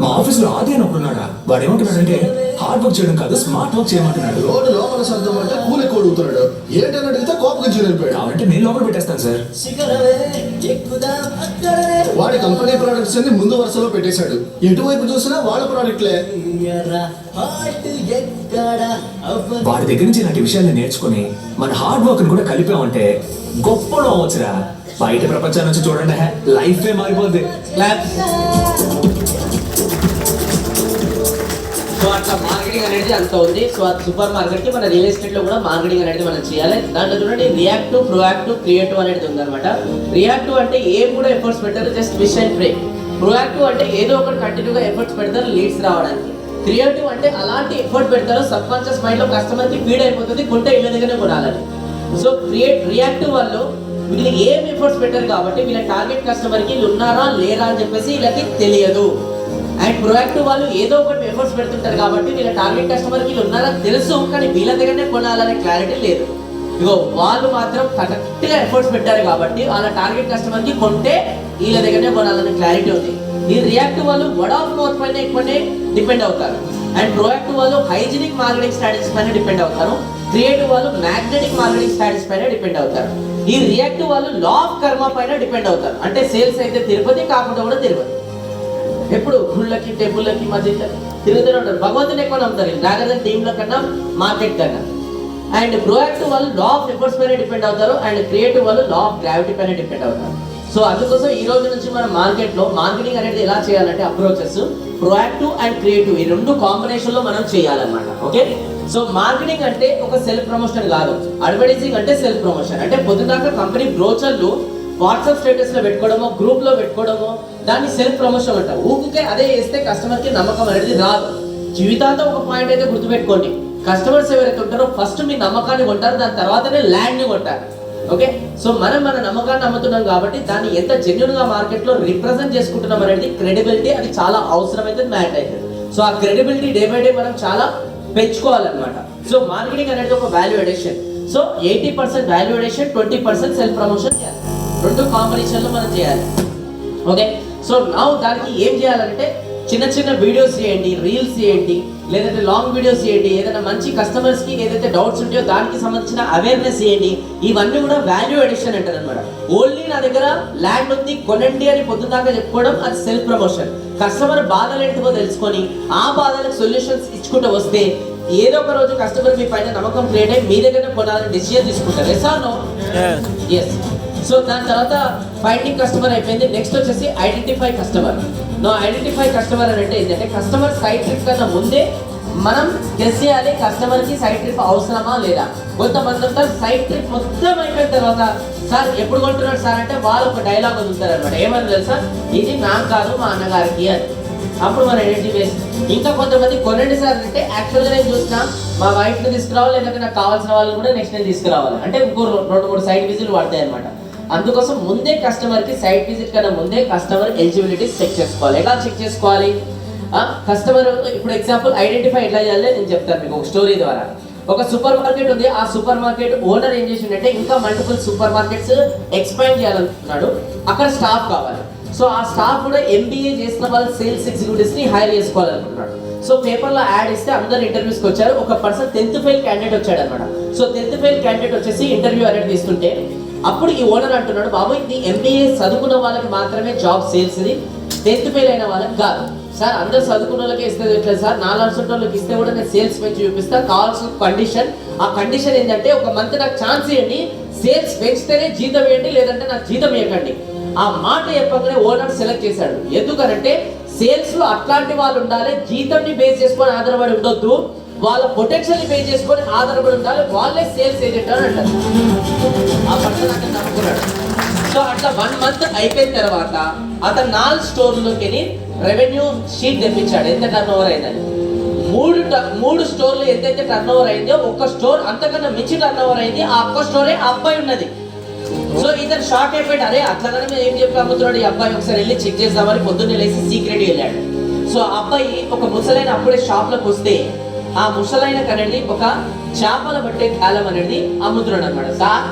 మా ఆఫీస్ లో ఆది అని ఒకడున్నాడా, వాడు ఏమంటున్నాడంటే హార్డ్ వర్క్ చేయడం కాదు స్మార్ట్ వర్క్ చేయమంటున్నాడు. రోడ్డు లోపల శబ్దం అంటే కూలి ఎక్కువ అడుగుతున్నాడు. ఏంటని అడిగితే కోపం వెళ్ళిపోయాడు. కాబట్టి నేను లోపల పెట్టేస్తాను సార్. వాడి కంపెనీ ప్రొడక్ట్స్ అన్ని ముందు వరుసలో పెట్టేశాడు. ఎటువైపు చూసినా వాళ్ళ ప్రొడక్ట్లే. వాడి దగ్గర నుంచి ఇలాంటి విషయాన్ని నేర్చుకుని మన హార్డ్ వర్క్ కూడా కలిపామంటే గొప్పలో అవచ్చురా. బయట ప్రపంచం నుంచి చూడండి, లైఫే మారిపోద్ది. సో అట్లా మార్కెటింగ్ అనేది అంత ఉంది. సో ఆ సూపర్ మార్కెట్ కి మన రియల్ ఎస్టేట్ లో కూడా మార్కెటింగ్ అనేది మనం చేయాలి. దాంట్లో చూడండి రియాక్టివ్, ప్రోయాక్టివ్, క్రియేటివ్ అనేది ఉందన్నమాట. రియాక్టివ్ అంటే ఏం కూడా ఎఫర్ట్స్ పెట్టారు, just wish and pray. Proactive అంటే ఏదో ఒకటి కంటిన్యూగా ఎఫర్ట్స్ పెడతారు లీడ్స్ రావడానికి. క్రియేటివ్ అంటే అలాంటి ఎఫర్ట్ పెడతారు సబ్ కాన్షియస్ మైండ్ లో కస్టమర్ కి ఫీడ్ అయిపోతుంది, కొంటే ఇళ్ళ దగ్గర కొనాలని. సో రియాక్టివ్ వాళ్ళు వీళ్ళు ఏం ఎఫర్ట్స్ పెట్టారు కాబట్టి వీళ్ళ టార్గెట్ కస్టమర్ కి వీళ్ళు ఉన్నారా లేరా అని చెప్పేసి వీళ్ళకి తెలియదు. అండ్ ప్రొయాక్టివ్ వాళ్ళు ఏదో ఒకటి ఎఫర్ట్స్ పెడుతుంటారు కాబట్టి వీళ్ళ టార్గెట్ కస్టమర్ కి వీళ్ళు ఉన్నారా తెలుసు, కానీ వీళ్ళ దగ్గరనే కొనాలనే క్లారిటీ లేదు. ఇగో వాళ్ళు మాత్రం కరెక్ట్ గా ఎఫర్ట్స్ పెట్టారు కాబట్టి వాళ్ళ టార్గెట్ కస్టమర్ కి కొంటే వీళ్ళ దగ్గరనే కొనాలనే క్లారిటీ ఉంది. ఈ రియాక్టివ్ వాళ్ళు వర్డ్ ఆఫ్ మౌత్ పైన ఎక్కువనే డిపెండ్ అవుతారు. అండ్ ప్రొయాక్టివ్ వాళ్ళు హైజీనిక్ మార్కెటింగ్ స్ట్రాటజీస్ పైన డిపెండ్ అవుతారు. క్రియేటివ్ వాళ్ళు మ్యాగ్నెటిక్ మార్కెటింగ్ స్ట్రాటజీస్ పైన డిపెండ్ అవుతారు. ఈ రియాక్టివ్ వాళ్ళు లా ఆఫ్ కర్మ పైన డిపెండ్ అవుతారు. అంటే సేల్స్ అయితే తిరుపతి కాకుండా కూడా తిరుపతి, ఎప్పుడు గుళ్ళకి టెంపుల్లకి మధ్యలోకి తిరుగుతూనే ఉంటారు. భగవంతుని ఎక్కువ నమ్ముతారు రాగదన్ టీంల కన్నా మార్కెట్ కన్నా. అండ్ ప్రోయాక్టివ్ వాళ్ళు లా ఆఫ్ ఎఫర్ట్స్ పైన డిపెండ్ అవుతారు. అండ్ క్రియేటివ్ వాళ్ళు లా ఆఫ్ గ్రావిటీ పైన డిపెండ్ అవుతారు. సో అందుకోసం ఈ రోజు నుంచి మన మార్కెట్లో మార్కెటింగ్ అనేది ఎలా చేయాలంటే అప్రోచెస్ ప్రోయాక్టివ్ అండ్ క్రియేటివ్ ఈ రెండు కాంబినేషన్ లో మనం చేయాలన్నమాట. ఓకే, సో మార్కెటింగ్ అంటే ఒక సెల్ఫ్ ప్రమోషన్ కాదు, అడ్వర్టైజింగ్ అంటే సెల్ఫ్ ప్రమోషన్. అంటే పొద్దుదాకా కంపెనీ బ్రోచర్లు వాట్సాప్ స్టేటస్ లో పెట్టుకోవడమో గ్రూప్ లో పెట్టుకోవడమో దాన్ని సెల్ఫ్ ప్రమోషన్ అంటారు. ఊరికే అదే చేస్తే కస్టమర్ కి నమ్మకం అనేది రాదు. జీవితాంతం ఒక పాయింట్ అయితే గుర్తుపెట్టుకోండి, కస్టమర్స్ ఎవరైతే ఉంటారో ఫస్ట్ మీ నమ్మకాన్ని కొంటారు, దాని తర్వాతనే ల్యాండ్ ని కొంటారు. ఓకే, సో మనం మన నమ్మకాన్ని నమ్ముతున్నాం కాబట్టి దాన్ని ఎంత జెన్యున్ గా మార్కెట్ లో రిప్రజెంట్ చేసుకుంటున్నాం అనేది క్రెడిబిలిటీ అది చాలా అవసరమైతే మ్యాటర్ అవుతుంది. సో ఆ క్రెడిబిలిటీ డే బై డే మనం చాలా పెంచుకోవాలన్నమాట. సో మార్కెటింగ్ అనేది ఒక value addition. So 80% value addition, 20% self promotion చేయాలి. రెండు కాంబినేషన్ లో మనం చేయాలి. ఓకే, సో నా దానికి ఏం చేయాలంటే చిన్న చిన్న వీడియోస్ చేయండి, రీల్స్ చేయండి, లేదంటే లాంగ్ వీడియోస్ చేయండి, ఏదైనా మంచి కస్టమర్స్ కి ఏదైతే డౌట్స్ ఉంటాయో దానికి సంబంధించిన అవేర్నెస్ చేయండి. ఇవన్నీ కూడా వాల్యూ అడిషన్ అంటారు అనమాట. ఓన్లీ నా దగ్గర ల్యాండ్ ఉంది కొనండి అని పొద్దుదాకా చెప్పుకోవడం అది సెల్ఫ్ ప్రమోషన్. కస్టమర్ బాధలు ఏంటో తెలుసుకొని ఆ బాధలకు సొల్యూషన్స్ ఇచ్చుకుంటూ వస్తే ఏదో ఒక రోజు కస్టమర్ మీ పైన నమ్మకం క్రియేట్ అయ్యి మీ దగ్గర కొనాలని డిసిజన్ తీసుకుంటారు. Yes or no? Yes. So దాని తర్వాత ఫైండింగ్ కస్టమర్ అయిపోయింది. నెక్స్ట్ వచ్చేసి identify customer. No identify customer అని అంటే ఏంటంటే కస్టమర్ సైట్ ట్రిప్ కన్నా ముందే మనం గెస్ చేయాలి కస్టమర్ కి సైట్ ట్రిప్ అవసరమా లేదా. కొంతమంది ఉంటారు సైట్ ట్రిప్ మొత్తం అయిపోయిన తర్వాత సార్ ఎప్పుడు కొంటున్నాడు సార్ అంటే వాళ్ళు ఒక డైలాగ్ వదులుతారు అనమాట. ఏమని తెలుసా, ఇది నాకు కాదు మా అన్నగారికి అని. అప్పుడు మన ఐడెంటిఫై. ఇంకా కొంతమంది కొనండి సార్ అంటే యాక్చువల్గా నేను చూసినా మా వైఫ్ ని తీసుకురావాలి, లేదంటే నాకు కావాల్సిన వాళ్ళని కూడా నెక్స్ట్ నేను తీసుకురావాలి అంటే ఇంకో 2-3 సైట్ విజిట్లు పడతాయి అనమాట. అందుకోసం ముందే కస్టమర్ కి సైట్ విజిట్ కన్నా ముందే కస్టమర్ ఎలిజిబిలిటీ చెక్ చేసుకోవాలి. ఎలా చెక్ చేసుకోవాలి? కస్టమర్ ఇప్పుడు ఎగ్జాంపుల్ ఐడెంటిఫై ఎట్లా చేయాలి నేను చెప్తాను మీకు ఒక స్టోరీ ద్వారా. ఒక సూపర్ మార్కెట్ ఉంది. ఆ సూపర్ మార్కెట్ ఓనర్ ఏం చేసిందంటే ఇంకా మల్టిపుల్ సూపర్ మార్కెట్స్ ఎక్స్పాండ్ చేయాలనుకున్నాడు. అక్కడ స్టాఫ్ కావాలి. సో ఆ స్టాఫ్ కూడా MBA చేసిన వాళ్ళు సేల్స్ ఎగ్జిక్యూటివ్స్ ని హైర్ చేసుకోవాలనుకున్నాడు. సో పేపర్లో యాడ్ ఇస్తే అందరు ఇంటర్వ్యూస్కి వచ్చారు. ఒక పర్సన్ 10th ఫెయిల్ క్యాండిడేట్ వచ్చాడు అనమాట. సో 10th ఫెయిల్ క్యాండిడేట్ వచ్చేసి ఇంటర్వ్యూ అనేది తీసుకుంటే అప్పుడు ఈ ఓనర్ అంటున్నాడు, బాబు ఇది MBA చదువుకున్న వాళ్ళకి మాత్రమే జాబ్ సేల్స్, ఇది 10th ఫెయిల్ అయిన వాళ్ళకి కాదు. సార్ అందరు చదువుకున్న వాళ్ళకి ఇస్తే ఎట్లేదు సార్, 4 వాళ్ళకి ఇస్తే కూడా నేను సేల్స్ పెంచి చూపిస్తా. కావాల్సిన కండిషన్, ఆ కండిషన్ ఏంటంటే ఒక మంత్ నాకు ఛాన్స్ ఇవ్వండి, సేల్స్ పెంచితేనే జీతం ఇవ్వండి, లేదంటే నాకు జీతం ఇవ్వకండి. ఆ మాట చెప్పగానే ఓనర్ సెలెక్ట్ చేశాడు. ఎందుకనంటే సేల్స్ లో అట్లాంటి వాళ్ళు ఉండాలి, జీతంని బేస్ చేసుకొని ఆధారపడి ఉండొద్దు, వాళ్ళ పొటెన్షియల్ ని బేస్ చేసుకొని ఆధారపడి ఉండాలి, వాళ్ళే సేల్స్ ఏజెంట్ అని అంటారు. ఆ పర్సన్ అక్కడ నమ్ముకున్నాడు. సో అట్లా 1 మంత్ అయిపోయిన తర్వాత అతను 4 స్టోర్లకి రెవెన్యూ షీట్ తెప్పించాడు ఎంత టర్న్ ఓవర్ అయిందని. 3 స్టోర్లు ఎంతైతే టర్న్ ఓవర్ అయిందో ఒక్క స్టోర్ అంతకన్నా మించి టర్న్ ఓవర్ అయింది. ఆ ఒక్క స్టోరే ఆ అబ్బాయి ఉన్నది. సో ఇతను షాక్ అయిపోయాడు, అరే అట్లాగానే మేము ఏం చెప్పి అమ్ముతున్నాడు ఈ అబ్బాయి, ఒకసారి వెళ్ళి చెక్ చేద్దామని పొద్దున్నే లేసి సీక్రెట్ వెళ్ళాడు. సో ఆ అబ్బాయి ఒక ముసలైన అప్పుడే షాప్ లోకి వస్తే ఆ ముసలైన అనేది ఒక చేపల పట్టే గ్యాలం అనేది అమ్ముతున్నాడు అనమాట. సార్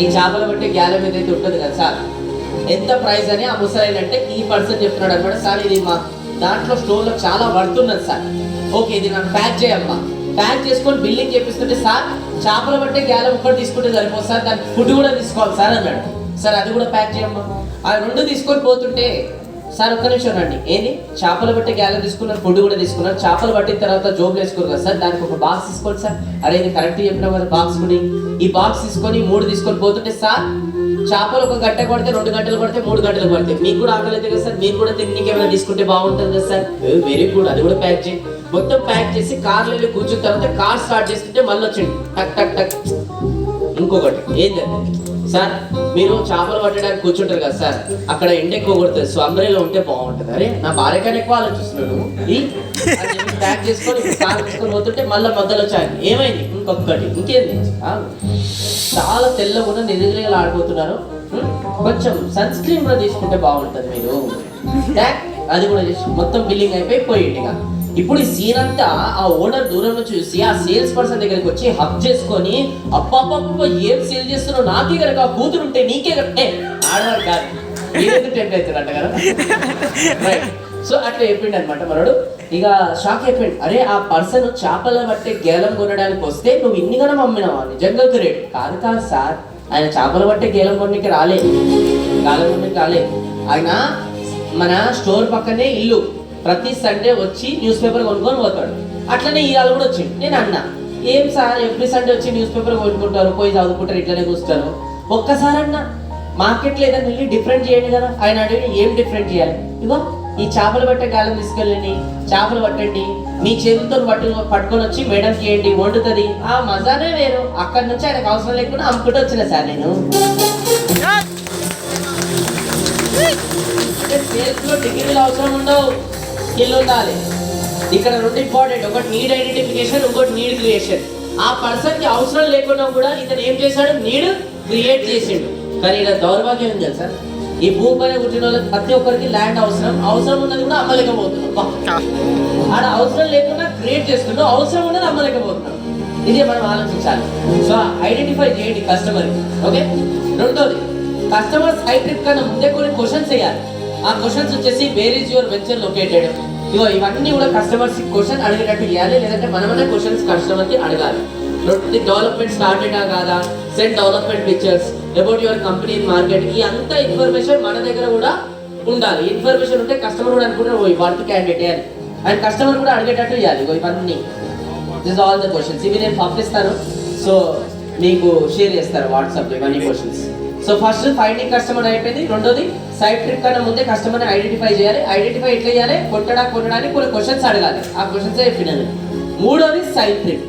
ఈ చేపల పట్టే గ్యాలం ఏదైతే ఉంటుంది కదా సార్, ఎంత ప్రైస్ అని ఆ ముసలాయన అంటే ఈ పర్సన్ చెప్తున్నాడు అనమాట. సార్ ఇది మా దాంట్లో స్టోర్ లో చాలా పడుతున్నది సార్. ఓకే ఇది నాకు ప్యాక్ చేయమ్మా. ప్యాక్ చేసుకొని బిల్లింగ్ చేపిస్తుంటే సార్ చేపలు పట్టే గ్యాలం ఒక్కటి తీసుకుంటే సరిపోదు సార్, దానికి ఫుడ్ కూడా తీసుకోవాలి సార్ అన్నాడు. సార్ అది కూడా ప్యాక్ చేయమ్మా. ఆ రెండు తీసుకొని పోతుంటే సార్ ఒక్క నిమిషం రండి, ఏంది చేపలు పట్టే గ్యాలం తీసుకున్నారు, ఫుడ్ కూడా తీసుకున్నారు, చేపలు పట్టిన తర్వాత జోబులు వేసుకున్నారు కదా సార్, దానికి ఒక బాక్స్ తీసుకోండి సార్. అరే ఇది కరెక్ట్ చెప్పినావు కదా బాక్స్ కొని. ఈ బాక్స్ తీసుకొని 3 తీసుకొని పోతుంటే సార్ చేపలు 1 గంట కొడితే 2 గంటలు కొడితే 3 గంటలు కొడితే మీకు కూడా ఆకలి అయితే కదా సార్, మీరు కూడా తిన్నీకి ఏమైనా తీసుకుంటే బాగుంటుంది కదా సార్. వెరీ గుడ్, అది కూడా ప్యాక్ చేయి. మొత్తం ప్యాక్ చేసి కార్లో వెళ్ళి కూర్చున్న తర్వాత కార్ స్టార్ట్ చేస్తుంటే మళ్ళీ వచ్చింది టక్ టక్ టక్. ఇంకొకటి ఏంటంటే సార్ మీరు చేపలు పట్టడానికి కూర్చుంటారు కదా సార్, అక్కడ ఎండ ఎక్కువ కొడుతుంది, సో అంబ్రెల్లా ఉంటే బాగుంటుంది. అరే నా భార్య కన్నా ఎక్కువ ఆలోచిస్తున్నాడు. ప్యాక్ చేసుకొని కార్ తీసుకొని పోతుంటే మళ్ళీ మధ్యలో వచ్చాయి ఏమైంది ఇంకొకటి ఇంకేంది చాలా తెల్లగా నిధులు ఆడిపోతున్నారు. కొంచెం సన్ స్క్రీన్ కూడా తీసుకుంటే బాగుంటుంది మీరు. అది కూడా చేసి మొత్తం బిల్లింగ్ అయిపోయి పోయిండిగా. ఇప్పుడు ఈ సీన్ అంతా ఆ ఓనర్ దూరం నుంచి చూసి ఆ సేల్స్ పర్సన్ దగ్గరికి వచ్చి హక్ చేసుకొని అప్ప ఏం సేల్ చేస్తున్నావు, నాకే కనుక ఆ కూతురు ఉంటే నీకే కట్టే ఆడవాడు కాదు టెంప్ట్ అవుతారంట కదా. రైట్, సో అట్లా చెప్పిండు అనమాట మనోడు. ఇక షాక్ అయిపోయింది. అరే ఆ పర్సన్ చేపల పట్టే గేలం కొనడానికి వస్తే నువ్వు ఇన్నిగానే అమ్మినావా, నిజంగా గ్రేట్. కాదు కాదు సార్, ఆయన చేపలు పట్టే గేలం కొనడానికి రాలేదు, గాలం కొనడానికి రాలేదు. ఆయన మన స్టోర్ పక్కనే ఇల్లు, ప్రతి సండే వచ్చి న్యూస్ పేపర్ కొనుక్కొని పోతాడు. అట్లనే ఇవాళ కూడా వచ్చింది. నేను అన్నా ఏం సార్ ఎవ్రీ సండే వచ్చి న్యూస్ పేపర్ కొనుక్కుంటారు, పోయి చదువుకుంటారు, ఇట్లనే కూర్చుంటారు. ఒక్కసారి అన్నా మార్కెట్లో ఏదైనా వెళ్ళి డిఫరెంట్ చేయండి కదా. ఆయన అడిగి ఏం డిఫరెంట్ చేయాలి, ఇగో ఈ చేపలు పట్టే గాలం తీసుకెళ్ళండి, చేపలు పట్టండి, మీ చేతులతో పట్టుకొని వచ్చి మేడం చేయండి, వండుతుంది. ఆ మజానే వేరు. అక్కడి నుంచి ఆయనకు అవసరం లేకుండా అమ్ముకుంటూ వచ్చిన సార్ నేను. అంటే సేల్స్ లో డిగ్రీలు అవసరం ఉండవు, స్కిల్ ఉండాలి. ఇక్కడ 2 ఇంపార్టెంట్, ఒకటి నీడ్ ఐడెంటిఫికేషన్, ఇంకోటి నీడ్ క్రియేషన్. ఆ పర్సన్ కి అవసరం లేకుండా కూడా ఇతను ఏం చేశాడు, నీడ్ క్రియేట్ చేసిండు. కానీ ఇక్కడ దౌర్భాగ్యం ఏం తెలుసా, ఈ భూమి పైన పుట్టిన వాళ్ళకి ప్రతి ఒక్కరికి ల్యాండ్ అవసరం ఉన్నది కూడా అమ్మలేకపోతున్నాం. ఆడ అవసరం లేకుండా క్రియేట్ చేస్తున్నాం, అవసరం ఉన్నది అమ్మలేకపోతున్నాం. ఇదే మనం ఆలోచించాలి. సో ఐడెంటిఫై చేయండి కస్టమర్. ఓకే, రెండోది కస్టమర్ సైట్ ట్రిప్ కన్నా ముందే కొన్ని క్వశ్చన్స్ వేయాలి. ఆ క్వశ్చన్స్ వచ్చేసి where is your venture located. ఇగో ఇవన్నీ కూడా కస్టమర్స్ క్వశ్చన్ అడిగేటట్టు చేయాలి, లేదంటే మనమనే క్వశ్చన్స్ కస్టమర్ కి అడగాలి. డెవలప్మెంట్ స్టార్టెడా కాదా, send development pictures about your company in market. ఈ అంత ఇన్ఫర్మేషన్ మన దగ్గర కూడా ఉండాలి. ఇన్ఫర్మేషన్ ఉంటే కస్టమర్ కూడా అనుకుంటారు ఓ వర్త్ క్యాండిడేట్ అని, అండ్ కస్టమర్ కూడా అడిగేటట్టు చేయాలి. ఇవన్నీ దిస్ ఆల్ ద క్వశ్చన్స్. ఇవి నేను పంపిస్తాను, సో మీకు షేర్ చేస్తారు వాట్సాప్ ఇవన్నీ questions. So first finding customer అయిపోయింది. రెండోది సైట్ ట్రిప్ కన్నా ముందే కస్టమర్ని ఐడెంటిఫై చేయాలి. ఐడెంటిఫై ఎట్లా చేయాలి, కొనడానికి కొన్ని క్వశ్చన్స్ అడగాలి, ఆ క్వశ్చన్స్ చెప్పినాను. మూడోది సైట్ ట్రిప్.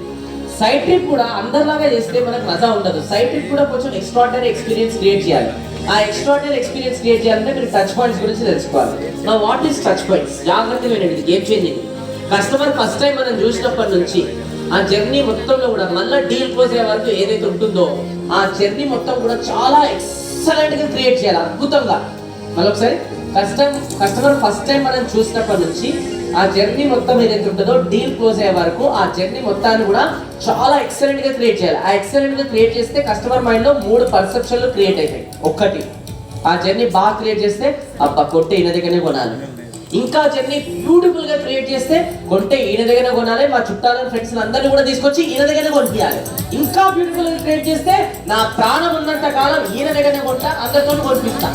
సైట్ ట్రిప్ కూడా అందరిలాగా చేస్తే మనకు మజా ఉండదు. సైట్ ట్రిప్ కూడా కొంచెం ఎక్స్ట్రాడినరీ ఎక్స్పీరియన్స్ క్రియేట్ చేయాలి. ఆ ఎక్స్ట్రాడినరీ ఎక్స్పీరియన్స్ క్రియేట్ చేయాలంటే మీరు టచ్ పాయింట్స్ గురించి తెలుసుకోవాలి. నా వాట్ ఈస్ టచ్ పాయింట్స్, జాగ్రత్తగా వినండి, ఇది game changing. Customer first time మనం చూసినప్పటి నుంచి ఆ జర్నీ మొత్తంలో కూడా మళ్ళీ డీల్ క్లోజ్ అయ్యే వరకు ఏదైతే ఉంటుందో ఆ జర్నీ మొత్తం కూడా చాలా ఎక్సలెంట్ గా క్రియేట్ చేయాలి, అద్భుతంగా. మళ్ళీ ఒకసారి కస్టమర్ ఫస్ట్ టైం మనం చూసినప్పటి నుంచి ఆ జర్నీ మొత్తం ఏదైతే ఉంటుందో డీల్ క్లోజ్ అయ్యే వరకు ఆ జర్నీ మొత్తాన్ని కూడా చాలా ఎక్సలెంట్ గా క్రియేట్ చేయాలి. ఆ ఎక్సలెంట్ గా క్రియేట్ చేస్తే కస్టమర్ మైండ్ లో 3 పర్సెప్షన్లు క్రియేట్ అవుతాయి. ఒకటి, ఆ జర్నీ బాగా క్రియేట్ చేస్తే అబ్బా కొట్టే ఈయన దగ్గరనే కొనాలి. ఇంకా జర్నీ బ్యూటిఫుల్ గా క్రియేట్ చేస్తే కొంటే ఈయన దగ్గర కొనాలి, మా చుట్టాలని ఫ్రెండ్స్ అందరినీ కూడా తీసుకొచ్చి ఈయన దగ్గర కొనిపించాలి. ఇంకా బ్యూటిఫుల్ గా క్రియేట్ చేస్తే నా ప్రాణం ఉన్నంత కాలం ఈయన దగ్గరనే కొంటా, అందరితో కొనిపిస్తా.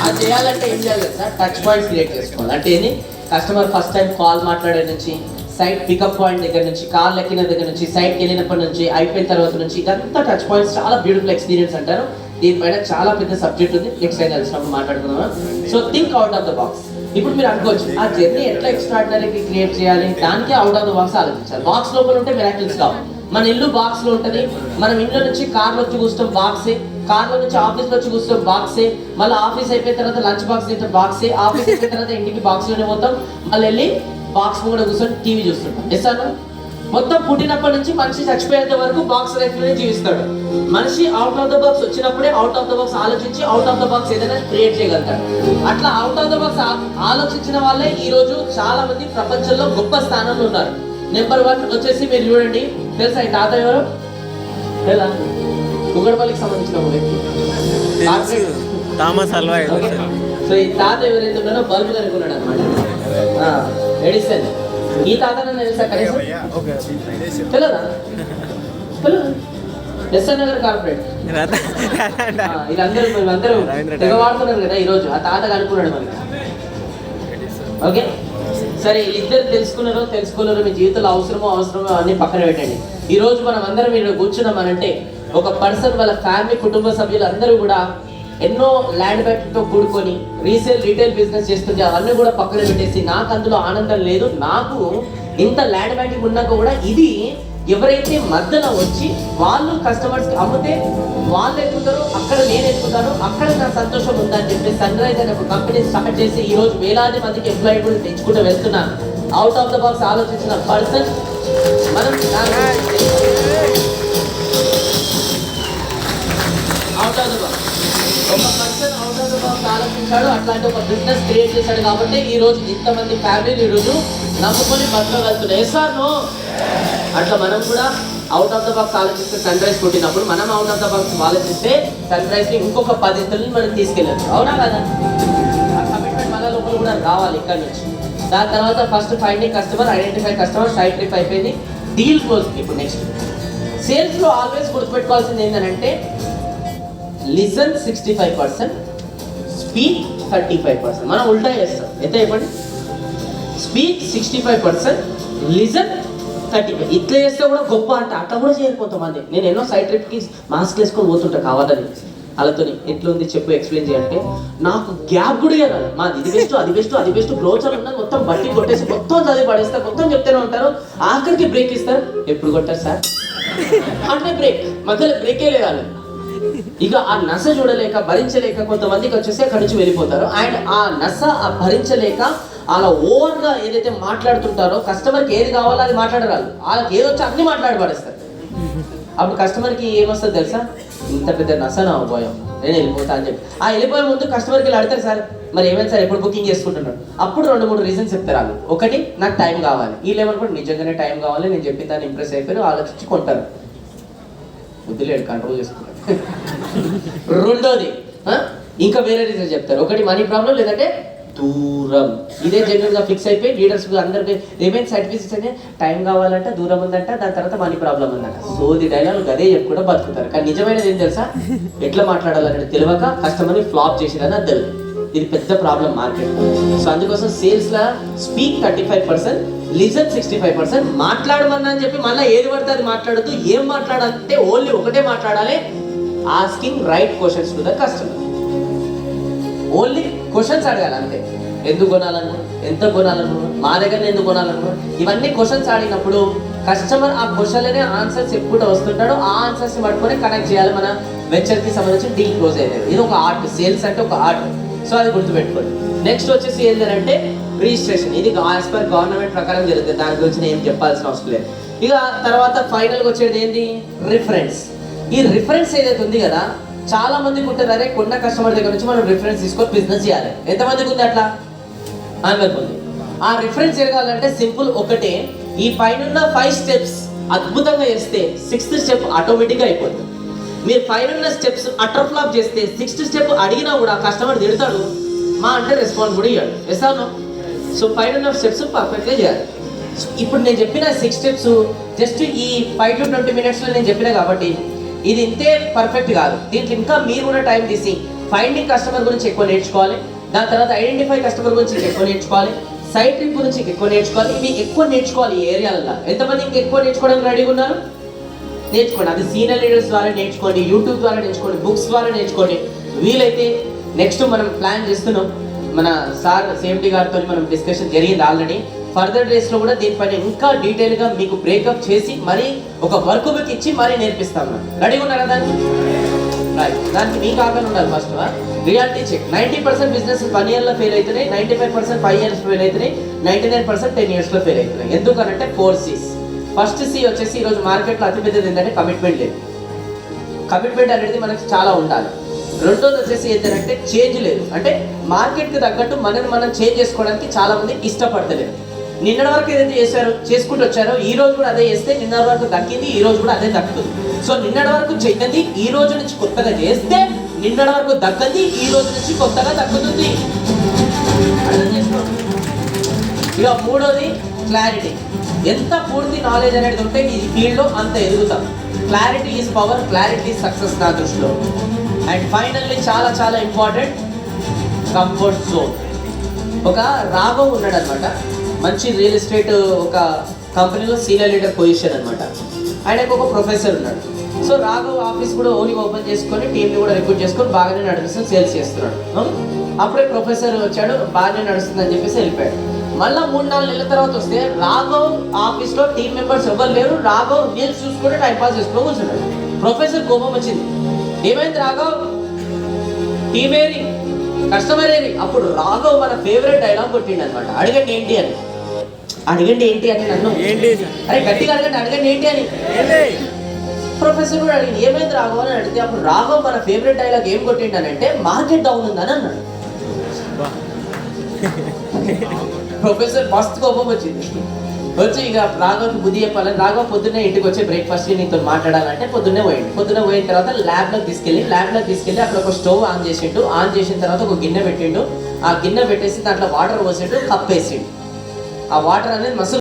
అది చేయాలంటే ఏం చేయాలి సార్, టచ్ పాయింట్స్ క్రియేట్ చేసుకోవాలి. అంటే ఏంటి, కస్టమర్ ఫస్ట్ టైం కాల్ మాట్లాడే నుంచి, సైట్ పికప్ పాయింట్ దగ్గర నుంచి, కాల్ ఎక్కిన దగ్గర నుంచి, సైట్కి వెళ్ళినప్పటి నుంచి, అయిపోయిన తర్వాత నుంచి, ఇదంతా టచ్ పాయింట్స్ చాలా బ్యూటిఫుల్ ఎక్స్పీరియన్స్ అంటారు. దీనిపైన చాలా పెద్ద సబ్జెక్ట్ ఉంది, నెక్స్ట్ టైం కలిసినప్పుడు మాట్లాడుకుందాం. So think out of the box. ఇప్పుడు మీరు అనుకోవచ్చు ఆ జర్నీ ఎట్లా ఎక్స్ట్రాడినరీగా క్రియేట్ చేయాలి, దానికే అవుట్ ఆఫ్ ద బాక్స్ ఆలోచించాలి. బాక్స్ లోపల ఉంటే మిరాకిల్స్ కావు. మన ఇల్లు బాక్స్ లో ఉంటుంది, మనం ఇంట్లో నుంచి కార్లో వచ్చి కూర్చోం బాక్సే, కార్లో నుంచి ఆఫీస్లో వచ్చి కూర్చోం బాక్సే, మళ్ళీ ఆఫీస్ అయిపోయిన తర్వాత లంచ్ బాక్స్ తింటాం బాక్సే, ఆఫీస్ అయిపోయిన తర్వాత ఇంటికి బాక్స్ లోనే పోతాం, మళ్ళీ వెళ్ళి బాక్స్ కూడా కూర్చొని టీవీ చూస్తుంటాం. ఎస్ మొత్తం పుట్టినప్పటి నుంచి మనిషి చచ్చిపోయేంత వరకు బాక్స్ లైఫ్ లోనే జీవిస్తాడు. మనిషి అవుట్ ఆఫ్ ద బాక్స్ వచ్చినప్పుడే అవుట్ ఆఫ్ ద బాక్స్ ఆలోచించి అవుట్ ఆఫ్ ద బాక్స్ ఏదైనా క్రియేట్ చేయగలుగుతాడు. అట్లా అవుట్ ఆఫ్ ద బాక్స్ ఆలోచించిన వాళ్ళే ఈ రోజు చాలా మంది ప్రపంచంలో గొప్ప స్థానంలో ఉన్నారు. నెంబర్ 1 వచ్చేసి మీరు చూడండి, తెలుసా ఈ తాత ఎవరు? కుగడపల్లికి సంబంధించిన వ్యక్తి. Corporate. Thomas Alva okay. So ఈ తాత ఎవరైతే ఉన్నారో బల్బు కనుక్కున్నాడు అనమాట, ఎడిసన్. ఈ తాత నన్ను తెలుసా కనీసం? తెలియదా? తెలియదు. ఎస్ఎన్ నగర్ కార్పొరేట్. వీళ్ళందరూ మేమందరూ తెగవాడుతున్నారు కదా ఈరోజు. ఆ తాత కనుక్కున్నాడు మనకి. ఓకే, సరే ఇద్దరు తెలుసుకోలేరు మీ జీవితంలో అవసరమో అన్ని పక్కన పెట్టండి. ఈ రోజు మనం అందరం మీరు కూర్చున్నామనంటే ఒక పర్సన్ వాళ్ళ ఫ్యామిలీ కుటుంబ సభ్యులు అందరూ కూడా ఎన్నో ల్యాండ్ బ్యాంక్తో కూడుకొని రీటైల్ బిజినెస్ చేస్తుంటే అవన్నీ కూడా పక్కన పెట్టేసి నాకు అందులో ఆనందం లేదు, నాకు ఇంత ల్యాండ్ బ్యాంకింగ్ ఉన్నాక కూడా ఇది ఎవరైతే మధ్యలో వచ్చి వాళ్ళు కస్టమర్స్కి అమ్మితే వాళ్ళు ఎక్కుతారో అక్కడ నేను ఎక్కుతాను, అక్కడ నా సంతోషం ఉందని చెప్పి సన్ రైజ్ అనే ఒక కంపెనీ స్టార్ట్ చేసి ఈ రోజు వేలాది మందికి ఎంప్లాయబుల్ తెచ్చుకుంటూ వెళ్తున్నాను. అవుట్ ఆఫ్ ద బాక్స్ ఆలోచించిన పర్సన్ మనం అవుట్ ఆఫ్ ద బాక్స్ ఒక person out of the box ఆలోచించాడు, అట్లాంటి ఒక బిజినెస్ క్రియేట్ చేశాడు కాబట్టి ఈ రోజు ఇంతమంది ఫ్యామిలీలు ఈ రోజు నమ్ముకొని బతకగలుగుతున్నాయి. SR no? అట్లా మనం కూడా అవుట్ ఆఫ్ ద బాక్స్ ఆలోచిస్తే సన్ రైజ్ పుట్టినప్పుడు మనం అవుట్ ఆఫ్ ద బాక్స్ ఆలోచిస్తే సన్ రైజ్ని ఇంకొక 10 ఇంతల్ని మనం తీసుకెళ్ళచ్చు. అవునా కదా? ఆ కమిట్మెంట్ మన లోపల కూడా రావాలి ఇక్కడ నుంచి. దాని తర్వాత first finding customer, identify customer, site trip అయిపోయింది, డీల్ క్లోజ్. ఇప్పుడు నెక్స్ట్ సేల్స్లో ఆల్వేస్ గుర్తుపెట్టుకోవాల్సింది ఏంటంటే లిజన్ 65%, స్పీక్ 35%. మనం ఉల్టా చేస్తాం. ఎంత చెప్పండి? Speak 65%, listen 35. ఇట్లా చేస్తే కూడా గొప్ప అంటే అట్లా కూడా చేయరు కొంతమంది. నేను ఎన్నో సైడ్ ట్రిప్కి మాస్క్ వేసుకొని పోతుంటా కావాలని, వాళ్ళతో ఎట్లుంది చెప్పు ఎక్స్ప్లెయిన్ చేయాలంటే నాకు గ్యాప్ కూడా ఇవ్వాలి. మాది ఇది బెస్ట్ బ్రోచర్ ఉన్నది మొత్తం బట్టి కొట్టేసి మొత్తం చదివి పడేస్తారు, మొత్తం చెప్తూనే ఉంటారు, ఆఖరికి బ్రేక్ ఇస్తారు. ఎప్పుడు కొట్టారు సార్ అంటే బ్రేక్, మధ్యలో బ్రేకే లేదు. ఇక ఆ నస చూడలేక భరించలేక కొంతమందికి వచ్చేసి అక్కడి నుంచి వెళ్ళిపోతారు. అండ్ ఆ నస ఆ భరించలేక అలా ఓవర్గా ఏదైతే మాట్లాడుతుంటారో కస్టమర్కి ఏది కావాలో అది మాట్లాడరాదు, వాళ్ళకి ఏదొచ్చో అన్ని మాట్లాడి పడేస్తారు. అప్పుడు కస్టమర్కి ఏమొస్తుంది తెలుసా? ఇంత పెద్ద నస నా పోయాం, నేను వెళ్ళిపోతా అని చెప్పి. ఆ వెళ్ళిపోయే ముందు కస్టమర్కి ఇలా అడతారు, సార్ మరి ఏమైంది సార్ ఎప్పుడు బుకింగ్ చేసుకుంటున్నాడు? అప్పుడు 2-3 రీజన్స్ చెప్తారు వాళ్ళు. ఒకటి, నాకు టైం కావాలి. వీళ్ళు ఏమనుకుంటారు, నిజంగానే టైం కావాలి, నేను చెప్పిన దాన్ని ఇంప్రెస్ అయిపోయి ఆలోచించి కొంటారు. వద్దులేడు, కంట్రోల్ చేసుకుంటారు. రెండోది ఇంకా వేరే రీజన్ చెప్తారు. ఒకటి మనీ ప్రాబ్లం, లేదంటే దూరం. ఇదే జనరల్ గా ఫిక్స్ అయిపోయి లీడర్స్ అందరికి ఏమైనా సర్టిఫికెట్స్ అంటే టైం కావాలంట, దూరం ఉందంట, దాని తర్వాత మనీ ప్రాబ్లం ఉందంట. సోది డైలాగ్ అదే చెప్పుకుంటూ బతుకుతారు. కానీ నిజమైనది ఏం తెలుసా? ఎట్లా మాట్లాడాలనేది తెలియక కస్టమర్ని ఫ్లాప్ చేసేదని అది తెలియదు. ఇది పెద్ద ప్రాబ్లం మార్కెట్. సో అందుకోసం సేల్స్ లా స్పీక్ 35%, లిజన్ 65%. మాట్లాడమన్నా అని చెప్పి మళ్ళీ ఏది పడితే అది మాట్లాడద్దు. ఏం మాట్లాడాలంటే ఓన్లీ ఒకటే మాట్లాడాలి, asking right questions to the customer. Only questions అడగాలి అంతే. ఎందుకు కొనాలను, ఎంత కొనాలను, మా దగ్గర ఎందుకు కొనాలను, ఇవన్నీ క్వశ్చన్స్ అడిగినప్పుడు కస్టమర్ ఆ క్వశ్చన్లనే ఆన్సర్స్ ఎప్పుడు వస్తుంటాడో ఆ ఆన్సర్స్ పట్టుకొని కనెక్ట్ చేయాలి మన వెంచర్కి సంబంధించి డీల్ క్లోజ్ అయ్యేది. ఇది ఒక ఆర్ట్, సేల్స్ అంటే ఒక ఆర్ట్. సో అది గుర్తుపెట్టుకోండి. నెక్స్ట్ వచ్చేసి ఏంటంటే రిజిస్ట్రేషన్. ఇది యాజ్ పర్ గవర్నమెంట్ ప్రకారం జరుగుతుంది, దాని గురించి నేను ఏం చెప్పాల్సిన అవసరం లేదు. ఇక తర్వాత ఫైనల్గా వచ్చేది ఏంటి? రిఫరెన్స్. ఈ రిఫరెన్స్ ఏదైతే ఉంది కదా, చాలా మందికి ఉంటుంది, అరే కొన్న కస్టమర్ దగ్గర నుంచి మనం రిఫరెన్స్ తీసుకొని బిజినెస్ చేయాలి. ఎంతమందికి ఉంది అట్లా? అందరికి ఉంది. ఆ రిఫరెన్స్ జరగాలంటే సింపుల్ ఒకటే, ఈ పైన 5 స్టెప్స్ అద్భుతంగా చేస్తే 6th స్టెప్ ఆటోమేటిక్గా అయిపోతుంది. మీరు పైన స్టెప్స్ అటర్ ఫ్లాప్ చేస్తే 6th స్టెప్ అడిగినా కూడా కస్టమర్ తిడతాడు, మా అంటే రెస్పాన్స్ కూడా ఇవ్వడు. ఎసాను? సో పైన స్టెప్స్ పర్ఫెక్ట్గా చేయాలి. ఇప్పుడు నేను చెప్పిన 6 స్టెప్స్ జస్ట్ ఈ 5 to 20 minutesలో నేను చెప్పిన కాబట్టి ఇది ఇంతే పర్ఫెక్ట్ కాదు. దీంట్లో ఇంకా మీరు కూడా టైం తీసి ఫైండింగ్ కస్టమర్ గురించి ఎక్కువ నేర్చుకోవాలి, దాని తర్వాత ఐడెంటిఫై కస్టమర్ గురించి ఎక్కువ నేర్చుకోవాలి, సైట్ ట్రిప్ గురించి ఎక్కువ నేర్చుకోవాలి. ఇవి ఎక్కువ నేర్చుకోవాలి ఈ ఏరియాలలో. ఎంతమంది ఇంకా ఎక్కువ నేర్చుకోవడానికి రెడీగా ఉన్నారు? నేర్చుకోండి. అది సీనియర్ లీడర్స్ ద్వారా నేర్చుకోండి, యూట్యూబ్ ద్వారా నేర్చుకోండి, బుక్స్ ద్వారా నేర్చుకోండి. వీలైతే నెక్స్ట్ మనం ప్లాన్ చేస్తున్నాం, మన సార్ సేఫ్టీ గారితో మనం డిస్కషన్ జరిగింది ఆల్రెడీ. ఫర్దర్ డేస్లో కూడా దీనిపైన ఇంకా డీటెయిల్గా మీకు బ్రేకప్ చేసి మరీ ఒక వర్క్ బుక్ ఇచ్చి మరీ నేర్పిస్తాం. రెడీగా ఉన్నారా దానికి? రైట్. దానికి మీకు ఆకలి ఉండాలి. First reality check. 90% బిజినెస్ 1 yearలో ఫెయిల్ అవుతున్నాయి, 95% 5 years ఫెయిల్ అవుతున్నాయి, 99% 10 yearsలో ఫెయిల్ అవుతున్నాయి. ఎందుకనంటే 4 C's. ఫస్ట్ C వచ్చేసి ఈరోజు మార్కెట్లో అతిపెద్దది ఏంటంటే కమిట్మెంట్ లేదు. కమిట్మెంట్ అనేది మనకి చాలా ఉండాలి. రెండోది వచ్చేసి ఏంటంటే చేంజ్ లేదు. అంటే మార్కెట్కి తగ్గట్టు మనం చేంజ్ చేసుకోవడానికి చాలా మంది ఇష్టపడతలేదు. నిన్నటి వరకు ఏదైతే చేసుకుంటూ వచ్చారో ఈ రోజు కూడా అదే చేస్తే నిన్న వరకు దక్కింది, ఈ రోజు కూడా అదే దక్కుతుంది. సో నిన్నటి వరకు చెయ్యండి, ఈ రోజు నుంచి కొత్తగా చేస్తే నిన్నటి వరకు దక్కది, ఈ రోజు నుంచి కొత్తగా దక్కుతుంది. అర్థం చేసుకోండి. ఇక మూడోది క్లారిటీ. ఎంత పూర్తి నాలెడ్జ్ అనేది ఉంటే ఈ ఫీల్డ్లో అంత ఎదుగుతాం. Clarity is power, clarity is success నా దృష్టిలో. అండ్ ఫైనల్లీ చాలా చాలా ఇంపార్టెంట్, కంఫర్ట్ జోన్. ఒక రాఘవ్ ఉన్నాడు అనమాట, మంచి రియల్ ఎస్టేట్ ఒక కంపెనీలో సీనియర్ లీడర్ పొజిషన్ అనమాట. ఆయనకు ఒక ప్రొఫెసర్ ఉన్నాడు. సో రాఘవ్ ఆఫీస్ కూడా ఓన్లీ ఓపెన్ చేసుకొని టీంని కూడా రిక్రూట్ చేసుకొని బాగానే నడిపిస్తూ సేల్స్ చేస్తున్నాడు. అప్పుడే ప్రొఫెసర్ వచ్చాడు, బాగానే నడుస్తుందని చెప్పేసి వెళ్ళిపోయాడు. మళ్ళీ 3-4 నెలల తర్వాత వస్తే రాఘవ్ ఆఫీస్లో టీం మెంబర్స్ ఎవరు లేరు. రాఘవ్ రీల్స్ చూసుకుంటే టైం పాస్ చేసుకుని కూర్చున్నాడు. ప్రొఫెసర్ కోపం వచ్చింది, ఏమైంది రాఘవ్, టీమ్ ఏరి, కస్టమర్ ఏరి. అప్పుడు రాఘవ్ మన ఫేవరెట్ డైలాగ్ కొట్టిండు అనమాట, అడగండి ఏంటి అని. అడగండి ఏంటి అని నన్ను, అరే గట్టిగా అడగండి, అడగండి ఏంటి అని. ప్రొఫెసర్ కూడా అడిగింది, ఏమైంది రాఘవ్ అని అడిగితే అప్పుడు రాఘవ్ మన ఫేవరెట్ డైలాగ్ ఏం కొట్టిండనంటే మార్కెట్ డౌన్ ఉందని అన్నాడు. ప్రొఫెసర్ మస్తు కోపం వచ్చింది. వచ్చి ఇక రాఘవ్కి బుద్ధి చెప్పాలని రాఘవ్ పొద్దున్నే ఇంటికి వచ్చి బ్రేక్ఫాస్ట్ నీతో మాట్లాడాలంటే పొద్దున్నే పోయిన తర్వాత ల్యాబ్లోకి తీసుకెళ్ళి అక్కడ ఒక స్టవ్ ఆన్ చేసిండు. ఆన్ చేసిన తర్వాత ఒక గిన్నె పెట్టిండు. ఆ గిన్నె పెట్టేసి దాంట్లో వాటర్ పోసిండు, కప్ వేసిండు. ఆ వాటర్ అనేది మస్తు